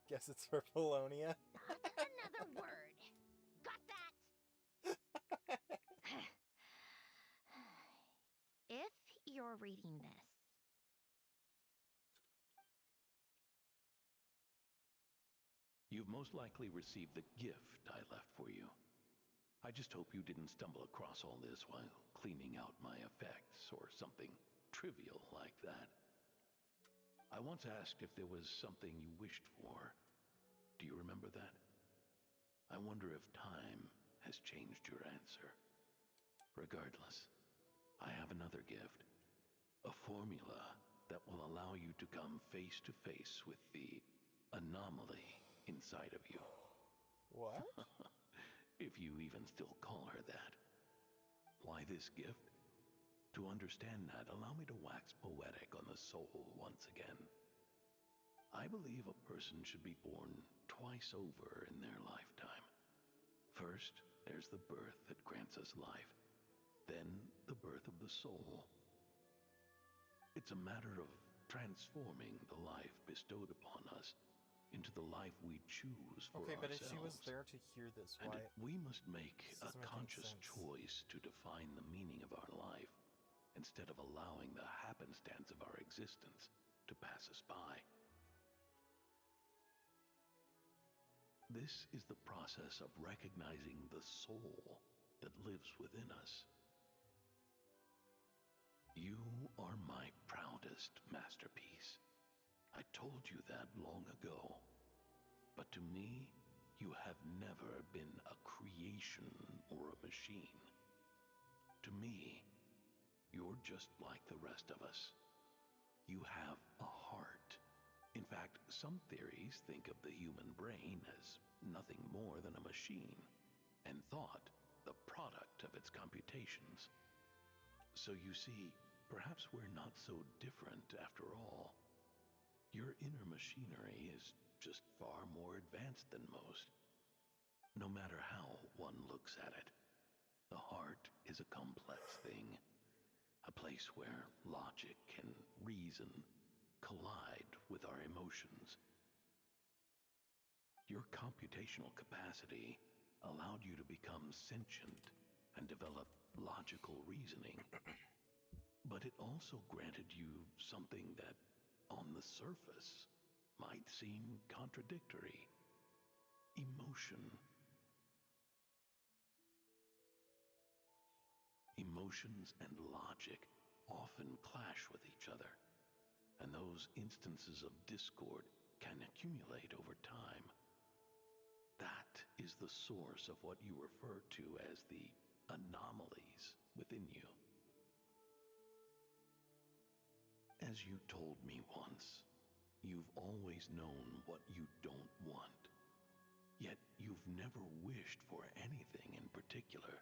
Guess it's for Polonia. Not another word. Got that? If you're reading this, You've most likely received the gift I left for you. I just hope you didn't stumble across all this while cleaning out my effects or something trivial like that. I once asked if there was something you wished for. Do you remember that? I wonder if time has changed your answer. Regardless, I have another gift. A formula that will allow you to come face to face with the anomaly inside of you. What? If you even still call her that. Why this gift? To understand that, allow me to wax poetic on the soul once again. I believe a person should be born twice over in their lifetime. First, there's the birth that grants us life. Then, the birth of the soul. It's a matter of transforming the life bestowed upon us into the life we choose for Okay, but ourselves. if she was there to hear this, And why? we must make This a doesn't make any conscious sense. choice to define the meaning of our life, instead of allowing the happenstance of our existence to pass us by. This is the process of recognizing the soul that lives within us. You are my proudest masterpiece. I told you that long ago. But to me, you have never been a creation or a machine. To me, you're just like the rest of us. You have a heart. In fact, some theories think of the human brain as nothing more than a machine, and thought the product of its computations. So you see, perhaps we're not so different after all. Your inner machinery is just far more advanced than most. No matter how one looks at it, the heart is a complex thing, a place where logic and reason collide with our emotions. Your computational capacity allowed you to become sentient and develop logical reasoning. But it also granted you something that, on the surface, might seem contradictory: emotion. Emotions and logic often clash with each other, and those instances of discord can accumulate over time. That is the source of what you refer to as the anomalies within you. As you told me once, you've always known what you don't want, yet you've never wished for anything in particular.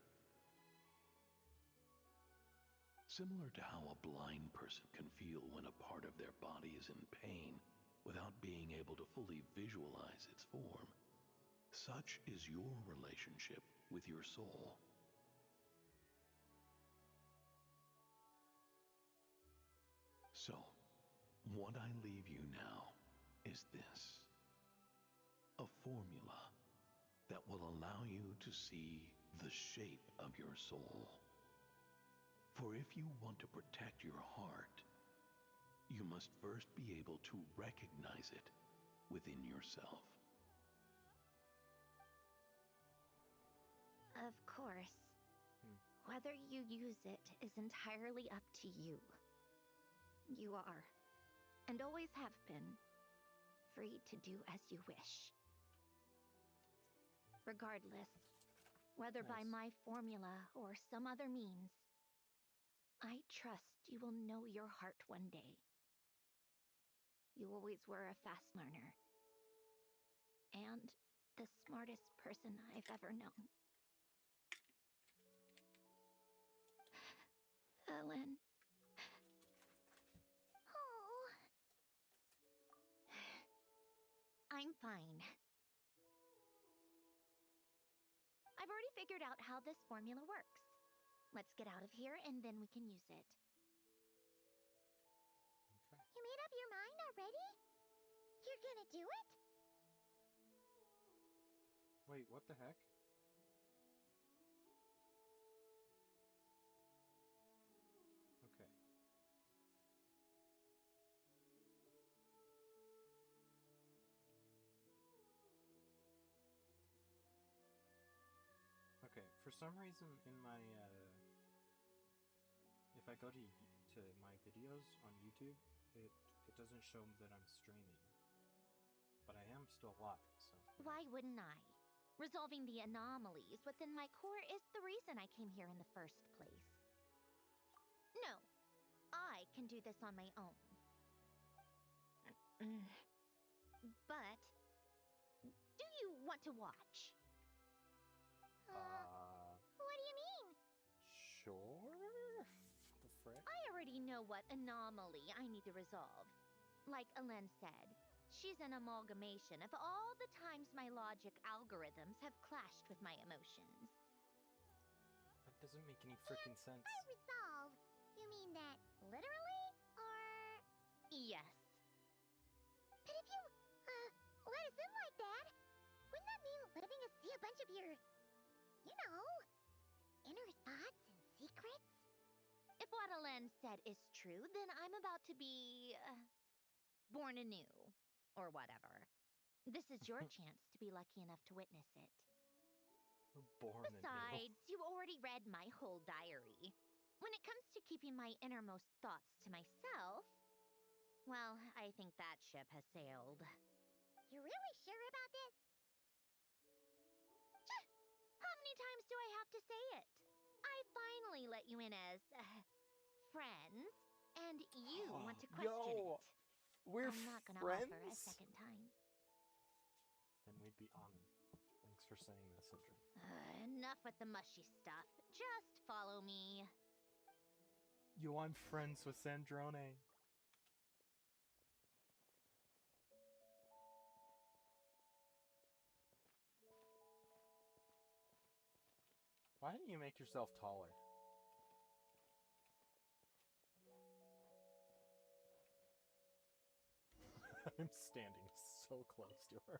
Similar to how a blind person can feel when a part of their body is in pain without being able to fully visualize its form, such is your relationship with your soul. So, what I leave you now is this: a formula that will allow you to see the shape of your soul. For if you want to protect your heart, you must first be able to recognize it within yourself. Of course. Whether you use it is entirely up to you. You are, and always have been, free to do as you wish. Regardless, whether by my formula or some other means, I trust you will know your heart one day. You always were a fast learner, and the smartest person I've ever known. Ellen. Oh. I'm fine. I've already figured out how this formula works. Let's get out of here and then we can use it. Okay. You made up your mind already? You're gonna do it? Wait, what the heck? Okay. Okay, for some reason in my, if I go to my videos on YouTube, it doesn't show that I'm streaming. But I am still live, so... Why wouldn't I? Resolving the anomalies within my core is the reason I came here in the first place. No, I can do this on my own. But, do you want to watch? What do you mean? Sure? The frick? I already know what anomaly I need to resolve. Like Alen said, she's an amalgamation of all the times my logic algorithms have clashed with my emotions. That doesn't make any freaking sense. By resolve, you mean that literally, or...? Yes. But if you, let us in like that, wouldn't that mean letting us see a bunch of your, you know, inner thoughts and secrets? If what Alen said is true, then I'm about to be... born anew. Or whatever. This is your chance to be lucky enough to witness it. Besides, you already read my whole diary. When it comes to keeping my innermost thoughts to myself, well, I think that ship has sailed. You're really sure about this? How many times do I have to say it? I finally let you in as, friends, and you want to question it. We're I'm not gonna friends? offer a second time. Then we'd be honored. Thanks for saying that, Syndrome. Enough with the mushy stuff. Just follow me. Yo, I'm friends with Sandrone. Why didn't you make yourself taller? I'm standing so close to her.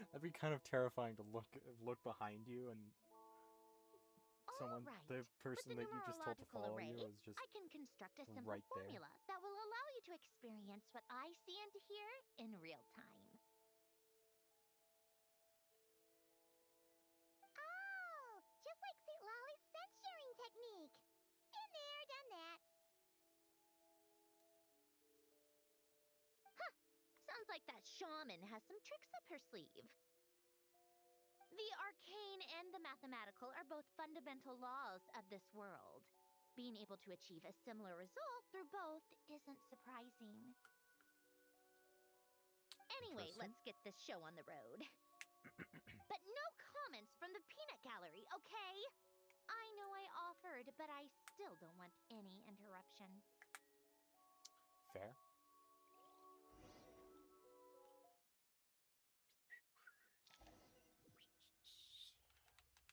That'd be kind of terrifying to look behind you and someone, All right. the person With that the you just told to neurological follow array, you is just I can construct a simple right there. formula that will allow you to experience what I see and hear in real time. Oh, just like St. Lolly's sense sharing technique. Been there, done that. Sounds like that shaman has some tricks up her sleeve. The arcane and the mathematical are both fundamental laws of this world. Being able to achieve a similar result through both isn't surprising. Anyway, let's get this show on the road. But no comments from the peanut gallery, okay? I know I offered, but I still don't want any interruptions. Fair.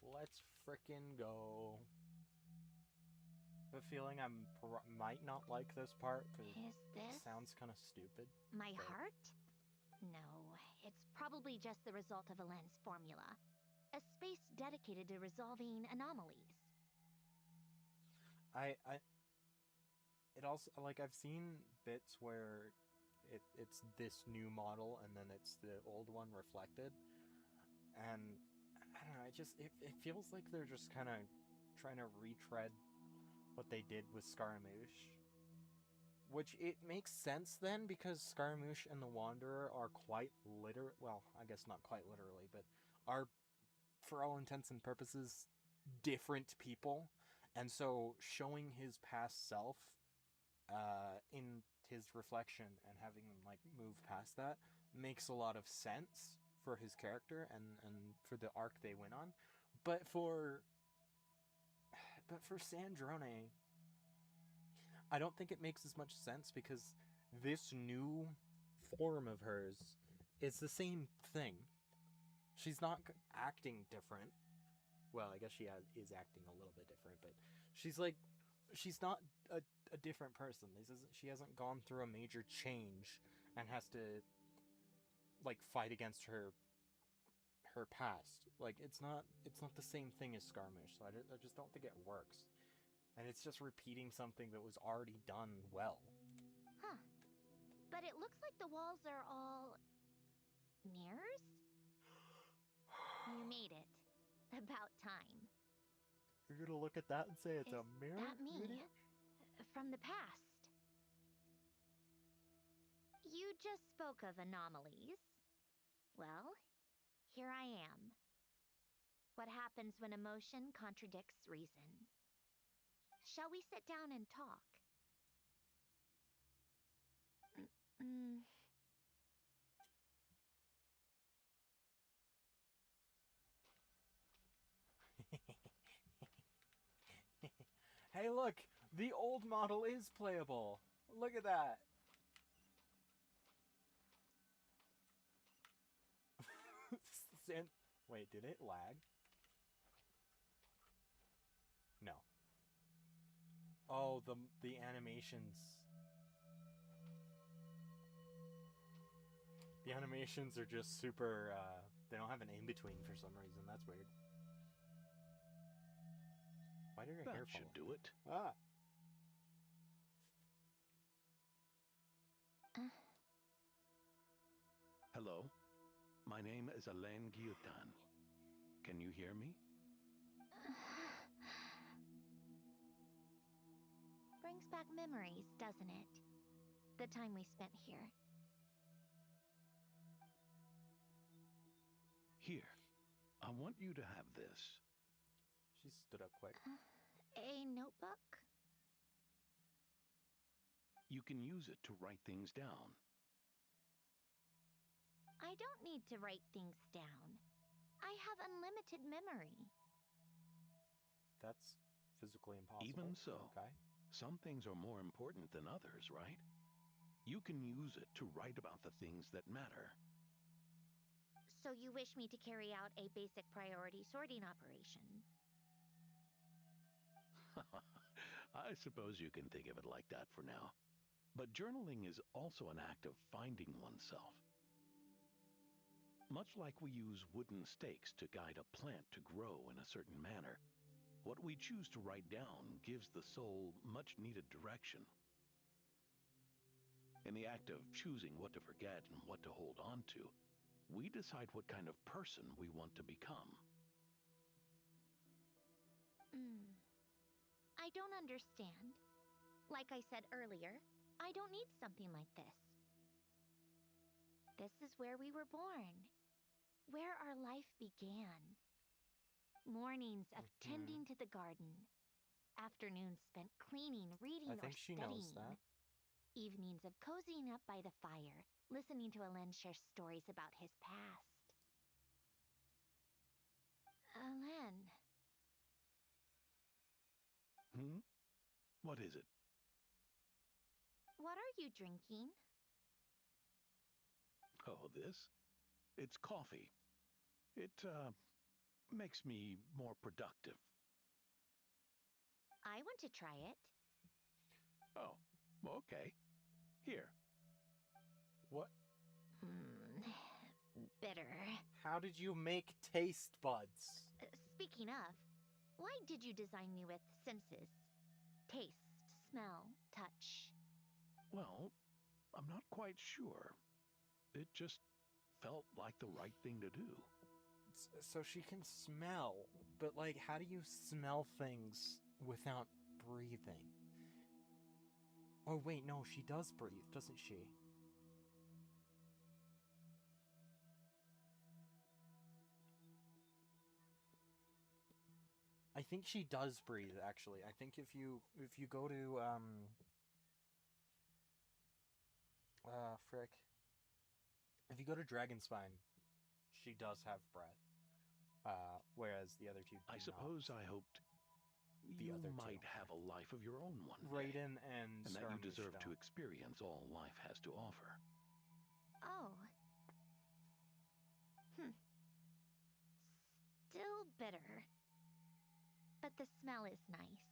Let's frickin' go. I have a feeling I might not like this part because it sounds kind of stupid. My heart? No, it's probably just the result of a lens formula. A space dedicated to resolving anomalies. It also, like, I've seen bits where it's this new model and then it's the old one reflected. And I don't know, it feels like they're just kind of trying to retread what they did with Scaramouche. Which it makes sense then, because Scaramouche and the Wanderer are quite well, I guess not quite literally, but are, for all intents and purposes, different people. And so showing his past self in his reflection and having him like move past that makes a lot of sense for his character and for the arc they went on. But for Sandrone, I don't think it makes as much sense, because this new form of hers is the same thing. She's not acting different. Well, I guess she is acting a little bit different, but she's not a different person. She hasn't gone through a major change and has to like fight against her past. Like, it's not the same thing as Scaramouche. So I just don't think it works. And it's just repeating something that was already done well. Huh. But it looks like the walls are all mirrors? You made it. About time. You're gonna look at that and say it's a mirror? That me? From the past. You just spoke of anomalies. Well, here I am. What happens when emotion contradicts reason? Shall we sit down and talk? Hey, look! The old model is playable! Look at that! Wait, did it lag? No. Oh, the animations. The animations are just super, they don't have an in-between for some reason. That's weird. Why did your hair fall should do it. Ah! Hello, my name is Alain Guillotin. Can you hear me? Brings back memories, doesn't it? The time we spent here. Here, I want you to have this. She stood up quick. A notebook? You can use it to write things down. I don't need to write things down. I have unlimited memory. That's physically impossible. Even so, okay. Some things are more important than others, right? You can use it to write about the things that matter. So So you wish me to carry out a basic priority sorting operation? I suppose you can think of it like that for now. But journaling is also an act of finding oneself. Much like we use wooden stakes to guide a plant to grow in a certain manner, what we choose to write down gives the soul much needed direction. In the act of choosing what to forget and what to hold on to, we decide what kind of person we want to become. I don't understand. Like I said earlier, I don't need something like this. This is where we were born, where our life began. Mornings of tending to the garden, afternoons spent cleaning, reading, I or think she knows studying. that. Evenings of cozying up by the fire, listening to Alen share stories about his past. Alen, What is it? what are you drinking? Oh, this? It's coffee. It, makes me more productive. I want to try it. Oh, okay. Here. What? Bitter. How did you make taste buds? Speaking of, why did you design me with senses? Taste, smell, touch. Well, I'm not quite sure. It just felt like the right thing to do. So she can smell, but like, how do you smell things without breathing? Oh wait, no, she does breathe, doesn't she? I think she does breathe, actually. I think if you go to frick. If you go to Dragonspine, she does have breath. Whereas the other two do I suppose not. I hoped The you other might two. have a life of your own one day. Raiden and that you deserve Scaramouche to don't. experience all life has to offer. Oh. Still bitter. But the smell is nice.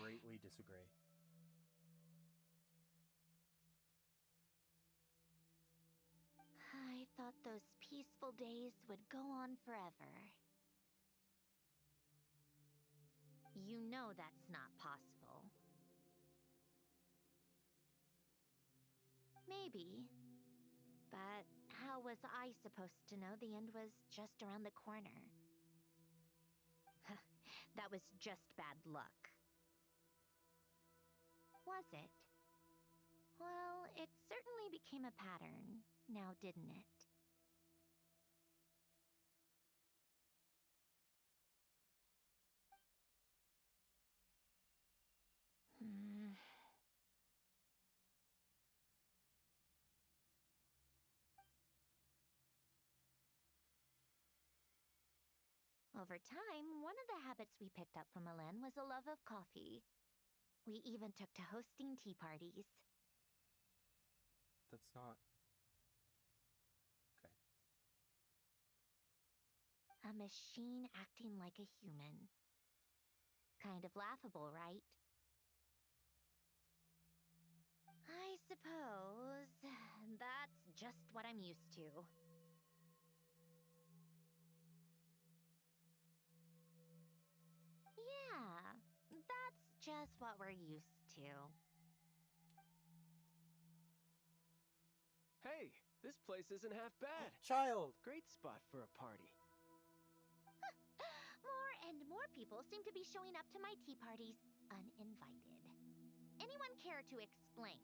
Greatly disagree. I thought those peaceful days would go on forever. You know that's not possible. Maybe. But how was I supposed to know the end was just around the corner? That was just bad luck. Was it? Well, it certainly became a pattern, now didn't it? Over time, one of the habits we picked up from Alen was a love of coffee. We even took to hosting tea parties. That's not... Okay. A machine acting like a human. Kind of laughable, right? I suppose that's just what I'm used to. Yeah, that's just what we're used to. Hey, this place isn't half bad. Child! Great spot for a party. More and more people seem to be showing up to my tea parties uninvited. Anyone care to explain?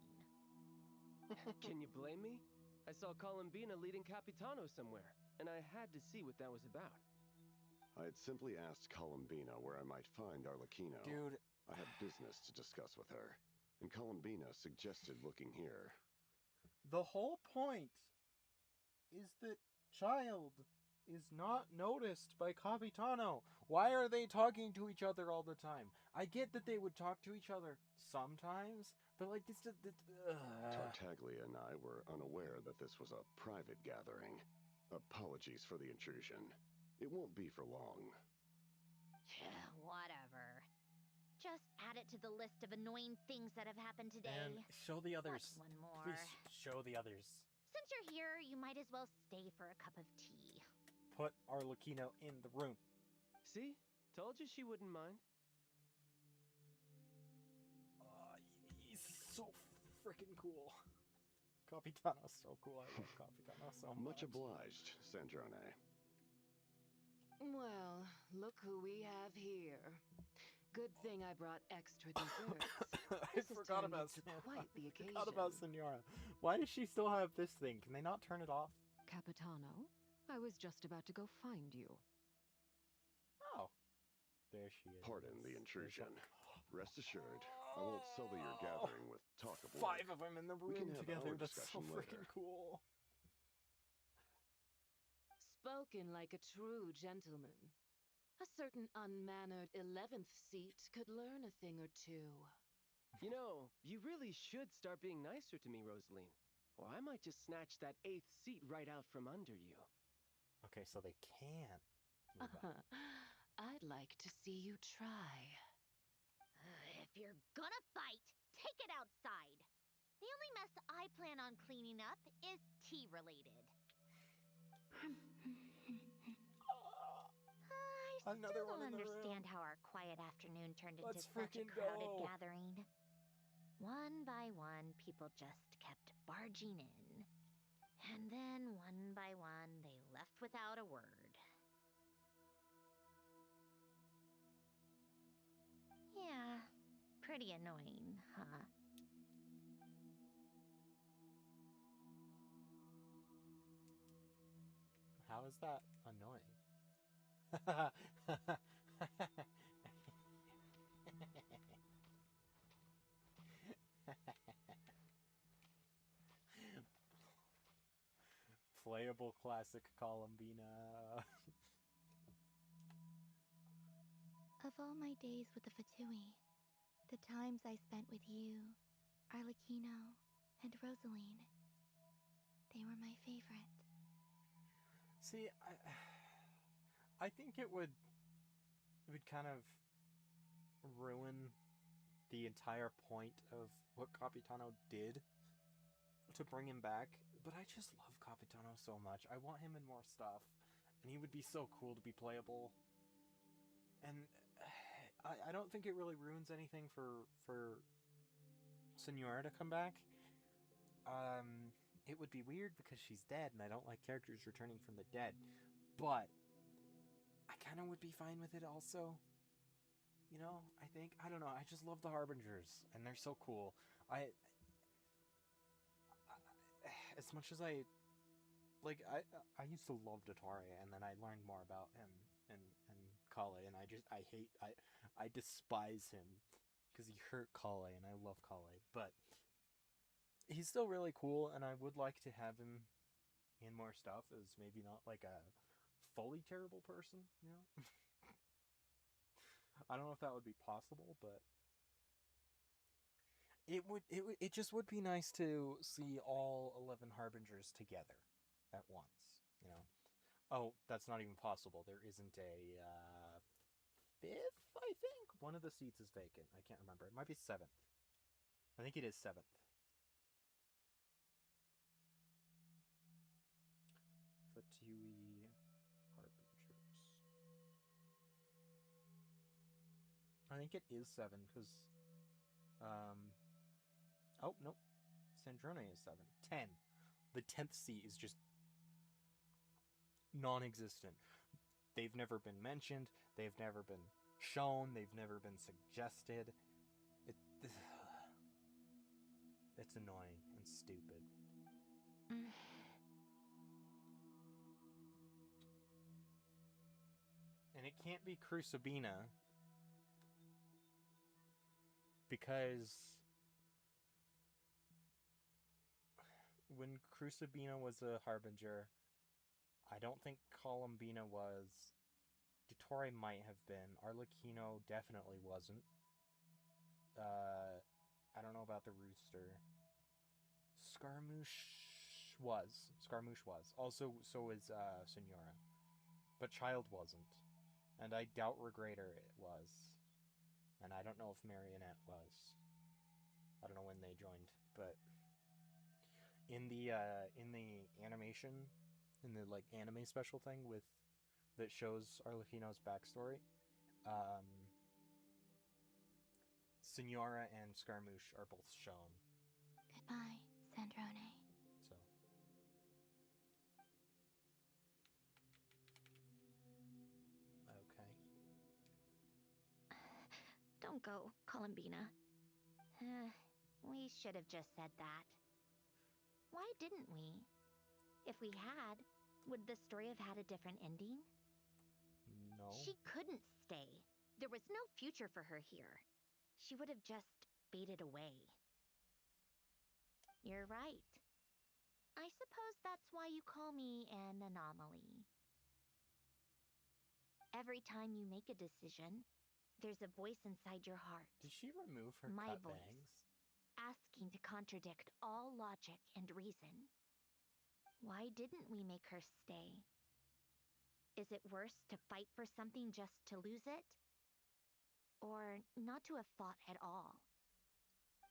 Can you blame me? I saw Columbina leading Capitano somewhere, and I had to see what that was about. I had simply asked Columbina where I might find Arlecchino. Dude. I had business to discuss with her, and Columbina suggested looking here. The whole point is that Child is not noticed by Capitano. Why are they talking to each other all the time? I get that they would talk to each other sometimes, but like this... Tartaglia and I were unaware that this was a private gathering. Apologies for the intrusion. It won't be for long. Whatever. Just add it to the list of annoying things that have happened today. And show the others. What's one more? Please show the others. Since you're here, you might as well stay for a cup of tea. Put Arlecchino in the room. See? Told you she wouldn't mind. He's so freaking cool. Capitano's so cool. I love Capitano so much. Much obliged, Sandrone. Well, look who we have here. Good thing I brought extra desserts. I forgot about quite the occasion. Forgot about Senora. Why does she still have this thing? Can they not turn it off? Capitano, I was just about to go find you. Oh. There she is. Pardon the intrusion. Rest assured, I won't sully your gathering with talk of work. 5 of them in the We can room have together. our That's so discussion freaking later. cool. Spoken like a true gentleman. A certain unmannered 11th seat could learn a thing or two. You know, you really should start being nicer to me, Rosaline. Or I might just snatch that 8th seat right out from under you. Okay, so they can move up. I'd like to see you try. If you're gonna fight, take it outside. The only mess I plan on cleaning up is tea-related. I Another still one don't in the understand room. how our quiet afternoon turned into Let's such a freaking crowded go. gathering. One by one, people just kept barging in. And then, one by one, they left without a word. Yeah, pretty annoying, huh? How is that annoying? Playable classic Columbina. Of all my days with the Fatui, the times I spent with you, Arlecchino, and Rosaline, they were my favorite. See, I think it would kind of ruin the entire point of what Capitano did to bring him back, but I just love Capitano so much. I want him in more stuff, and he would be so cool to be playable. And I don't think it really ruins anything for Senora to come back. It would be weird because she's dead, and I don't like characters returning from the dead. But I kind of would be fine with it also. You know, I think, I don't know, I just love the Harbingers, and they're so cool. As much as I used to love Dottore, and then I learned more about him and Kale, and I despise him because he hurt Kale, and I love Kale, but he's still really cool, and I would like to have him in more stuff as maybe not like a fully terrible person, you know? I don't know if that would be possible, but it just would be nice to see all 11 Harbingers together at once, you know? Oh, that's not even possible. There isn't a 5th, I think? One of the seats is vacant. I can't remember. It might be 7th. I think it is 7th. Fatui Harbingers. I think it is 7, because... Oh, nope. Sandrone is 7. 10. The 10th seat is just non-existent. They've never been mentioned. They've never been shown. They've never been suggested. It's annoying and stupid. And it can't be Crucibina because when Crucibina was a Harbinger, I don't think Columbina was. Dottore might have been. Arlecchino definitely wasn't. I don't know about the Rooster. Scaramouche Scaramouche was. Also, so is Senora. But Child wasn't. And I doubt Regrader it was. And I don't know if Marionette was. I don't know when they joined, but in the animation, in the like anime special thing with that shows Arlecchino's backstory, Senora and Scaramouche are both shown. Goodbye, Sandrone. So. Okay. Don't go, Columbina. We should have just said that. Why didn't we? If we had, would the story have had a different ending? No. She couldn't stay. There was no future for her here. She would have just faded away. You're right. I suppose that's why you call me an anomaly. Every time you make a decision, there's a voice inside your heart. Did she remove her My cut voice, bangs? asking to contradict all logic and reason. Why didn't we make her stay? Is it worse to fight for something just to lose it? Or not to have fought at all?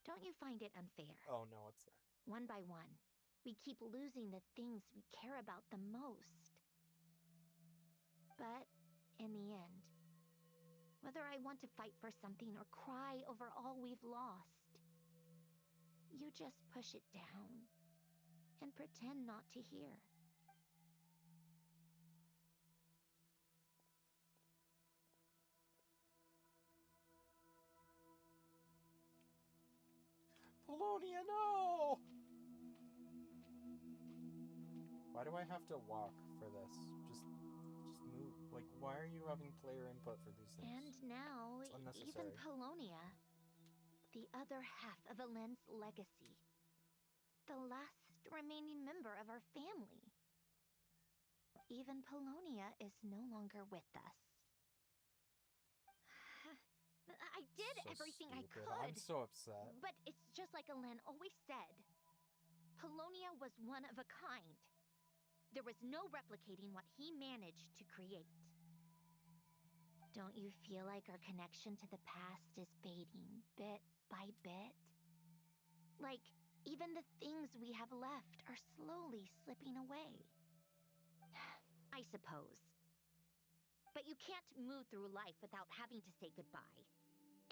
Don't you find it unfair? Oh no, what's that? One by one, we keep losing the things we care about the most. But in the end, whether I want to fight for something or cry over all we've lost, you just push it down and pretend not to hear. Polonia, no! Why do I have to walk for this? Just move. Like, why are you having player input for these things? And now, It's even unnecessary. Polonia, the other half of Elend's legacy, the last remaining member of our family. Even Polonia is no longer with us. I did So everything I stupid. could. I'm so upset. But it's just like Elend always said. Polonia was one of a kind. There was no replicating what he managed to create. Don't you feel like our connection to the past is fading bit by bit? Like, even the things we have left are slowly slipping away. I suppose. But you can't move through life without having to say goodbye.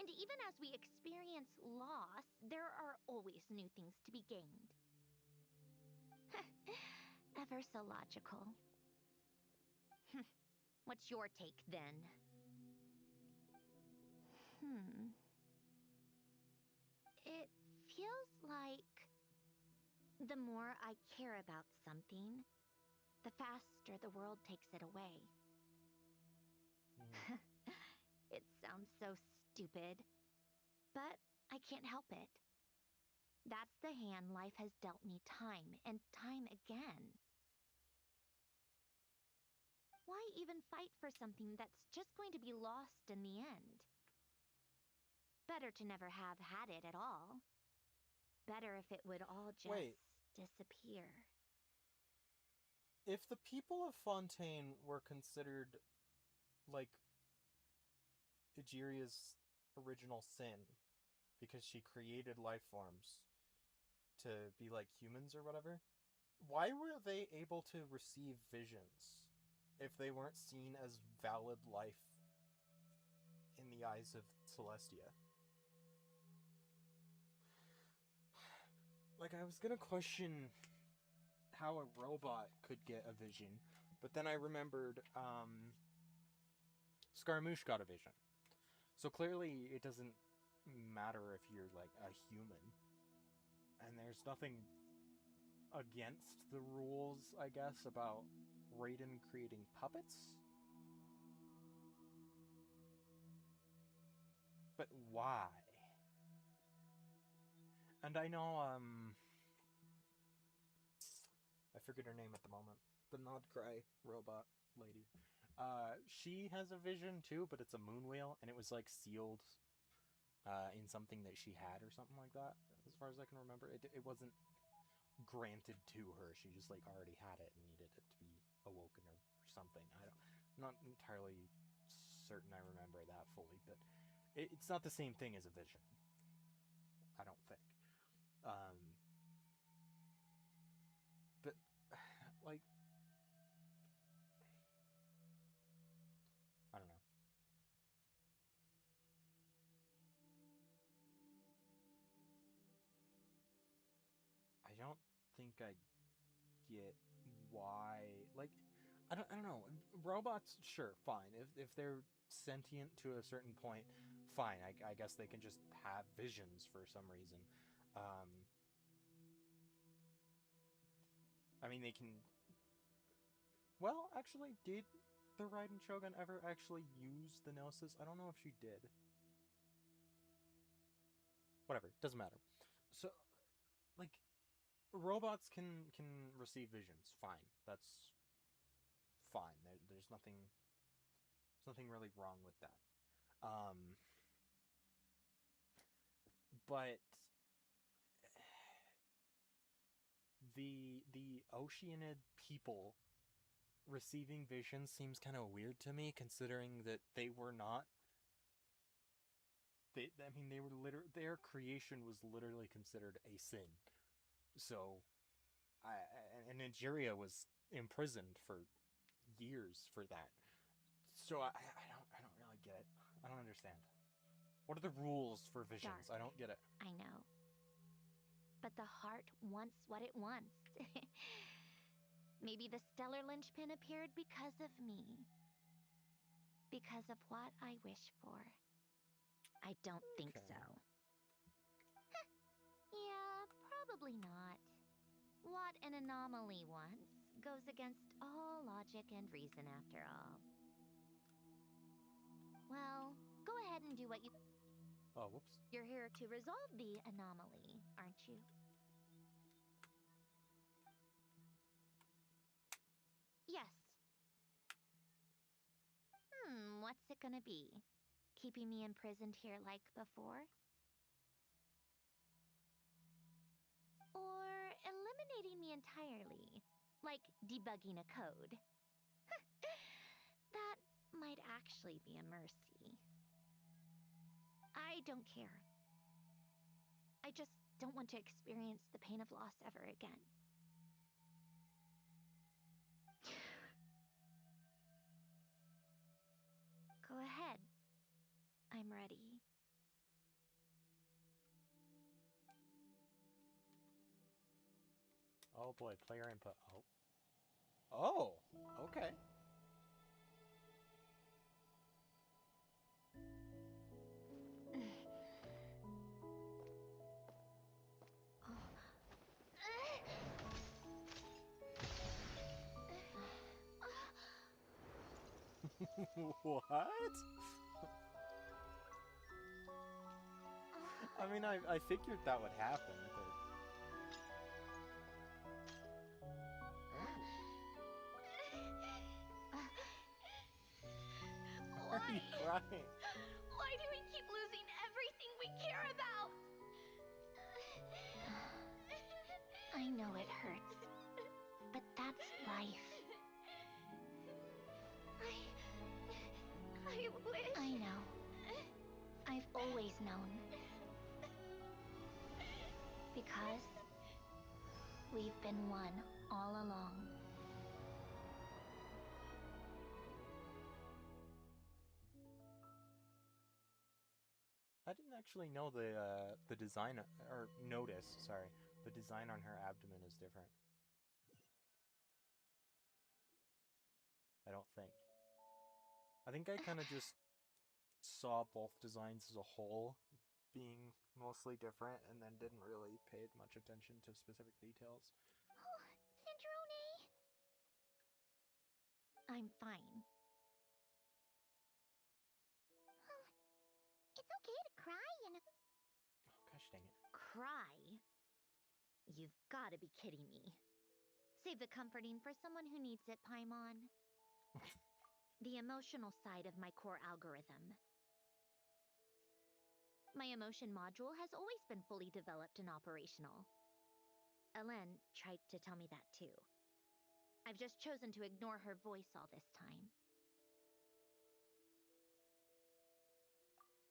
And even as we experience loss, there are always new things to be gained. Ever so logical. What's your take, then? It feels like the more I care about something, the faster the world takes it away. It sounds so stupid, but I can't help it. That's the hand life has dealt me time and time again. Why even fight for something that's just going to be lost in the end? Better to never have had it at all. Better if it would all just disappear. If the people of Fontaine were considered, like, Egeria's original sin, because she created life forms to be like humans or whatever, why were they able to receive visions if they weren't seen as valid life in the eyes of Celestia? Like, I was gonna question how a robot could get a vision, but then I remembered Scaramouche got a vision. So clearly it doesn't matter if you're like a human. And there's nothing against the rules, I guess, about Raiden creating puppets. But why? And I know, I forget her name at the moment. The Nod Cry robot lady. She has a vision too, but it's a moon wheel, and it was like sealed in something that she had or something like that, as far as I can remember. It wasn't granted to her. She just like already had it and needed it to be awoken or something. I'm not entirely certain I remember that fully, but it's not the same thing as a vision. I don't think. But like, I don't know. I don't think I get why. Like, I don't know. Robots, sure, fine. If they're sentient to a certain point, fine. I guess they can just have visions for some reason. I mean, they can. Well, actually, did the Raiden Shogun ever actually use the Gnosis? I don't know if she did. Whatever, doesn't matter. So, like, robots can receive visions. Fine, that's fine. There's nothing really wrong with that. But the Oceanid people receiving visions seems kind of weird to me, considering that they were not. I mean, they were their creation was literally considered a sin. So, and Nigeria was imprisoned for years for that. So I don't really get it. I don't understand. What are the rules for visions? Dark. I don't get it. I know. But the heart wants what it wants. Maybe the stellar linchpin appeared because of me. Because of what I wish for. I don't think so. Yeah, probably not. What an anomaly wants goes against all logic and reason after all. Well, go ahead and do what you... Oh, whoops. You're here to resolve the anomaly, aren't you? Yes. What's it gonna be? Keeping me imprisoned here like before? Or eliminating me entirely, like debugging a code? That might actually be a mercy. I don't care. I just don't want to experience the pain of loss ever again. Go ahead. I'm ready. Oh boy, player input. Oh, okay. What? I mean, I figured that would happen, but... Why are you crying? Why do we keep losing everything we care about? I know it hurts, but that's life. I wish... I know. I've always known. Because we've been one all along. I didn't actually know the design, or notice, sorry, the design on her abdomen is different. I don't think. I think I kind of just saw both designs as a whole being mostly different and then didn't really pay much attention to specific details. Oh, Centrone! I'm fine. It's okay to cry and... Oh, gosh dang it. Cry? You've got to be kidding me. Save the comforting for someone who needs it, Paimon. The emotional side of my core algorithm. My emotion module has always been fully developed and operational. Elen tried to tell me that too. I've just chosen to ignore her voice all this time.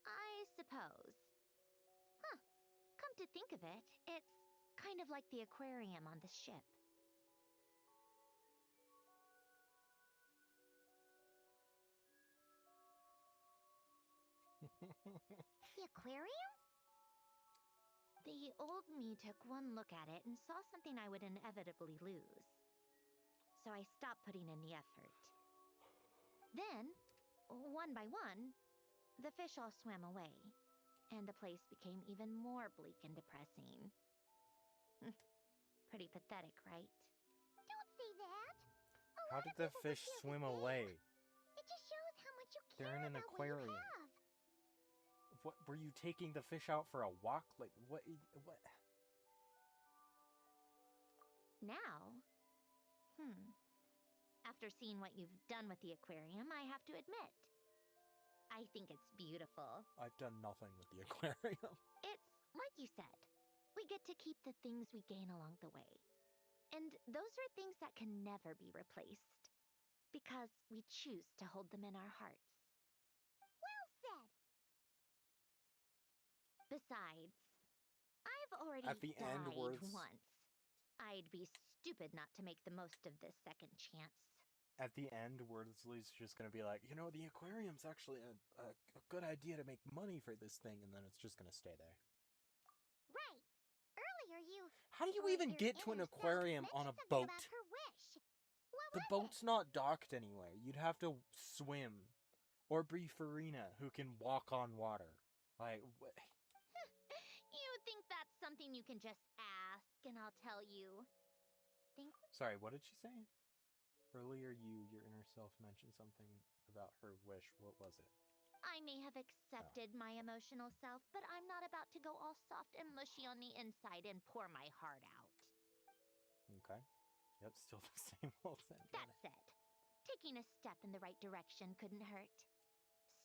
I suppose. Huh. Come to think of it, it's kind of like the aquarium on the ship. The aquarium? The old me took one look at it and saw something I would inevitably lose. So I stopped putting in the effort. Then, one by one, the fish all swam away, and the place became even more bleak and depressing. Pretty pathetic, right? Don't say that. How did the fish swim away? It just shows how much you care They're in an about aquarium. what you have. What, were you taking the fish out for a walk? Like, what? Now, after seeing what you've done with the aquarium, I have to admit, I think it's beautiful. I've done nothing with the aquarium. It's like you said, we get to keep the things we gain along the way. And those are things that can never be replaced, because we choose to hold them in our hearts. Well said. Besides, I've already At the died end, words. once. I'd be stupid not to make the most of this second chance. At the end, Wordsley's just gonna be like, you know, the aquarium's actually a good idea to make money for this thing, and then it's just gonna stay there. Right. Earlier you... How do you or even your get to an inner self aquarium on a mentioned something boat? About her wish. What The was boat's not docked anywhere. You'd have to swim. Or be Farina, who can walk on water. Like, what? You think that's something you can just ask, and I'll tell you. Sorry, what did she say? Earlier, your inner self mentioned something about her wish. What was it? I may have accepted my emotional self, but I'm not about to go all soft and mushy on the inside and pour my heart out. Okay. Yep, still the same old thing. That said, taking a step in the right direction couldn't hurt.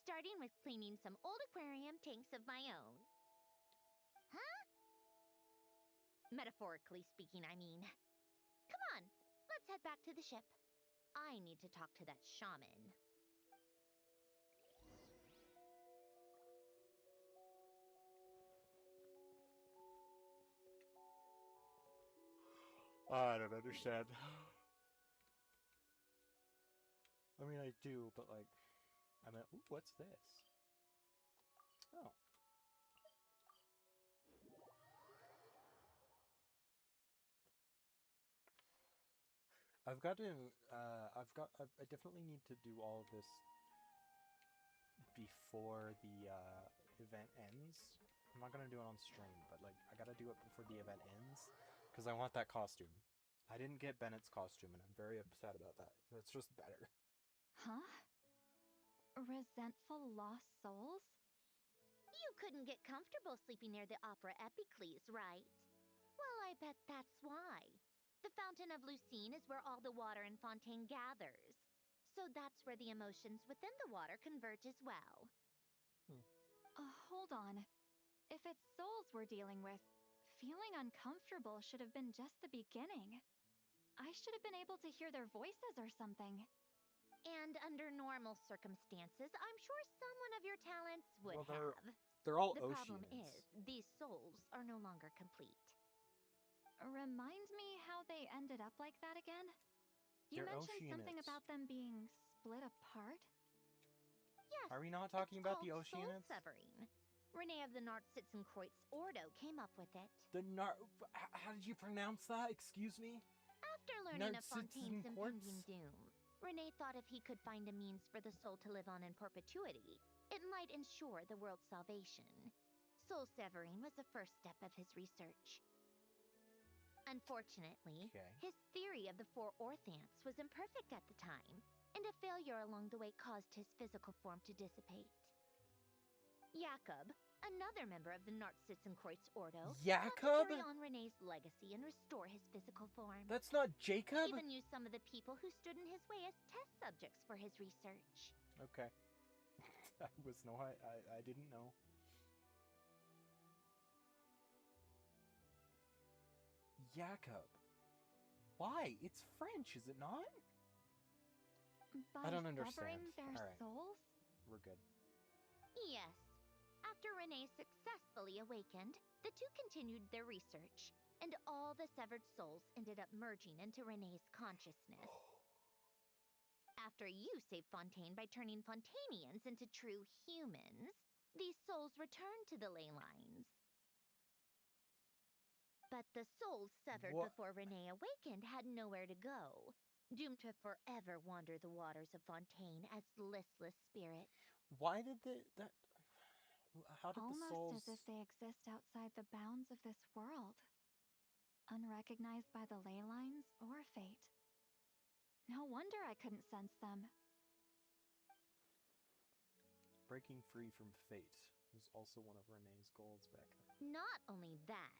Starting with cleaning some old aquarium tanks of my own. Huh? Metaphorically speaking, I mean. Come on, let's head back to the ship. I need to talk to that shaman. I don't understand. I mean, I do, but like, I mean, ooh, what's this? Oh. I definitely need to do all of this before the event ends. I'm not gonna do it on stream, but like, I gotta do it before the event ends, because I want that costume. I didn't get Bennett's costume, and I'm very upset about that. It's just better. Huh? Resentful lost souls? You couldn't get comfortable sleeping near the Opera Epicles, right? Well, I bet that's why. The Fountain of Lucine is where all the water in Fontaine gathers. So that's where the emotions within the water converge as well. Hold on. If it's souls we're dealing with, feeling uncomfortable should have been just the beginning. I should have been able to hear their voices or something. And under normal circumstances, I'm sure someone of your talents would have. They're all The Oceanids. problem is, these souls are no longer complete. Remind me how they ended up like that again? You They're mentioned something Oceanids. about them being split apart? Yes. Are we not talking about the Soul Oceanids? severing. Renee of the Nartsitzenkreuz Ordo came up with it. How did you pronounce that? Excuse me? After learning of Fontaine's Nartsitzenkreuz? impending doom, Renee thought if he could find a means for the soul to live on in perpetuity, it might ensure the world's salvation. Soul severing was the first step of his research. Unfortunately, his theory of the four orthants was imperfect at the time, and a failure along the way caused his physical form to dissipate. Jakob, another member of the Nartsitzenkreuz Ordo, Jakob? carry on Renee's legacy and restore his physical form. That's not Jacob? Even used some of the people who stood in his way as test subjects for his research. Okay. I didn't know. Jakob. Why? It's French, is it not? By I don't understand. severing their All right. souls? We're good. Yes. After Renee successfully awakened, the two continued their research, and all the severed souls ended up merging into Renee's consciousness. After you saved Fontaine by turning Fontanians into true humans, these souls returned to the ley lines. But the souls severed before Renee awakened had nowhere to go, doomed to forever wander the waters of Fontaine as listless spirits. Why did how did Almost the souls... as if they exist outside the bounds of this world, unrecognized by the ley lines or fate. No wonder I couldn't sense them. Breaking free from fate was also one of Renee's goals back then. Not only that,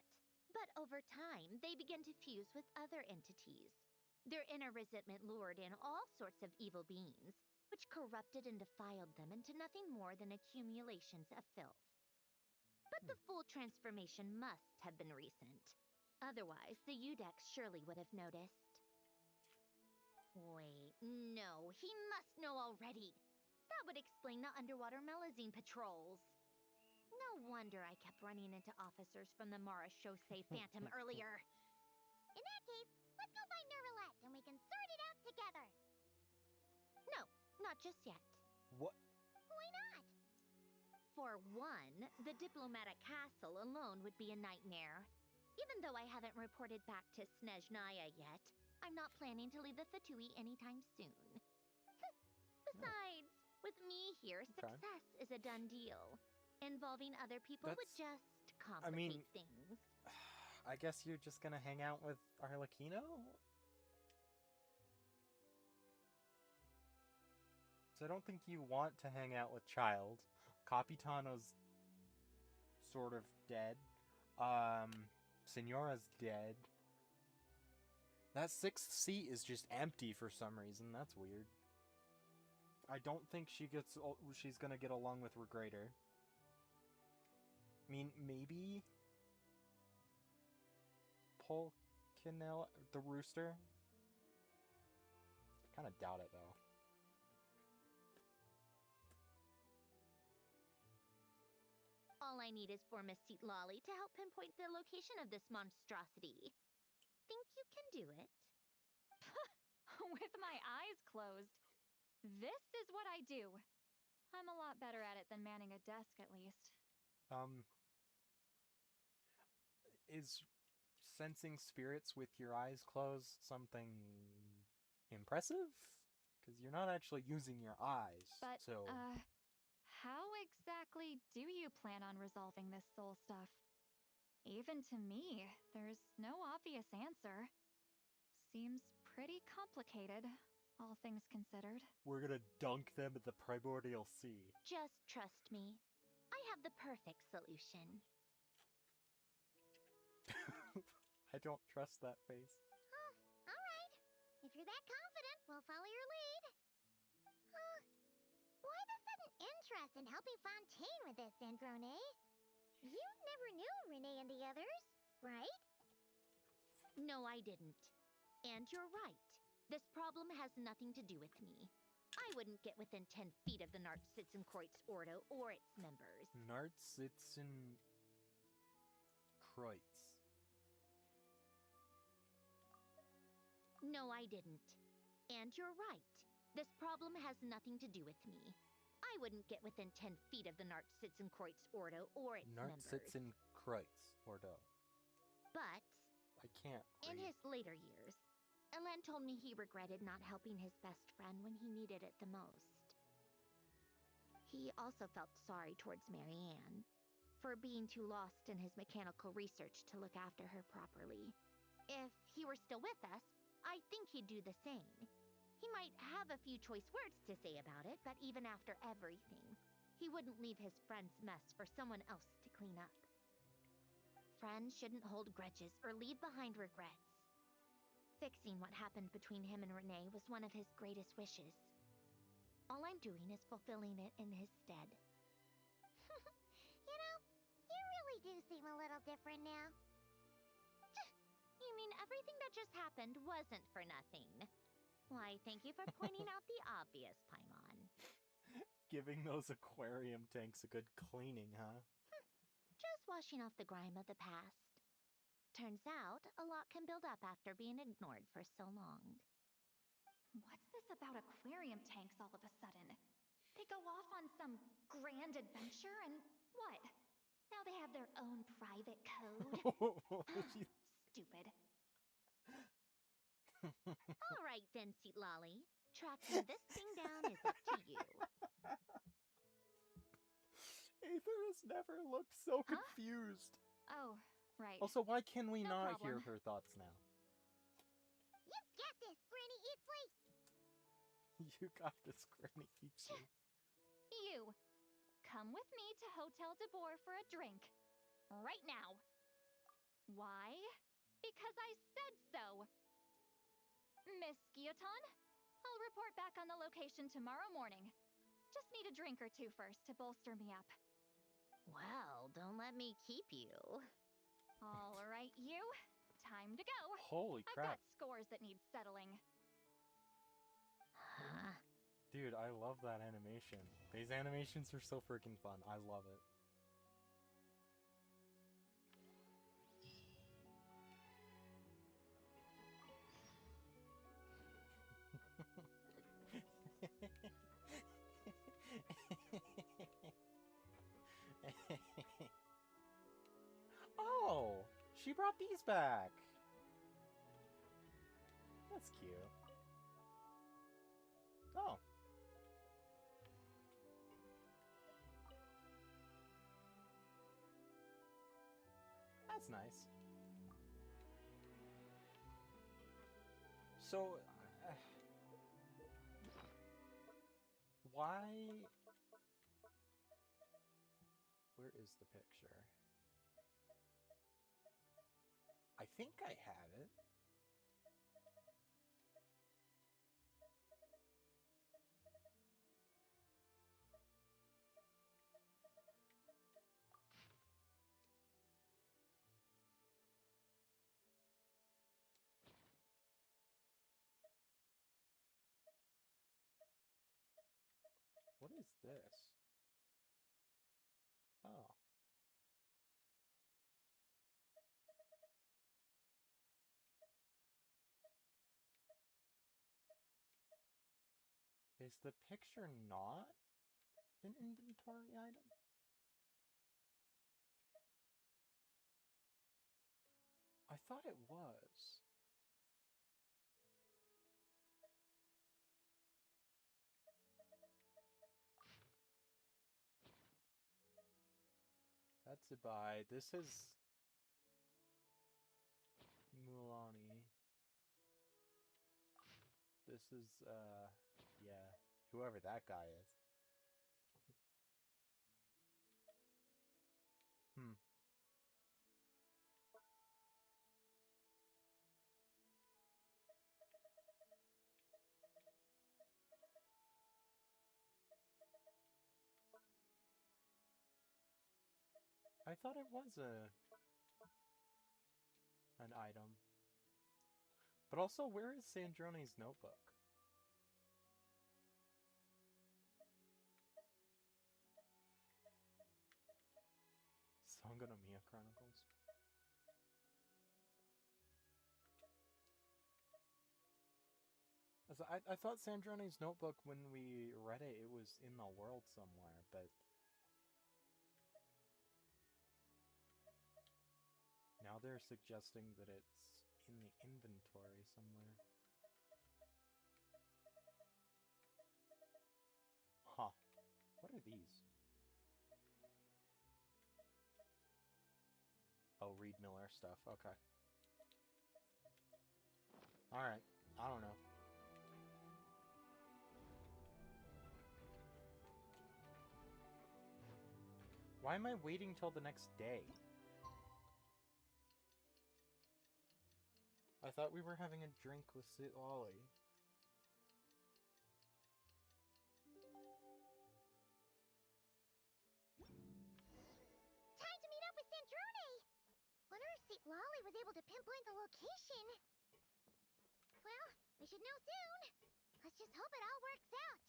but over time, they began to fuse with other entities. Their inner resentment lured in all sorts of evil beings, which corrupted and defiled them into nothing more than accumulations of filth. But the full transformation must have been recent. Otherwise, the Udex surely would have noticed. Wait, no, he must know already. That would explain the underwater Melazine patrols. No wonder I kept running into officers from the Mara Chaussee Phantom earlier. In that case, let's go find Nervalette and we can sort it out together. No, not just yet. What? Why not? For one, the diplomatic castle alone would be a nightmare. Even though I haven't reported back to Snezhnaya yet, I'm not planning to leave the Fatui anytime soon. Besides, with me here, success is a done deal. Involving other people would just complicate things. I guess you're just gonna hang out with Arlecchino? So I don't think you want to hang out with Child. Capitano's sort of dead. Senora's dead. That 6th seat is just empty for some reason. That's weird. I don't think she's gonna get along with Regrator. I mean, maybe Polkinella, the rooster? I kind of doubt it, though. All I need is for Miss Seat Lolly to help pinpoint the location of this monstrosity. Think you can do it? With my eyes closed. This is what I do. I'm a lot better at it than manning a desk, at least. Is sensing spirits with your eyes closed something impressive? Because you're not actually using your eyes, but, so... how exactly do you plan on resolving this soul stuff? Even to me, there's no obvious answer. Seems pretty complicated, all things considered. We're gonna dunk them at the Primordial Sea. Just trust me. I have the perfect solution. I don't trust that face. Oh, all right. If you're that confident, we'll follow your lead. Why the sudden interest in helping Fontaine with this, Androne? You never knew Renee and the others, right? No, I didn't. And you're right. This problem has nothing to do with me. I wouldn't get within 10 feet of the Nartsitzenkreuz Ordo or its members. Nartsitzenkreuz. No, I didn't. And you're right. This problem has nothing to do with me. I wouldn't get within 10 feet of the Nartsitzenkreuz Ordo or its members. Nartsitzenkreuz Ordo. But... I can't read. In his later years, Elen told me he regretted not helping his best friend when he needed it the most. He also felt sorry towards Marianne for being too lost in his mechanical research to look after her properly. If he were still with us, I think he'd do the same. He might have a few choice words to say about it, but even after everything, he wouldn't leave his friend's mess for someone else to clean up. Friends shouldn't hold grudges or leave behind regrets. Fixing what happened between him and Renee was one of his greatest wishes. All I'm doing is fulfilling it in his stead. You know, you really do seem a little different now. You mean, everything that just happened wasn't for nothing. Why, thank you for pointing out the obvious, Paimon. Giving those aquarium tanks a good cleaning, huh? Just washing off the grime of the past. Turns out, a lot can build up after being ignored for so long. What's this about aquarium tanks all of a sudden? They go off on some grand adventure and what? Now they have their own private code? Stupid. All right then, Seat Lolly. Tracking this thing down is up to you. Aether has never looked so confused. Oh, right. Also, why can we No not problem. hear her thoughts now? You got this, Granny Eatsley! You got this, Granny Eatsley. You, come with me to Hotel de Boer for a drink. Right now. Why? Because I said so. Miss Guillotin, I'll report back on the location tomorrow morning. Just need a drink or two first to bolster me up. Well, don't let me keep you. All right, you. Time to go. Holy crap. I've got scores that need settling. Huh? Dude, I love that animation. These animations are so freaking fun. I love it. Oh, she brought these back. That's cute. Oh. That's nice. So, why? Where is the picture? I think I have it. What is this? Oh. Is the picture not an inventory item? I thought it was. That's a buy. This is Mulani. This is, yeah, whoever that guy is. Hmm. I thought it was an item. But also, where is Sandrone's notebook? Sangonomiya Chronicles. I thought Sandrone's notebook, when we read it, it was in the world somewhere, but now they're suggesting that it's in the inventory somewhere. Huh. What are these? Oh, Reed Miller stuff. Okay. Alright. I don't know. Why am I waiting till the next day? I thought we were having a drink with Sit Lolly. Time to meet up with Sandrone! What are Seat Lolly was able to pinpoint the location. Well, we should know soon. Let's just hope it all works out.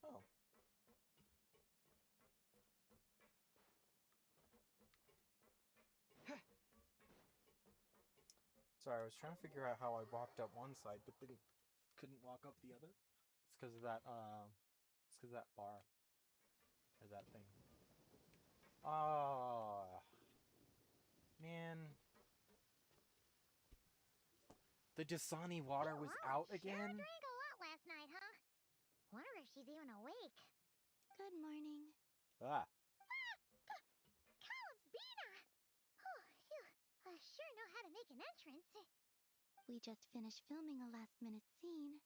Oh. Sorry, I was trying to figure out how I walked up one side, but couldn't walk up the other. It's because of that, it's because of that bar. Or that thing. Ah. Man. The Dasani water was out again? Sure drank a lot last night, huh? Wonder if she's even awake. Good morning. Ah. Calabina! Oh, you sure know how to make an entrance. We just finished filming a last-minute scene,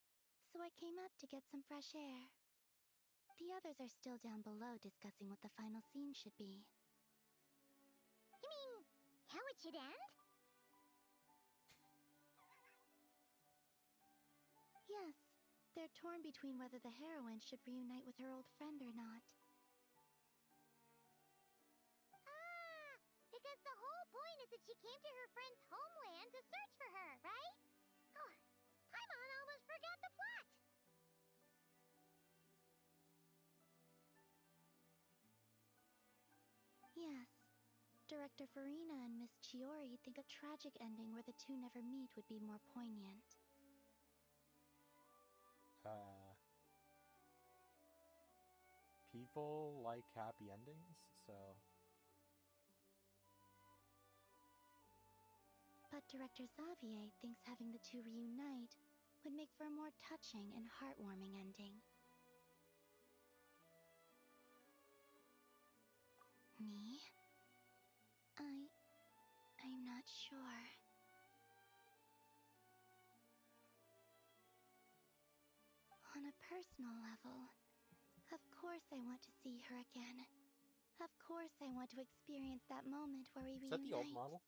so I came up to get some fresh air. The others are still down below discussing what the final scene should be. You mean, how it should end? Yes, they're torn between whether the heroine should reunite with her old friend or not. Ah, because the whole point is that she came to her friend's homeland to search for her, right? Oh, Paimon almost forgot the plot. Yes, Director Farina and Miss Chiori think a tragic ending where the two never meet would be more poignant. People like happy endings, so... But Director Xavier thinks having the two reunite would make for a more touching and heartwarming ending. Me? I'm not sure. On a personal level, of course I want to see her again. Of course I want to experience that moment where we reunite. Is that the old model?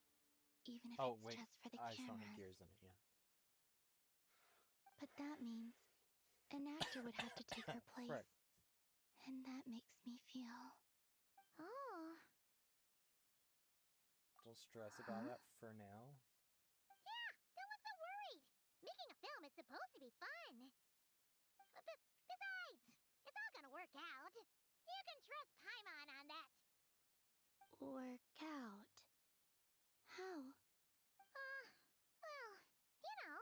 Even if oh, it's wait. just for the I just don't cameras. have gears in it yet. But that means an actor would have to take her place. Frick. And that makes me feel... Oh. Don't stress about that for now. Yeah, don't look so worried. Making a film is supposed to be fun. Besides, it's all gonna work out. You can trust Paimon on that. Work out? How? Well, you know.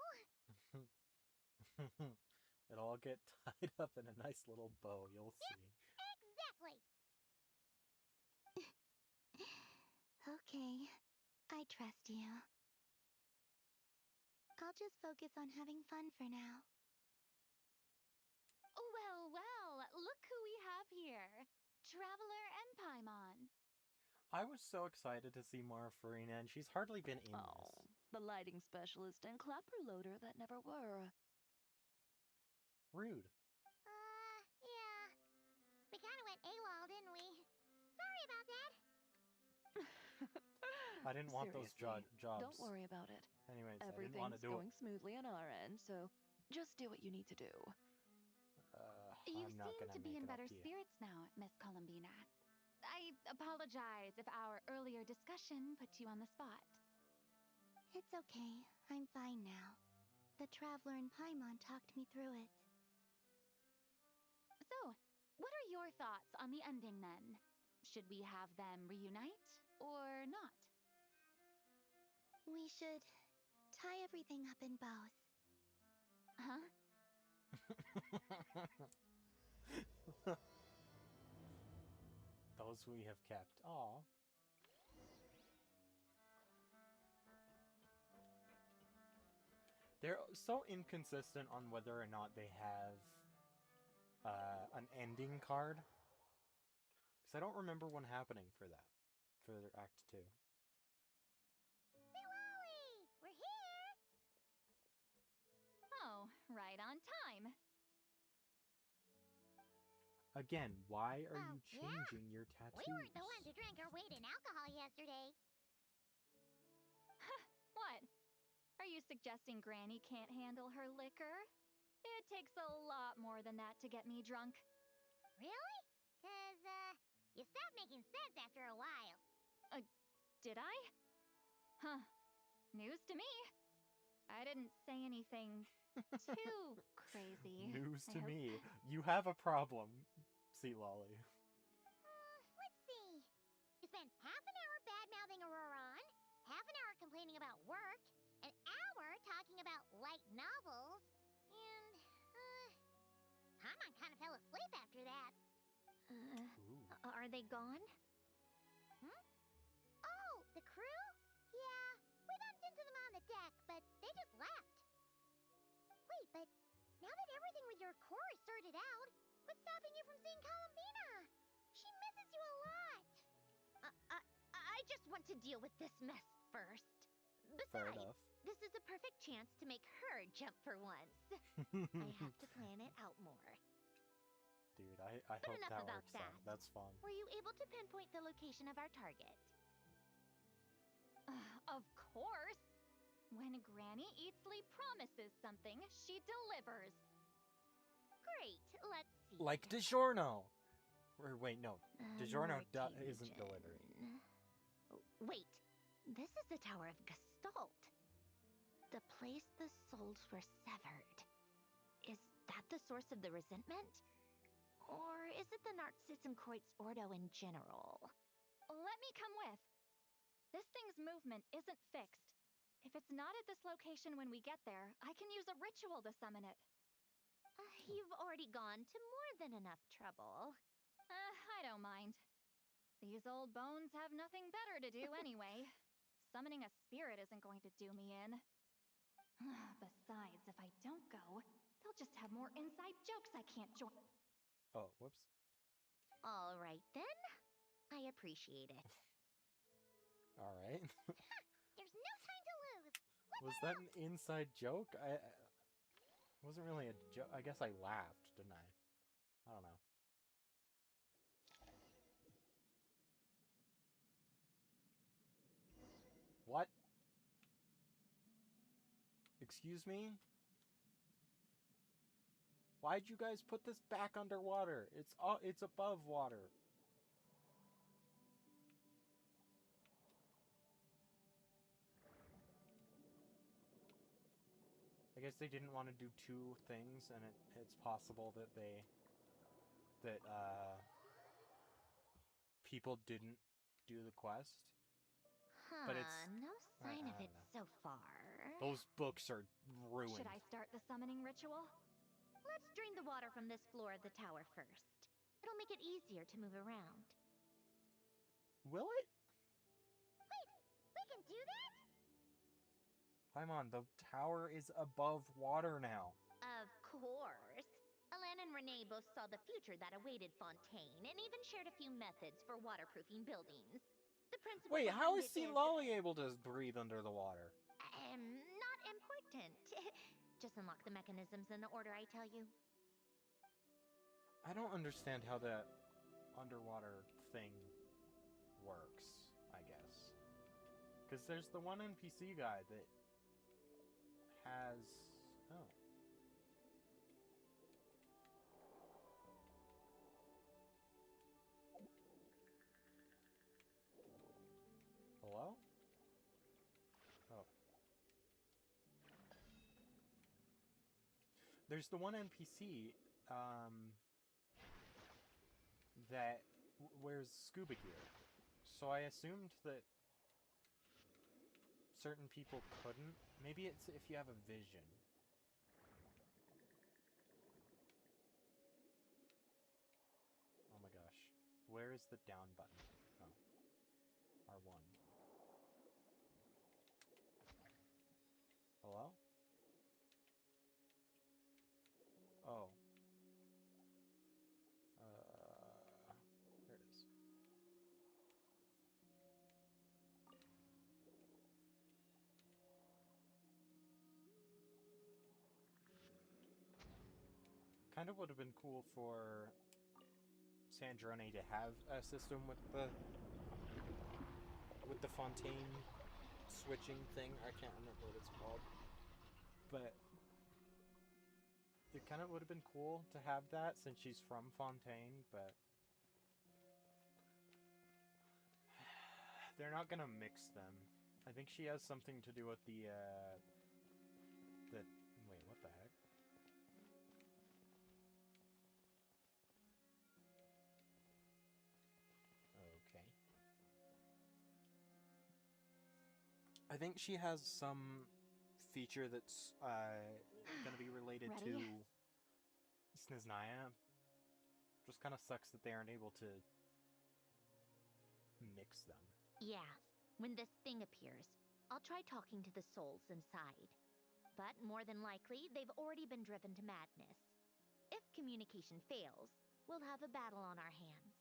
It'll all get tied up in a nice little bow, you'll see. Exactly. Okay, I trust you. I'll just focus on having fun for now. Well, well, look who we have here. Traveler and Paimon. I was so excited to see more of Farina, and she's hardly been in Oh, this. the lighting specialist and clapper loader that never were. Rude. Yeah. We kind of went AWOL, didn't we? Sorry about that. I didn't want those jobs. Don't worry about it. Anyways, I didn't want to do Everything's going smoothly on our end, so just do what you need to do. You I'm not seem gonna to be make in it up better to you. spirits now, Miss Columbina. I apologize if our earlier discussion put you on the spot. It's okay. I'm fine now. The Traveler and Paimon talked me through it. So, what are your thoughts on the ending then? Should we have them reunite or not? We should tie everything up in bows. Huh? Those we have kept. Aw. They're so inconsistent on whether or not they have an ending card. Because I don't remember one happening for that. For their Act 2. Lolly, we're here. Oh, right on time. Again, why are you Yeah. changing your tattoos? We weren't the ones who drank our weight in alcohol yesterday. What? Are you suggesting Granny can't handle her liquor? It takes a lot more than that to get me drunk. Really? 'Cause, you stopped making sense after a while. Did I? Huh. News to me. I didn't say anything too crazy. News I to hope. me. You have a problem, Sea Lolly. Let's see. You spent half an hour bad-mouthing Auroron, half an hour complaining about work, an hour talking about light novels, and, Paimon kind of fell asleep after that. Are they gone? Oh, the crew? Yeah, we bumped into them on the deck, but they just left. Wait, but now that everything with your core is sorted out, what's stopping you from seeing Columbina? She misses you a lot. I just want to deal with this mess first. Fair Besides, enough. this is a perfect chance to make her jump for once. I have to plan it out more. Dude, I But hope enough that about works out. that. That's fun. Were you able to pinpoint the location of our target? Of course. When Granny Eatsley promises something, she delivers. Great, let's see. Like DiGiorno! Or wait, no. DiGiorno Norte isn't region. delivery. Wait, this is the Tower of Gestalt. The place the souls were severed. Is that the source of the resentment? Or is it the Narcitzenkreuz Ordo in general? Let me come with. This thing's movement isn't fixed. If it's not at this location when we get there, I can use a ritual to summon it. You've already gone to more than enough trouble. I don't mind. These old bones have nothing better to do anyway. Summoning a spirit isn't going to do me in. Besides, if I don't go, they'll just have more inside jokes I can't join. Oh, whoops. All right then. I appreciate it. Alright. There's no time to lose. Was that an inside joke? It wasn't really a joke. I guess I laughed, didn't I? I don't know. What? Excuse me? Why'd you guys put this back underwater? It's above water. I guess they didn't want to do two things, and it's possible that people didn't do the quest. But it's no sign of I it don't so far. Those books are ruined. Should I start the summoning ritual? Let's drain the water from this floor of the tower first. It'll make it easier to move around. Will it? Wait, we can do that? Paimon, the tower is above water now. Of course. Alan and Renee both saw the future that awaited Fontaine and even shared a few methods for waterproofing buildings. The principle Wait, how behind is it Sea Lolly able to breathe under the water? Not important. Just unlock the mechanisms in the order I tell you. I don't understand how that underwater thing works, I guess. Because there's the one NPC guy that has... Oh. Hello? Oh. There's the one NPC, that wears scuba gear. So I assumed that certain people couldn't. Maybe it's if you have a vision. Oh my gosh. Where is the down button? Oh. R1. Hello? Oh. There it is. Kind of would have been cool for Sandrone to have a system with the Fontaine switching thing. I can't remember what it's called. But it kind of would have been cool to have that since she's from Fontaine, but They're not gonna mix them. I think she has something to do with the, wait, what the heck? Okay. I think she has some feature that's, gonna be related to Sniznaya. Just kind of sucks that they aren't able to mix them. Yeah, when this thing appears, I'll try talking to the souls inside. But more than likely, they've already been driven to madness. If communication fails, we'll have a battle on our hands.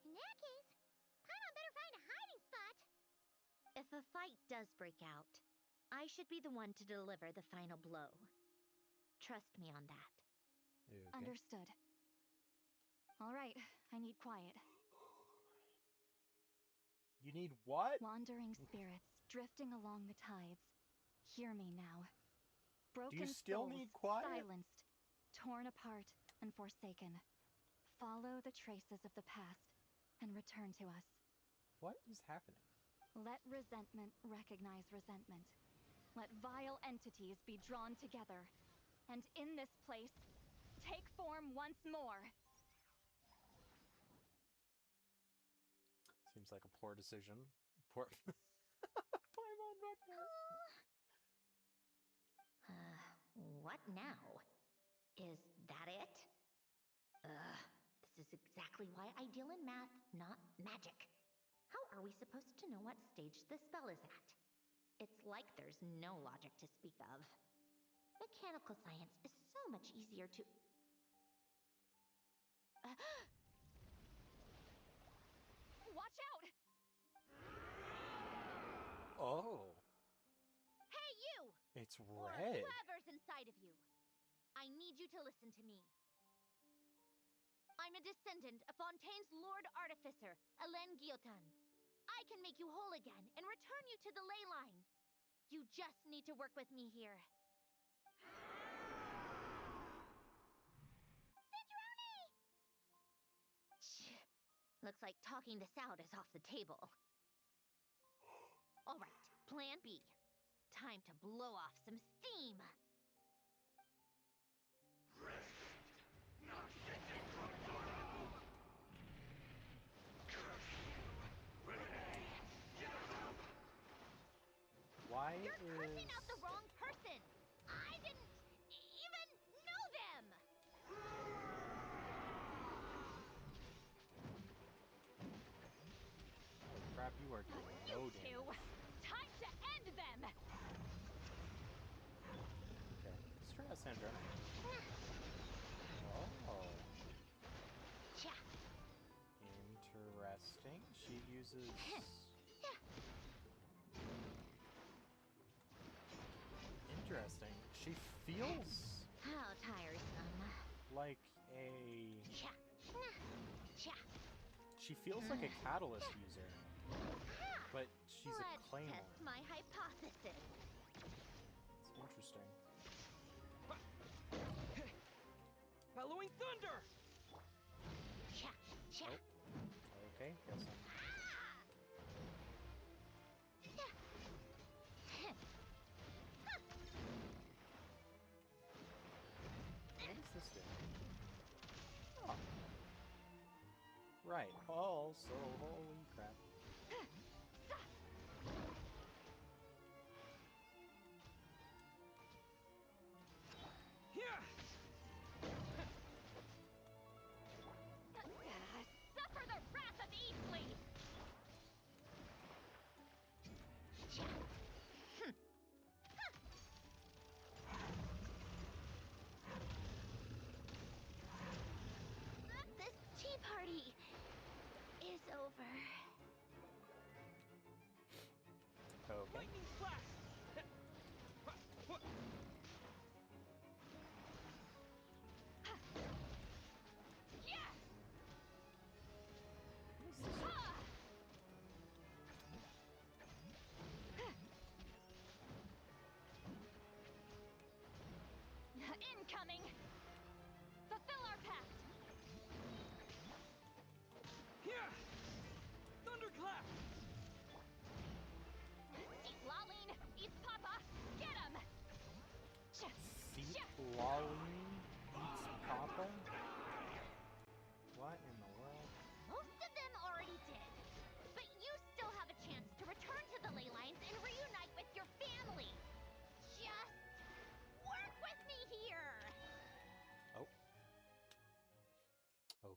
In that case, Paimon better find a hiding spot. If a fight does break out, I should be the one to deliver the final blow. Trust me on that. Okay. Understood. All right, I need quiet. You need what? Wandering spirits drifting along the tides. Hear me now. Broken Do you still souls, need quiet? silenced, torn apart, and forsaken. Follow the traces of the past and return to us. What is happening? Let resentment recognize resentment. Let vile entities be drawn together. And in this place, take form once more. Seems like a poor decision. Poor. Paimon Vector. What now? Is that it? This is exactly why I deal in math, not magic. How are we supposed to know what stage the spell is at? It's like there's no logic to speak of. Mechanical science is so much easier to... Watch out! Oh. Hey, you! It's Or red. whoever's inside of you. I need you to listen to me. I'm a descendant of Fontaine's Lord Artificer, Hélène Guillotin. I can make you whole again and return you to the ley lines. You just need to work with me here. Cicerone! Looks like talking this out is off the table. All right, plan B. Time to blow off some steam. Why You're cursing is... out the wrong person! I didn't even know them! Holy crap, you are doing no damage. Time to end them! Okay, let's try out Sandra. Oh. Cha. Interesting. She uses... Interesting. She feels How tiresome. like a... Cha. Cha. She feels like a catalyst user. But she's a Let's claymore. test my hypothesis. It's interesting. Bellowing thunder! Cha. Cha. Oh. Okay, guess I'm... What does this do? Oh. Right. Also, holy crap. Suffer the wrath of Eastleaf! Cha. This tea party is over.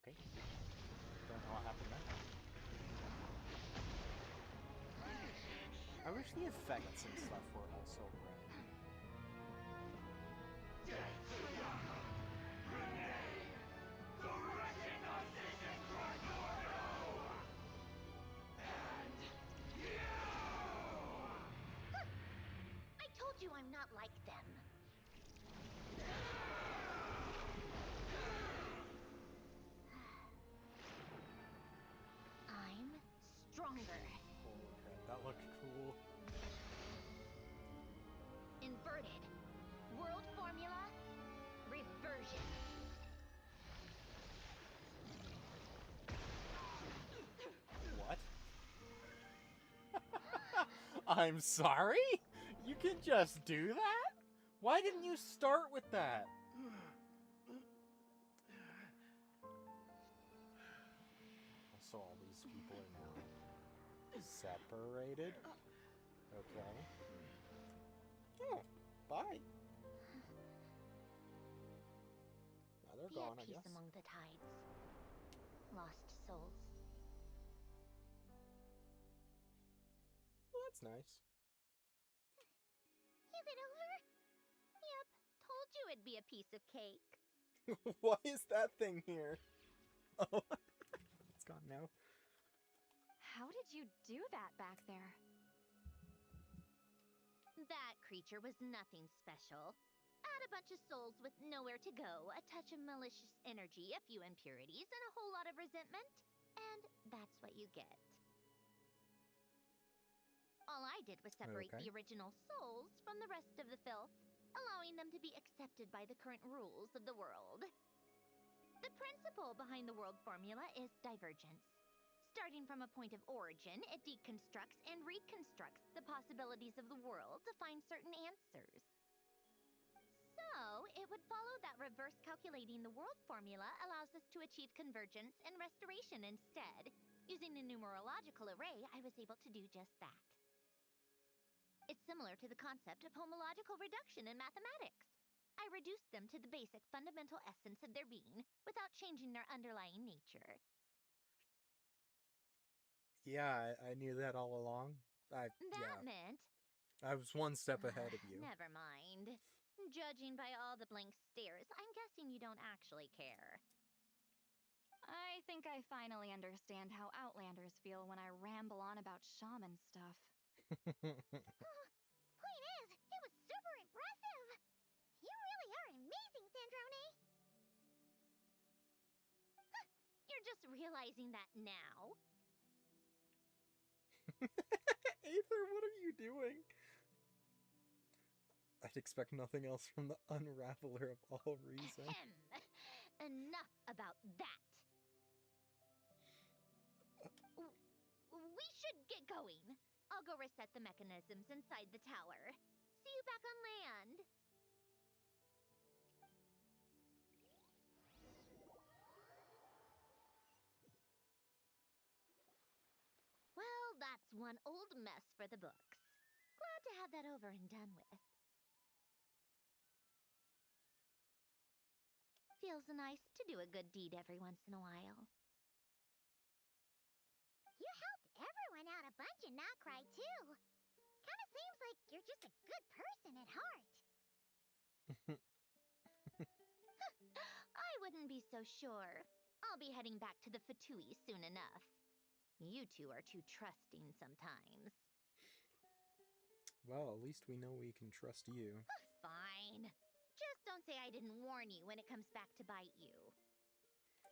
Okay. Don't know what happened there. I wish the effects and stuff were also red. I told you I'm not like them. I'm stronger. Holy crap, that looked cool. Inverted. World formula. Reversion. What? I'm sorry? You can just do that? Why didn't you start with that? So all these people are now separated? Okay. Oh, bye. Now they're Be gone, at I peace guess. among the tides. Lost souls. Well, that's nice. Is it over? Yep. Told you it'd be a piece of cake. Why is that thing here? Oh, it's gone now. How did you do that back there? That creature was nothing special. Add a bunch of souls with nowhere to go, a touch of malicious energy, a few impurities, and a whole lot of resentment, and that's what you get. All I did was separate Okay. the original souls from the rest of the filth, allowing them to be accepted by the current rules of the world. The principle behind the world formula is divergence. Starting from a point of origin, it deconstructs and reconstructs the possibilities of the world to find certain answers. So, it would follow that reverse calculating the world formula allows us to achieve convergence and restoration instead. Using a numerological array, I was able to do just that. It's similar to the concept of homological reduction in mathematics. I reduced them to the basic fundamental essence of their being without changing their underlying nature. Yeah, I knew that all along. That meant... I was one step ahead of you. Never mind. Judging by all the blank stares, I'm guessing you don't actually care. I think I finally understand how Outlanders feel when I ramble on about shaman stuff. Point is, it was super impressive. You really are amazing, Sandrone. You're just realizing that now? Aether, what are you doing? I'd expect nothing else from the unraveler of all reason. Enough about that. We should get going. I'll go reset the mechanisms inside the tower. See you back on land. Well, that's one old mess for the books. Glad to have that over and done with. Feels nice to do a good deed every once in a while. You helped everyone out a bunch and not cry too. Kinda seems like you're just a good person at heart. I wouldn't be so sure. I'll be heading back to the Fatui soon enough. You two are too trusting sometimes. Well, at least we know we can trust you. Fine. Just don't say I didn't warn you when it comes back to bite you.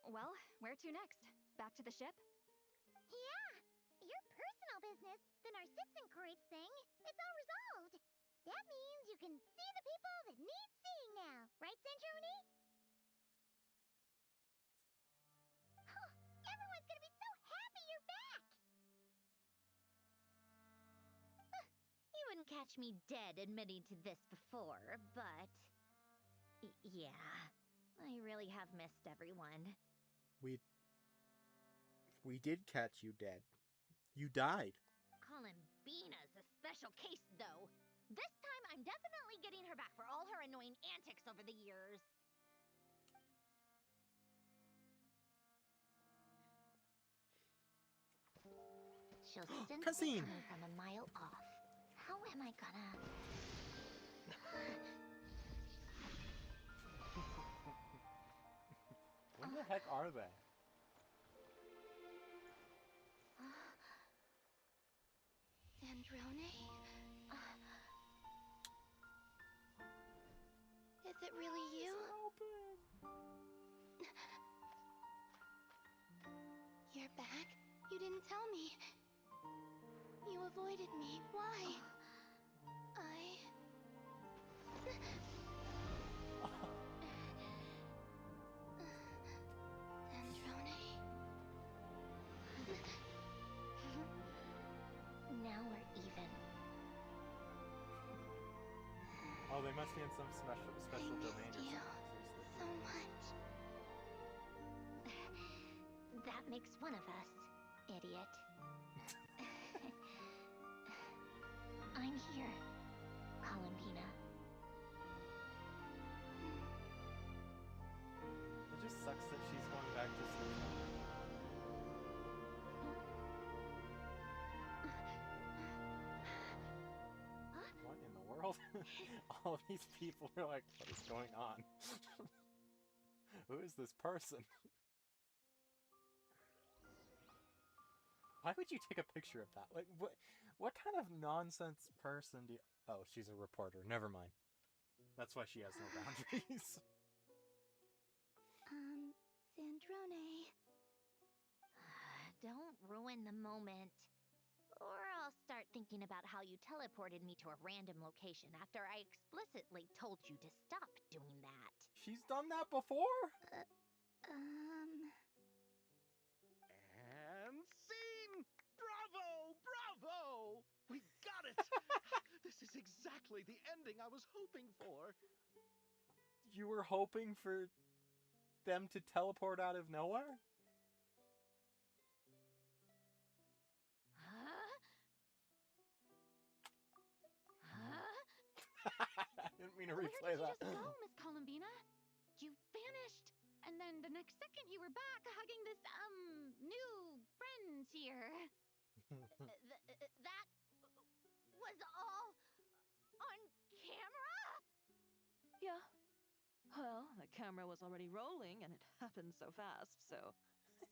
Well, where to next? Back to the ship? Yeah, your personal business, the Narcissiscroids thing, it's all resolved. That means you can see the people that need seeing now, right, Centrone? Everyone's gonna be so happy you're back! You wouldn't catch me dead admitting to this before, but... yeah, I really have missed everyone. We did catch you dead. You died. Colin Beana's a special case, though. This time, I'm definitely getting her back for all her annoying antics over the years. She'll sense it Cutscene. coming from a mile off. How am I gonna... Where the heck are they? Sandrone? Is it really you? You're back? You didn't tell me. You avoided me. Why? Sandrone? Now we're even. Oh, they must be in some special domain or something. So much. That makes one of us, idiot. I'm here, Columbina. It just sucks that she's going back to sleep. What in the world? All these people are like, what is going on? Who is this person? Why would you take a picture of that? Like, what kind of nonsense person do you... Oh, she's a reporter. Never mind. That's why she has no boundaries. Sandrone. Don't ruin the moment. Or I'll start thinking about how you teleported me to a random location after I explicitly told you to stop doing that. She's done that before? And scene! Bravo! Bravo! We got it! This is exactly the ending I was hoping for. You were hoping for them to teleport out of nowhere? I didn't mean to replay that. Where did you just go, Miss Columbina? You vanished, and then the next second you were back hugging this, new friend here. That was all on camera? Yeah. Well, the camera was already rolling, and it happened so fast, so...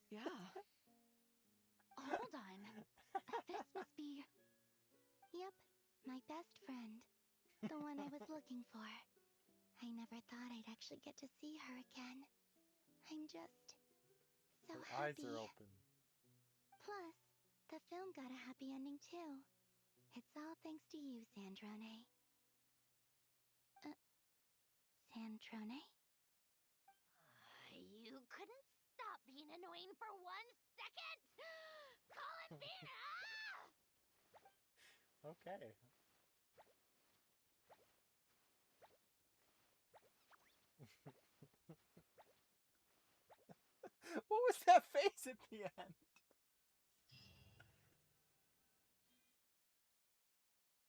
Yeah. Hold on. This must be... Yep, my best friend. The one I was looking for. I never thought I'd actually get to see her again. I'm just so Her happy. eyes are open. Plus, the film got a happy ending too. It's all thanks to you, Sandrone. Sandrone? You couldn't stop being annoying for 1 second? Columbina! Okay. What was that face at the end?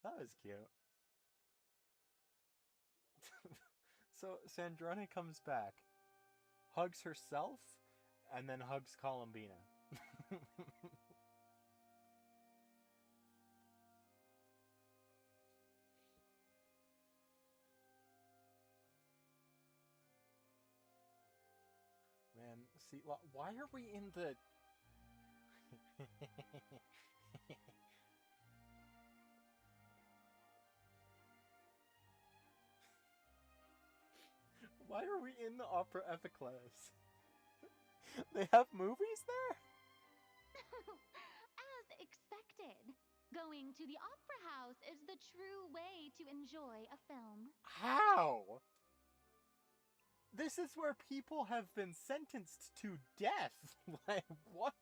That was cute. So Sandrone comes back, hugs herself, and then hugs Columbina. Man, see, why are we in the... Why are we in the Opera Epiclese? They have movies there? As expected. Going to the opera house is the true way to enjoy a film. How? This is where people have been sentenced to death. Like, what?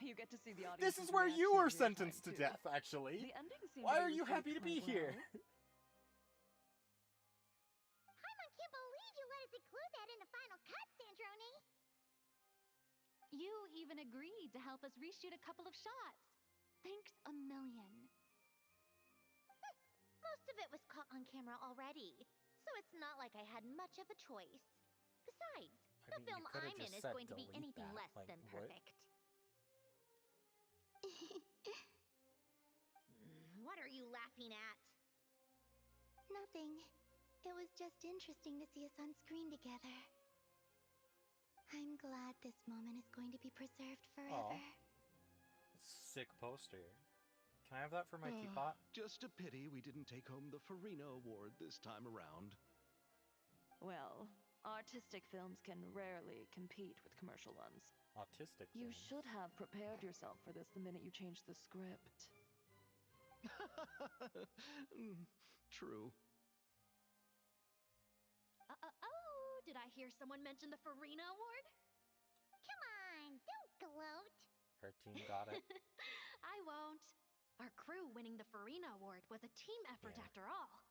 You get to see the audience. This is where you were sentenced to death, actually. The ending seemed Why to are be you received happy to be quite here? well. I can't believe you let us include that in the final cut, Sandrone. You even agreed to help us reshoot a couple of shots. Thanks a million. Most of it was caught on camera already, so it's not like I had much of a choice. Besides, the film I'm in is going to be anything less than perfect. laughing at? Nothing. It was just interesting to see us on screen together. I'm glad this moment is going to be preserved forever. Sick poster. Can I have that for my teapot? Just a pity we didn't take home the Farina Award this time around. Well, artistic films can rarely compete with commercial ones. Autistic You films. should have prepared yourself for this the minute you changed the script. True. Oh, did I hear someone mention the Farina Award? Come on, don't gloat. Her team got it. I won't. Our crew winning the Farina Award was a team effort after all.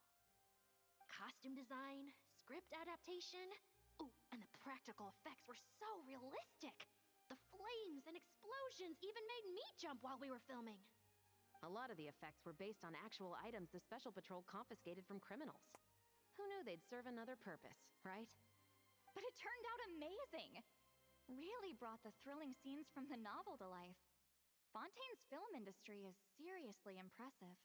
Costume design, script adaptation. Ooh, and the practical effects were so realistic. The flames and explosions even made me jump while we were filming. A lot of the effects were based on actual items the Special Patrol confiscated from criminals. Who knew they'd serve another purpose, right? But it turned out amazing! Really brought the thrilling scenes from the novel to life. Fontaine's film industry is seriously impressive.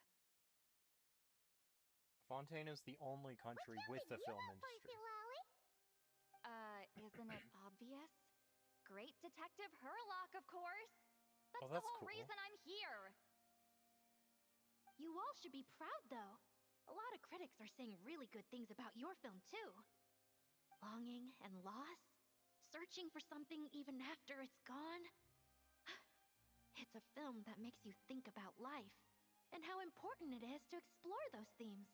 Fontaine is the only country with a film industry. Isn't it obvious? Great Detective Herlock, of course! That's, that's the whole cool. reason I'm here! You all should be proud, though. A lot of critics are saying really good things about your film, too. Longing and loss, searching for something even after it's gone. It's a film that makes you think about life and how important it is to explore those themes.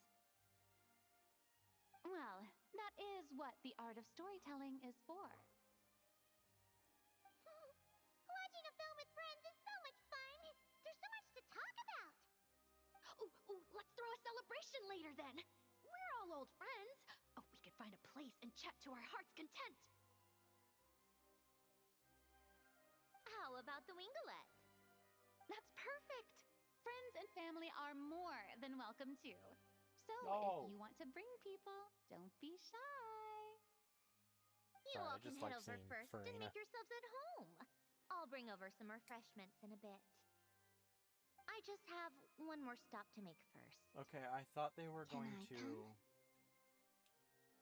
Well, that is what the art of storytelling is for. Watching a film with friends is so much fun. There's so much to talk about. Ooh, let's throw a celebration later then. We're all old friends. Oh, we could find a place and chat to our heart's content. How about the Winglet? That's perfect! Friends and family are more than welcome too. So if you want to bring people, don't be shy. You Sorry, all I can just head like over seeing first and Farina. make yourselves at home. I'll bring over some refreshments in a bit. I just have one more stop to make first. Okay, I thought they were Can going I to... come?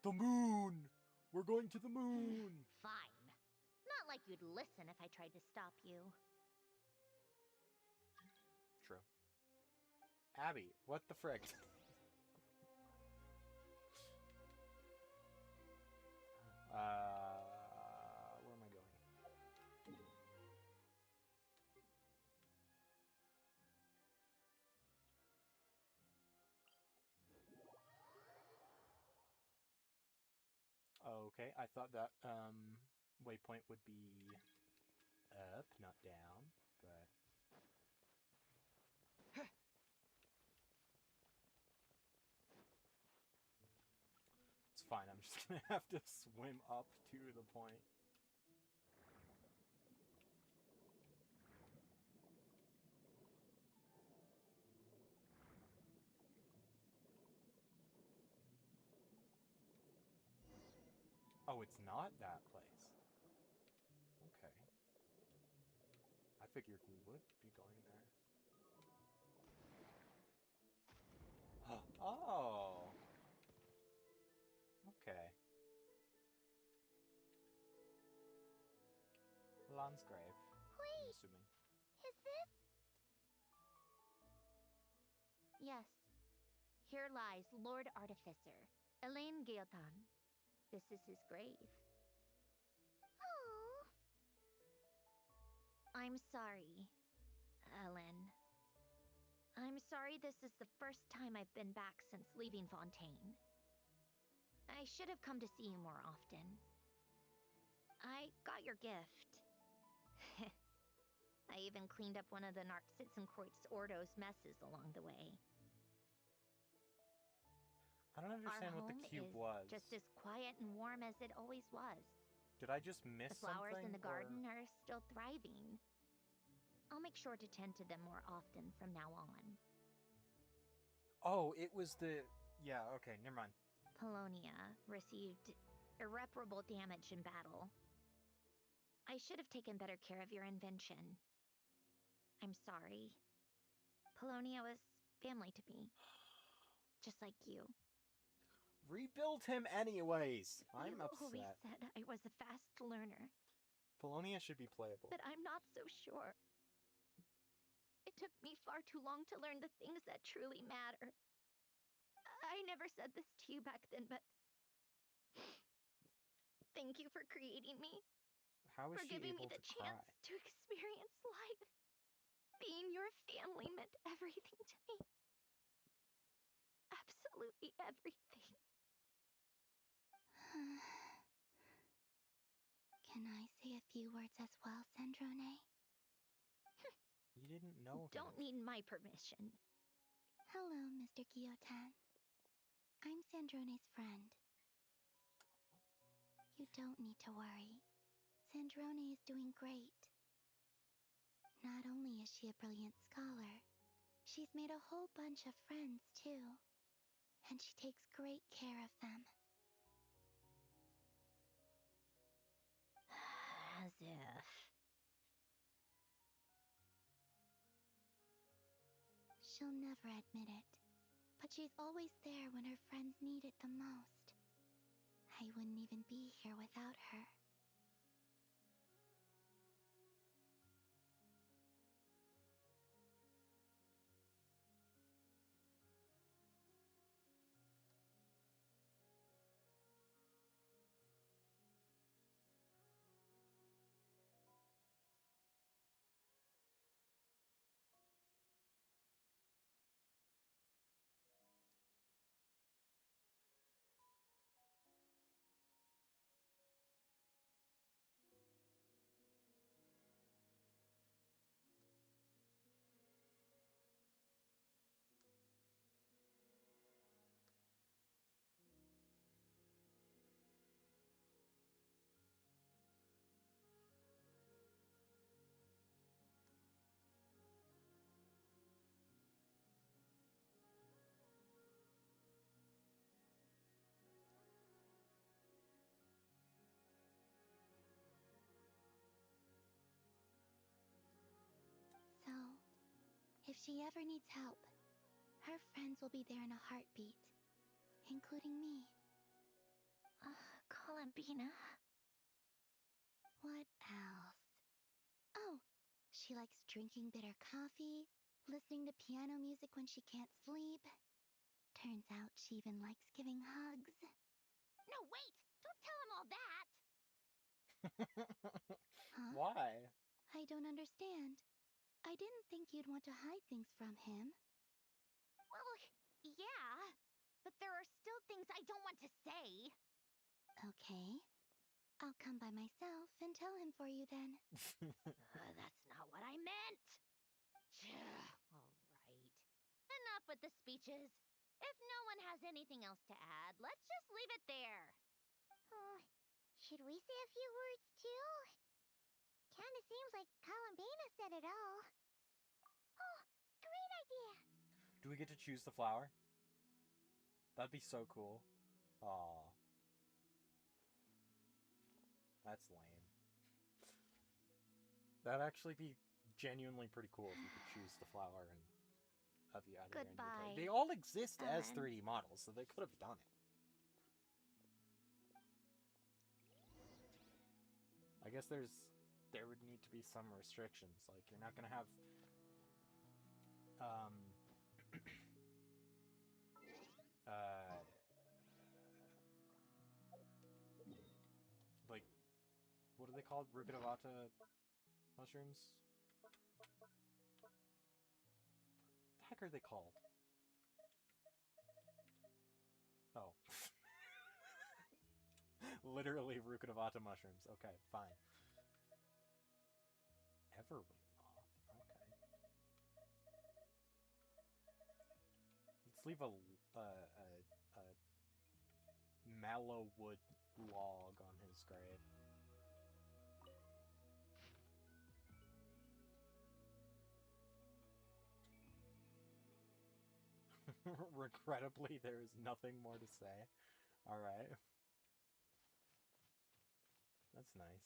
The moon! We're going to the moon! Fine. Not like you'd listen if I tried to stop you. True. Abby, what the frick? Where am I going? Okay, I thought that waypoint would be up, not down, but it's fine. I'm just gonna have to swim up to the point. Oh, it's not that place. Okay. I figured we would be going there. Oh! Okay. Lan's grave. I'm Wait, assuming. is this? Yes. Here lies Lord Artificer, Elaine Gaeltan. This is his grave. Oh. I'm sorry, Ellen. I'm sorry this is the first time I've been back since leaving Fontaine. I should have come to see you more often. I got your gift. I even cleaned up one of the Narcitzenkreuz Ordo's messes along the way. I don't understand Our what the home cube is was. just as quiet and warm as it always was. Did I just miss The flowers something? in the garden are still thriving. I'll make sure to tend to them more often from now on. Oh, it was the... Yeah, okay, never mind. Polonia received irreparable damage in battle. I should have taken better care of your invention. I'm sorry. Polonia was family to me. just like you. Rebuild him anyways! I'm You always upset. said I was a fast learner, Polonia should be playable. but I'm not so sure. It took me far too long to learn the things that truly matter. I never said this to you back then, but thank you for creating me. How is For she giving me able the to cry? chance to experience life. Being your family meant everything to me. Absolutely everything. Can I say a few words as well, Sandrone? You didn't know him. Don't need my permission. Hello, Mr. Guillotin. I'm Sandrone's friend. You don't need to worry. Sandrone is doing great. Not only is she a brilliant scholar, she's made a whole bunch of friends, too. And she takes great care of them. As if. She'll never admit it, but she's always there when her friends need it the most. I wouldn't even be here without her. So, if she ever needs help, her friends will be there in a heartbeat, including me. Columbina. What else? Oh, she likes drinking bitter coffee, listening to piano music when she can't sleep. Turns out she even likes giving hugs. No, wait! Don't tell him all that! Huh? Why? I don't understand. I didn't think you'd want to hide things from him. Well, yeah, but there are still things I don't want to say. Okay. I'll come by myself and tell him for you then. That's not what I meant. All right. Enough with the speeches. If no one has anything else to add, let's just leave it there. Should we say a few words too? Kinda seems like Columbina said it all. Oh, great idea! Do we get to choose the flower? That'd be so cool. Aww. That's lame. That'd actually be genuinely pretty cool if you could choose the flower and of you out of your inventory. Goodbye, They all exist as Ellen. 3D models, so they could have done it. I guess there would need to be some restrictions, like you're not gonna have like, what are they called? Rukadavata mushrooms? The heck are they called? Oh. Literally Rukadavata mushrooms. Okay, fine. Everwing moth. Okay. Let's leave a mallow wood log on his grave. Regrettably, there is nothing more to say. Alright. That's nice.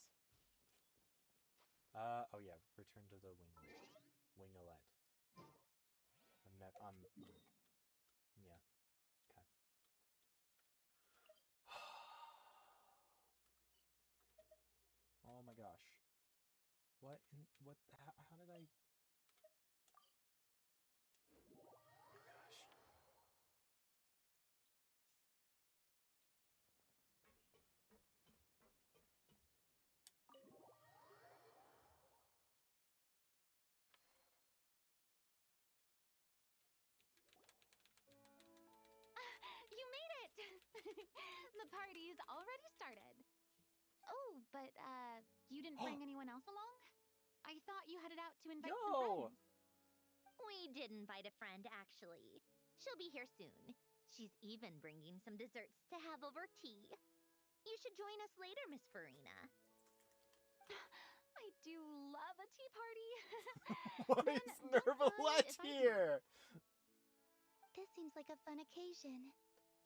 Oh yeah, return to the winglet. Yeah. What? How did I? Oh my gosh. You made it! The party's already started. Oh, but, you didn't bring anyone else along? I thought you headed out to invite some friends. We did invite a friend, actually. She'll be here soon. She's even bringing some desserts to have over tea. You should join us later, Miss Farina. I do love a tea party. Why is Nervalette here? This seems like a fun occasion.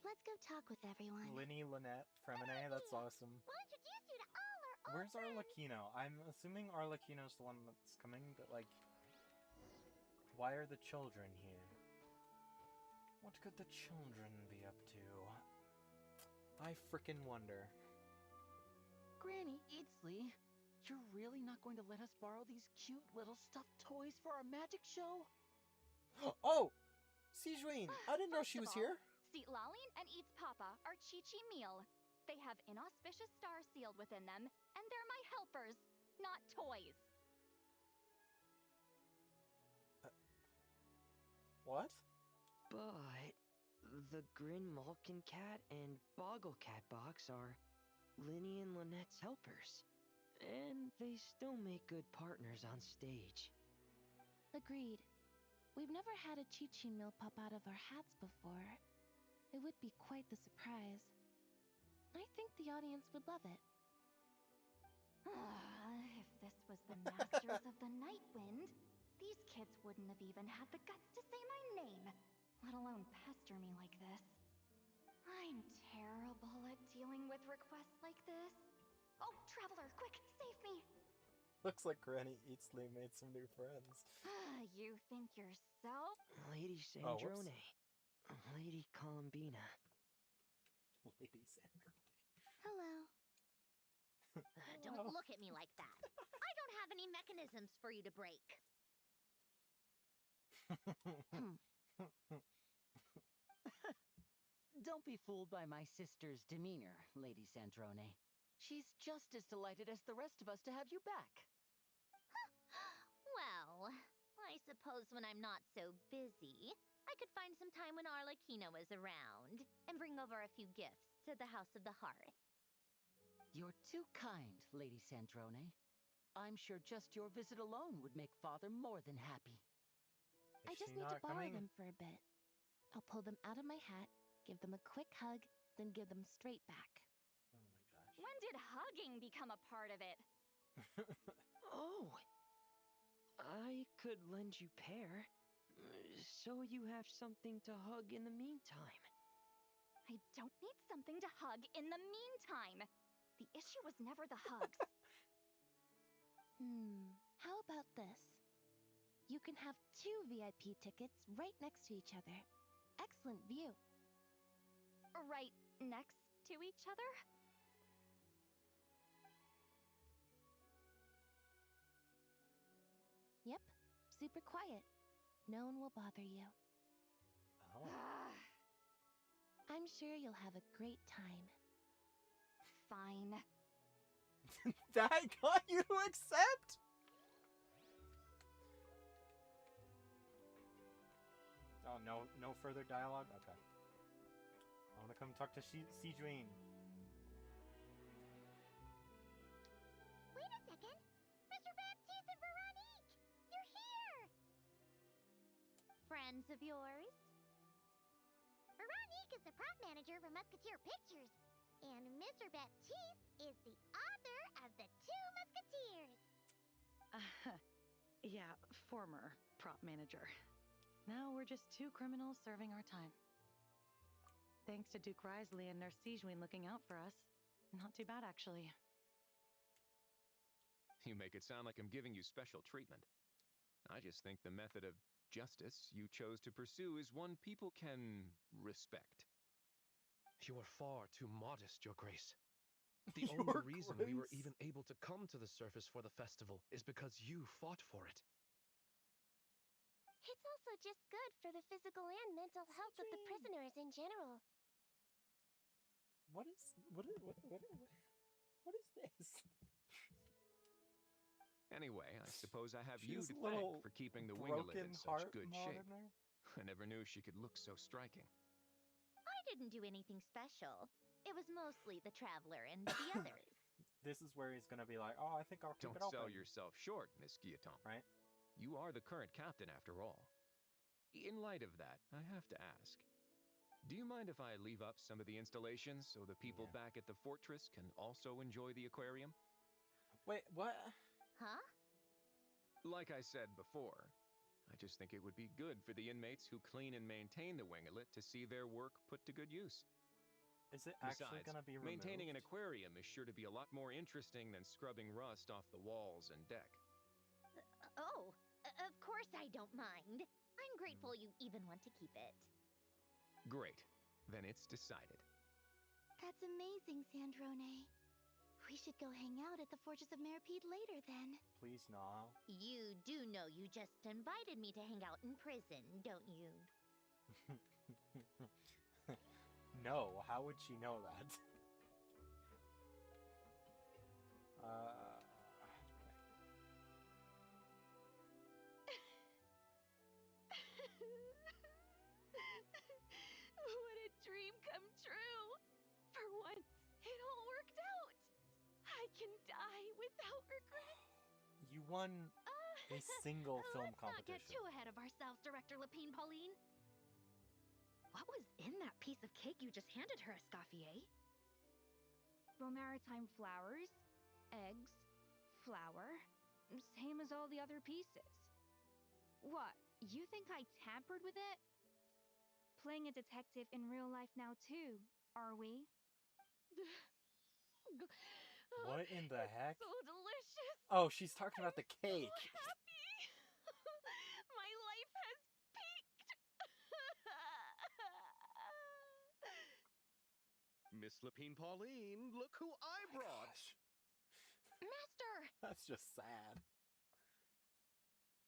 Let's go talk with everyone. Linny, Lynette, Fremine, that's awesome. We'll introduce you to all our old Where's friends. Arlecchino? I'm assuming Arlecchino's the one that's coming, but like, why are the children here? What could the children be up to? I frickin' wonder. Granny Eatsley, you're really not going to let us borrow these cute little stuffed toys for our magic show? Oh! Sijuin! I didn't know she was here! Seat Lalin and Eats Papa are Chi-Chi meal. They have inauspicious stars sealed within them, and they're my helpers, not toys. What? But the Grin Malkin Cat and Boggle Cat box are Linny and Lynette's helpers. And they still make good partners on stage. Agreed. We've never had a Chi-Chi meal pop out of our hats before. It would be quite the surprise. I think the audience would love it. If this was the Masters of the Night Wind, these kids wouldn't have even had the guts to say my name, let alone pester me like this. I'm terrible at dealing with requests like this. Oh, Traveler, quick, save me! Looks like Granny Eatsley made some new friends. You think you're so... Lady Oh, Sandrone. Lady Columbina. Lady Sandrone. Hello. Don't look at me like that. I don't have any mechanisms for you to break. Don't be fooled by my sister's demeanor, Lady Sandrone. She's just as delighted as the rest of us to have you back. Well, I suppose when I'm not so busy, I could find some time when Arlecchino is around and bring over a few gifts to the House of the Hearth. You're too kind, Lady Sandrone. I'm sure just your visit alone would make Father more than happy. I just need to borrow them for a bit. I'll pull them out of my hat, give them a quick hug, then give them straight back. Oh my gosh. When did hugging become a part of it? Oh! I could lend you pair, so you have something to hug in the meantime. I don't need something to hug in the meantime. The issue was never the hugs. How about this? You can have 2 VIP tickets right next to each other. Excellent view. Right next to each other? Yep, super quiet. No one will bother you. Oh. I'm sure you'll have a great time. Fine. That got you to accept? Oh, no further dialogue? Okay. I want to come talk to Sijuin. Wait a second. Mr. Baptiste and Veronique! You're here! Friends of yours? Veronique is the prop manager for Musketeer Pictures. And Mr. Baptiste is the author of The Two Musketeers. Yeah, former prop manager. Now we're just 2 criminals serving our time. Thanks to Duke Risley and Nurse Sijuin looking out for us. Not too bad, actually. You make it sound like I'm giving you special treatment. I just think the method of justice you chose to pursue is one people can respect. You are far too modest, Your Grace. The only Your reason we were grace. even able to come to the surface for the festival is because you fought for it. It's also just good for the physical and mental health of the prisoners in general. What is this? Anyway, I suppose I have you She's to a thank little for keeping the winglet broken in such heart good shape. monitor. I never knew she could look so striking. I didn't do anything special. It was mostly the Traveler and the others. This is where he's gonna be like, oh, I think I'll keep Don't it open. sell yourself short, Miss Guillotin. Right? You are the current captain, after all. In light of that, I have to ask. Do you mind if I leave up some of the installations so the people back at the fortress can also enjoy the aquarium? Wait, what? Huh? Like I said before, I just think it would be good for the inmates who clean and maintain the winglet to see their work put to good use. Is it actually Besides, gonna be removed? maintaining an aquarium is sure to be a lot more interesting than scrubbing rust off the walls and deck. Of course I don't mind. I'm grateful you even want to keep it. Great. Then it's decided. That's amazing, Sandrone. We should go hang out at the Fortress of Meripede later then. Please, no. You do know you just invited me to hang out in prison, don't you? No, how would she know that? What a dream come true! For once, it all worked out! I can die without regret! You won a single film Let's not get competition. too ahead of ourselves, Director Lapine Pauline. What was in that piece of cake you just handed her, Escoffier? Romaritime flowers, eggs, flour, same as all the other pieces. What, you think I tampered with it? Playing a detective in real life now too, are we? What in the heck? So delicious! Oh, she's talking about the cake. Happy! My life has peaked! Miss Lapine Pauline, look who I brought! Master! That's just sad.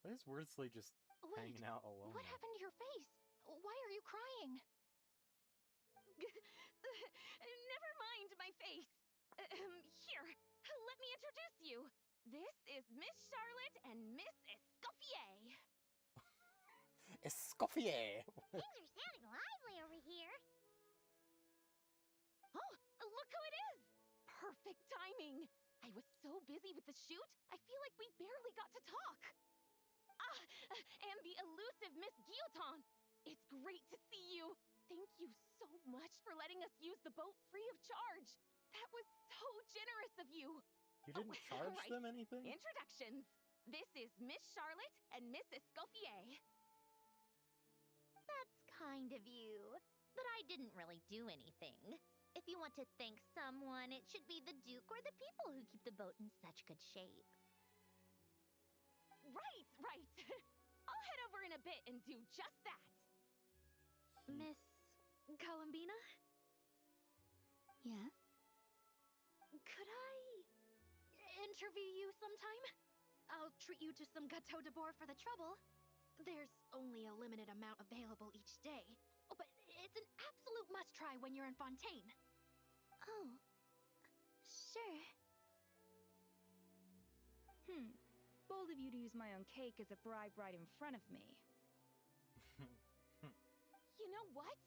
Why is Wordsley just hanging out alone? What happened to your face? Why are you crying? Never mind my face. Here, let me introduce you. This is Miss Charlotte and Miss Escoffier. Escoffier! Things are sounding lively over here. Oh, look who it is! Perfect timing. I was so busy with the shoot, I feel like we barely got to talk. Ah, and the elusive Miss Guillotin. It's great to see you. Thank you so much for letting us use the boat free of charge. That was so generous of you. You didn't charge right. them anything? Introductions. This is Miss Charlotte and Miss Escoffier. That's kind of you. But I didn't really do anything. If you want to thank someone, it should be the Duke or the people who keep the boat in such good shape. Right. I'll head over in a bit and do just that. Miss Columbina? Yes? Could I interview you sometime? I'll treat you to some gâteau de bord for the trouble. There's only a limited amount available each day, but it's an absolute must-try when you're in Fontaine. Oh, sure. Bold of you to use my own cake as a bribe right in front of me. You know what?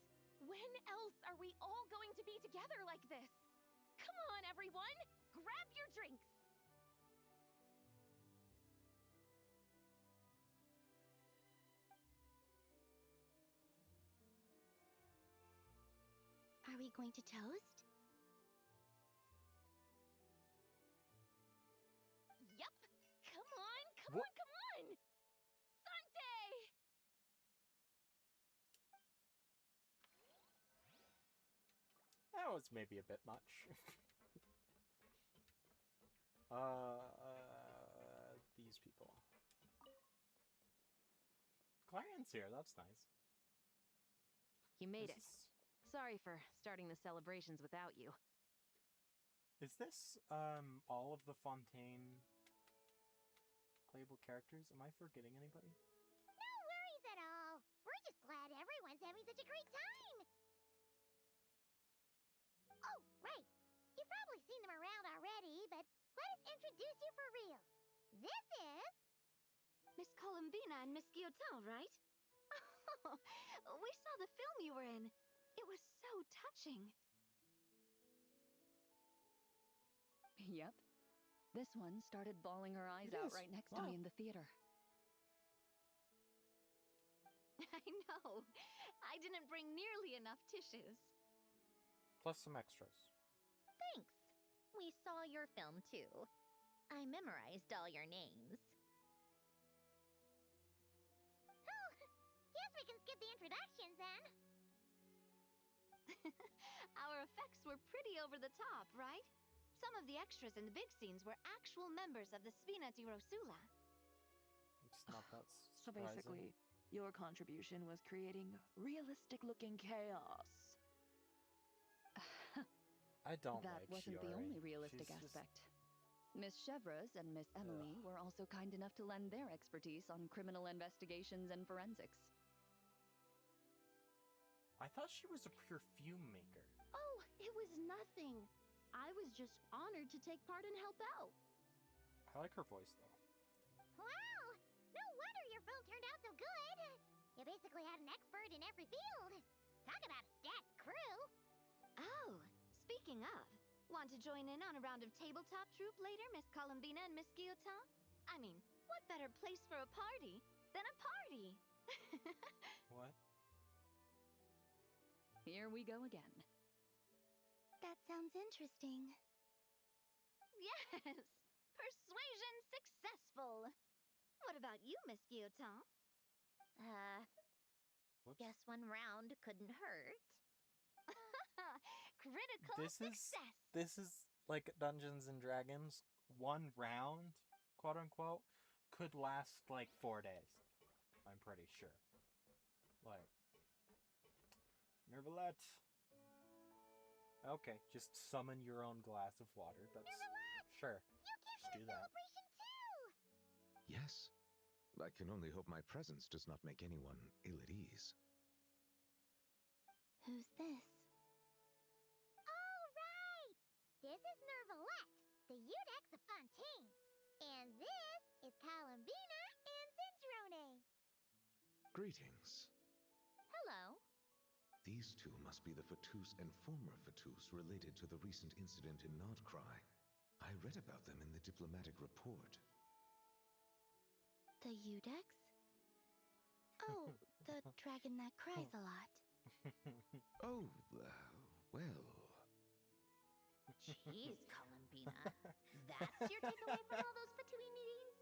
When else are we all going to be together like this? Come on, everyone! Grab your drinks! Are we going to toast? Yup! Come on! Sante! That was maybe a bit much. These people. Clarion's here, that's nice. You made it. Sorry for starting the celebrations without you. Is this all of the Fontaine playable characters? Am I forgetting anybody? No worries at all. We're just glad everyone's having such a great time. Oh, right. You've probably seen them around already, but let us introduce you for real. This is... Miss Columbina and Miss Guillotin, right? Oh, we saw the film you were in. It was so touching. Yep. This one started bawling her eyes out right next to me in the theater. I know. I didn't bring nearly enough tissues. Plus some extras. Thanks. We saw your film too. I memorized all your names. Oh, guess we can skip the introductions then. Our effects were pretty over the top, right? Some of the extras in the big scenes were actual members of the Spina di Rosula. It's not that So basically, your contribution was creating realistic-looking chaos. I don't That like wasn't Shiori. the only realistic She's aspect. Miss Chevreuse and Miss Emily were also kind enough to lend their expertise on criminal investigations and forensics. I thought she was a perfume maker. Oh, it was nothing. I was just honored to take part and help out. I like her voice, though. Wow! No wonder your film turned out so good. You basically had an expert in every field. Talk about a stacked crew. Oh, speaking of, want to join in on a round of tabletop troupe later, Miss Columbina and Miss Guillotin? I mean, what better place for a party than a party? What? Here we go again. That sounds interesting. Yes! Persuasion successful! What about you, Miss Guillotin? Guess one round couldn't hurt. Critical success! This is like Dungeons and Dragons. One round, quote unquote, could last like 4 days. I'm pretty sure. Like, Nervalette. Okay, just summon your own glass of water. That's sure. Just do that. Yes. I can only hope my presence does not make anyone ill at ease. Who's this? All right! This is Nervalette, the Udex of Fontaine. And this is Columbina and Cindrone. Greetings. Hello. These two must be the Fatus and former Fatus related to the recent incident in Nodcry. I read about them in the diplomatic report. The Udex? Oh, the dragon that cries a lot. Oh, well... Jeez, Columbina. That's your takeaway from all those Fatui meetings?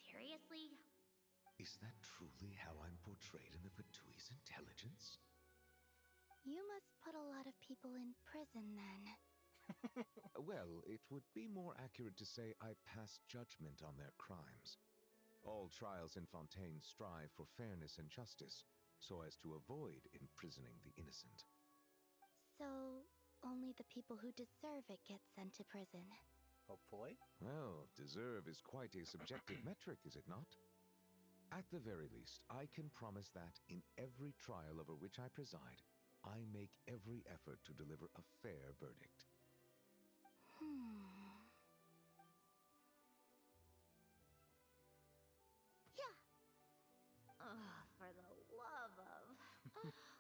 Seriously? Is that truly how I'm portrayed in the Fatui's intelligence? You must put a lot of people in prison then. Well, it would be more accurate to say I pass judgment on their crimes. All trials in Fontaine strive for fairness and justice, so as to avoid imprisoning the innocent. So, only the people who deserve it get sent to prison. Hopefully. Well, deserve is quite a subjective metric, is it not? At the very least, I can promise that in every trial over which I preside, I make every effort to deliver a fair verdict. Yeah. Oh, for the love of...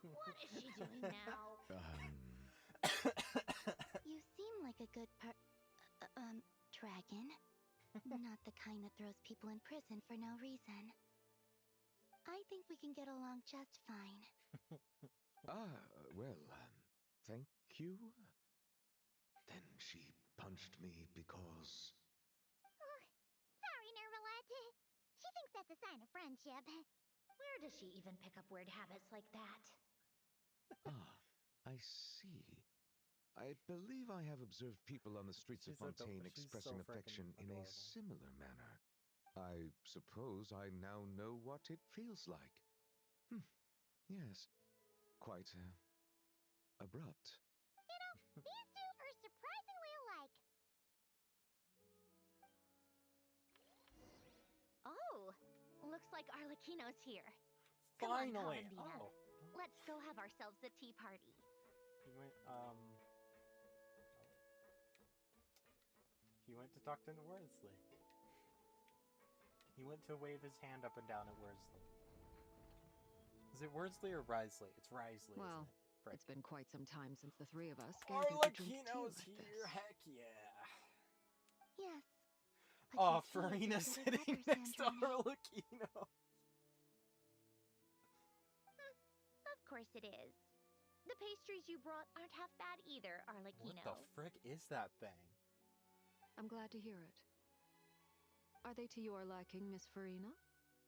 what is she doing now? You seem like a good dragon. Not the kind that throws people in prison for no reason. I think we can get along just fine. Well, thank you. Then she punched me because... Sorry, Nervalette. She thinks that's a sign of friendship. Where does she even pick up weird habits like that? I see. I believe I have observed people on the streets of Fontaine expressing affection in a similar manner. I suppose I now know what it feels like. Yes. Quite, abrupt. You know, these two are surprisingly alike. Looks like Arlecchino's here. Come on, Finally! Columbina. Oh. Let's go have ourselves a tea party. He went, He went to talk to Worsley. He went to wave his hand up and down at Worsley. Is it Worsley or Risley? It's Risley, Well, isn't it? it's been quite some time since the three of us gathered to drink tea Arlecchino's like here! this. Heck yeah! Yes. Oh, But your tea Farina's is as good as sitting letters, next to Androna. Arlecchino! Of course it is. The pastries you brought aren't half bad either, Arlecchino. What the frick is that thing? I'm glad to hear it. Are they to your liking, Miss Farina?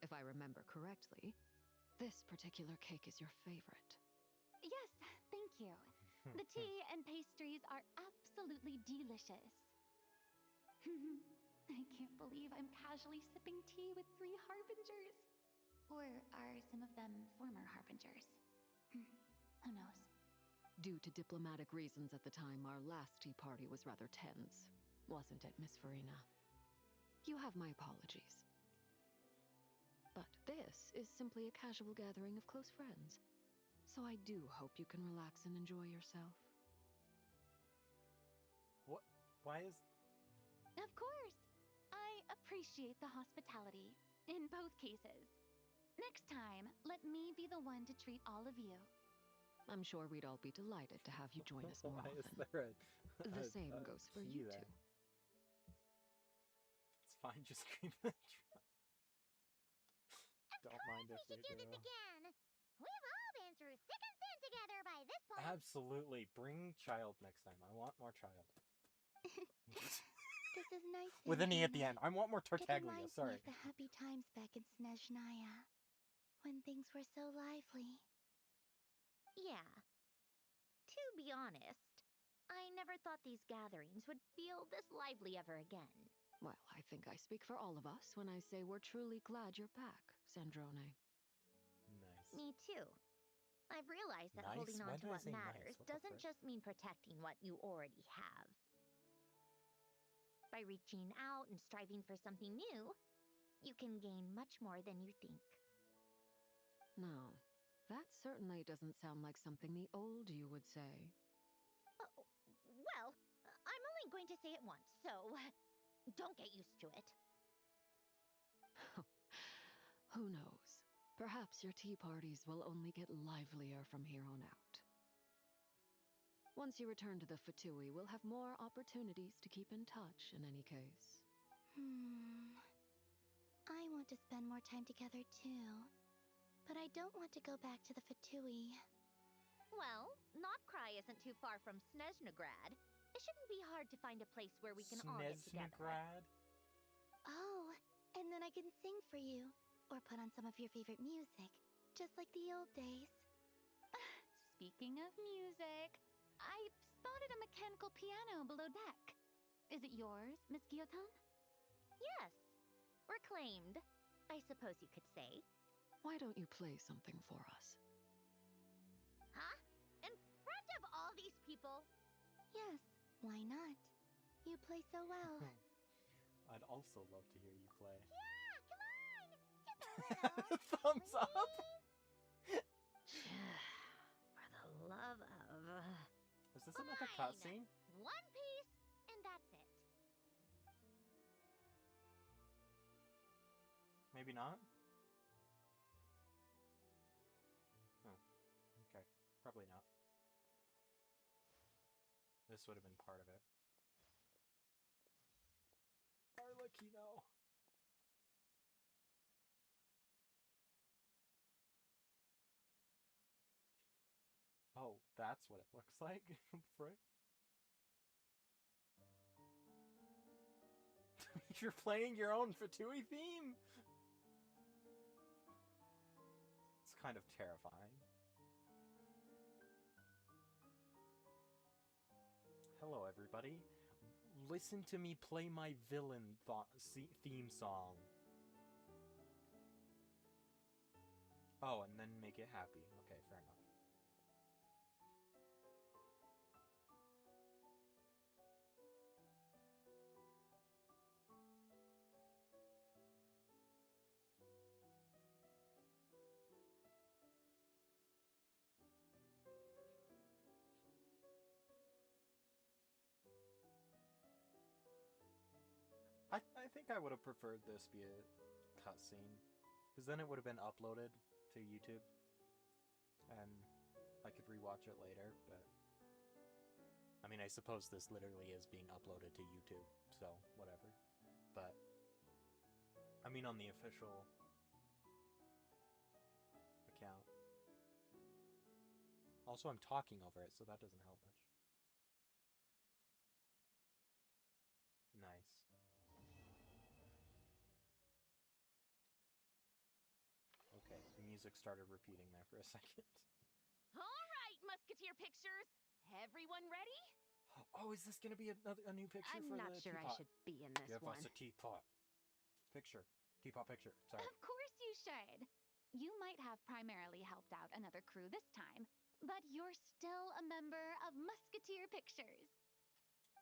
If I remember correctly, this particular cake is your favorite. Yes, thank you. The tea and pastries are absolutely delicious. I can't believe I'm casually sipping tea with 3 harbingers. Or are some of them former harbingers? Who knows? Due to diplomatic reasons at the time, our last tea party was rather tense. Wasn't it, Miss Farina? You have my apologies. But this is simply a casual gathering of close friends. So I do hope you can relax and enjoy yourself. What? Why is... Of course! I appreciate the hospitality, in both cases. Next time, let me be the one to treat all of you. I'm sure we'd all be delighted to have you join us more Why often. is there The same goes for key you there? two. It's fine, just keep the drum. Don't mind if We we should do this again. We've all been through thick and thin together by this point. Absolutely. Bring child next time. I want more child. This is nice. With an E at the Androna. end. I want more It Tartaglia, reminds sorry. me of the happy times back in Snezhnaya, when things were so lively. Yeah. To be honest, I never thought these gatherings would feel this lively ever again. Well, I think I speak for all of us when I say we're truly glad you're back, Sandrone. Nice. Me too. I've realized that Nice? holding on Why to did I what say matters nice? What the doesn't frick? just mean protecting what you already have. By reaching out and striving for something new, you can gain much more than you think. No, that certainly doesn't sound like something the old you would say. Well, I'm only going to say it once, so don't get used to it. Who knows? Perhaps your tea parties will only get livelier from here on out. Once you return to the Fatui, we'll have more opportunities to keep in touch in any case. I want to spend more time together too. But I don't want to go back to the Fatui. Well, Notcry isn't too far from Snezhnegrad. It shouldn't be hard to find a place where we can all get together. Snezhnegrad? Oh, and then I can sing for you. Or put on some of your favorite music. Just like the old days. Speaking of music, I spotted a mechanical piano below deck. Is it yours, Miss Guillotin? Yes. Reclaimed, I suppose you could say. Why don't you play something for us? Huh? In front of all these people? Yes, why not? You play so well. I'd also love to hear you play. Yeah, come on! Just a little. Thumbs up! For the love of... Is this another cutscene? One piece, and that's it. Maybe not? Oh, okay. Probably not. This would have been part of it. Arlecchino! Oh, that's what it looks like? Frick. You're playing your own Fatui theme? It's kind of terrifying. Hello, everybody. Listen to me play my villain theme song. Oh, and then make it happy. Okay, fair enough. I think I would have preferred this be a cutscene, because then it would have been uploaded to YouTube, and I could rewatch it later, but... I mean, I suppose this literally is being uploaded to YouTube, so whatever. But, I mean on the official account. Also, I'm talking over it, so that doesn't help much. Nice. Okay, the music started repeating there for a second. All right, Musketeer Pictures. Everyone ready? Oh, is this gonna be a new picture I'm for not the sure teapot? I should be in this Give one. us a teapot. Picture. Teapot picture. Sorry. Of course you should. You might have primarily helped out another crew this time, but you're still a member of Musketeer Pictures.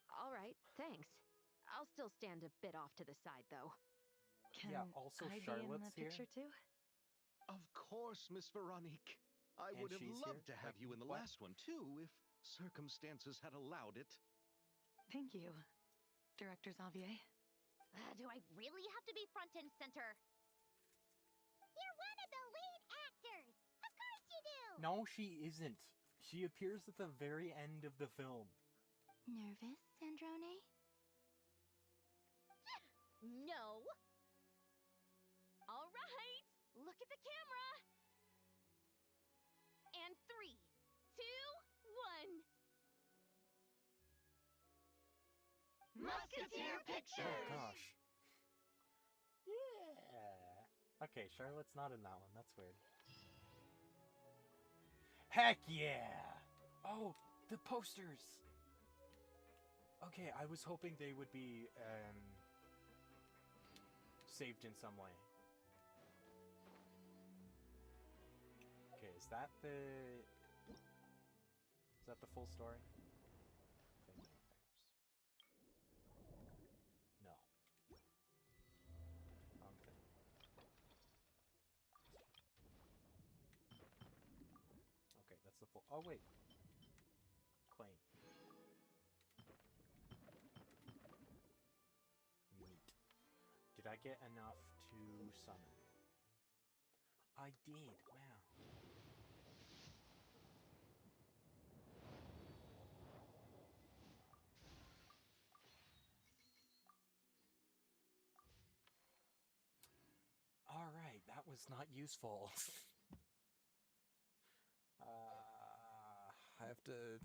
All right, thanks. I'll still stand a bit off to the side, though. Can Yeah, also I be in Charlotte's the picture here. too? Of course, Miss Veronique. I And would have she's loved here? to have Like, you in the what? last one, too, if circumstances had allowed it. Thank you, Director Xavier. Do I really have to be front and center? You're one of the lead actors! Of course you do! No, she isn't. She appears at the very end of the film. Nervous, Sandrone? No. All right, look at the camera. And 3, 2, 1. Musketeer Oh Pictures! gosh. Yeah. Okay, Charlotte's not in that one. That's weird. Heck yeah! Oh, the posters! Okay, I was hoping they would be, saved in some way. Okay, is that the full story? Family affairs. No. Wrong thing. Okay, that's the full... Oh, wait. Claim. Neat. Did I get enough to summon? I did, wow. Alright, that was not useful. I have to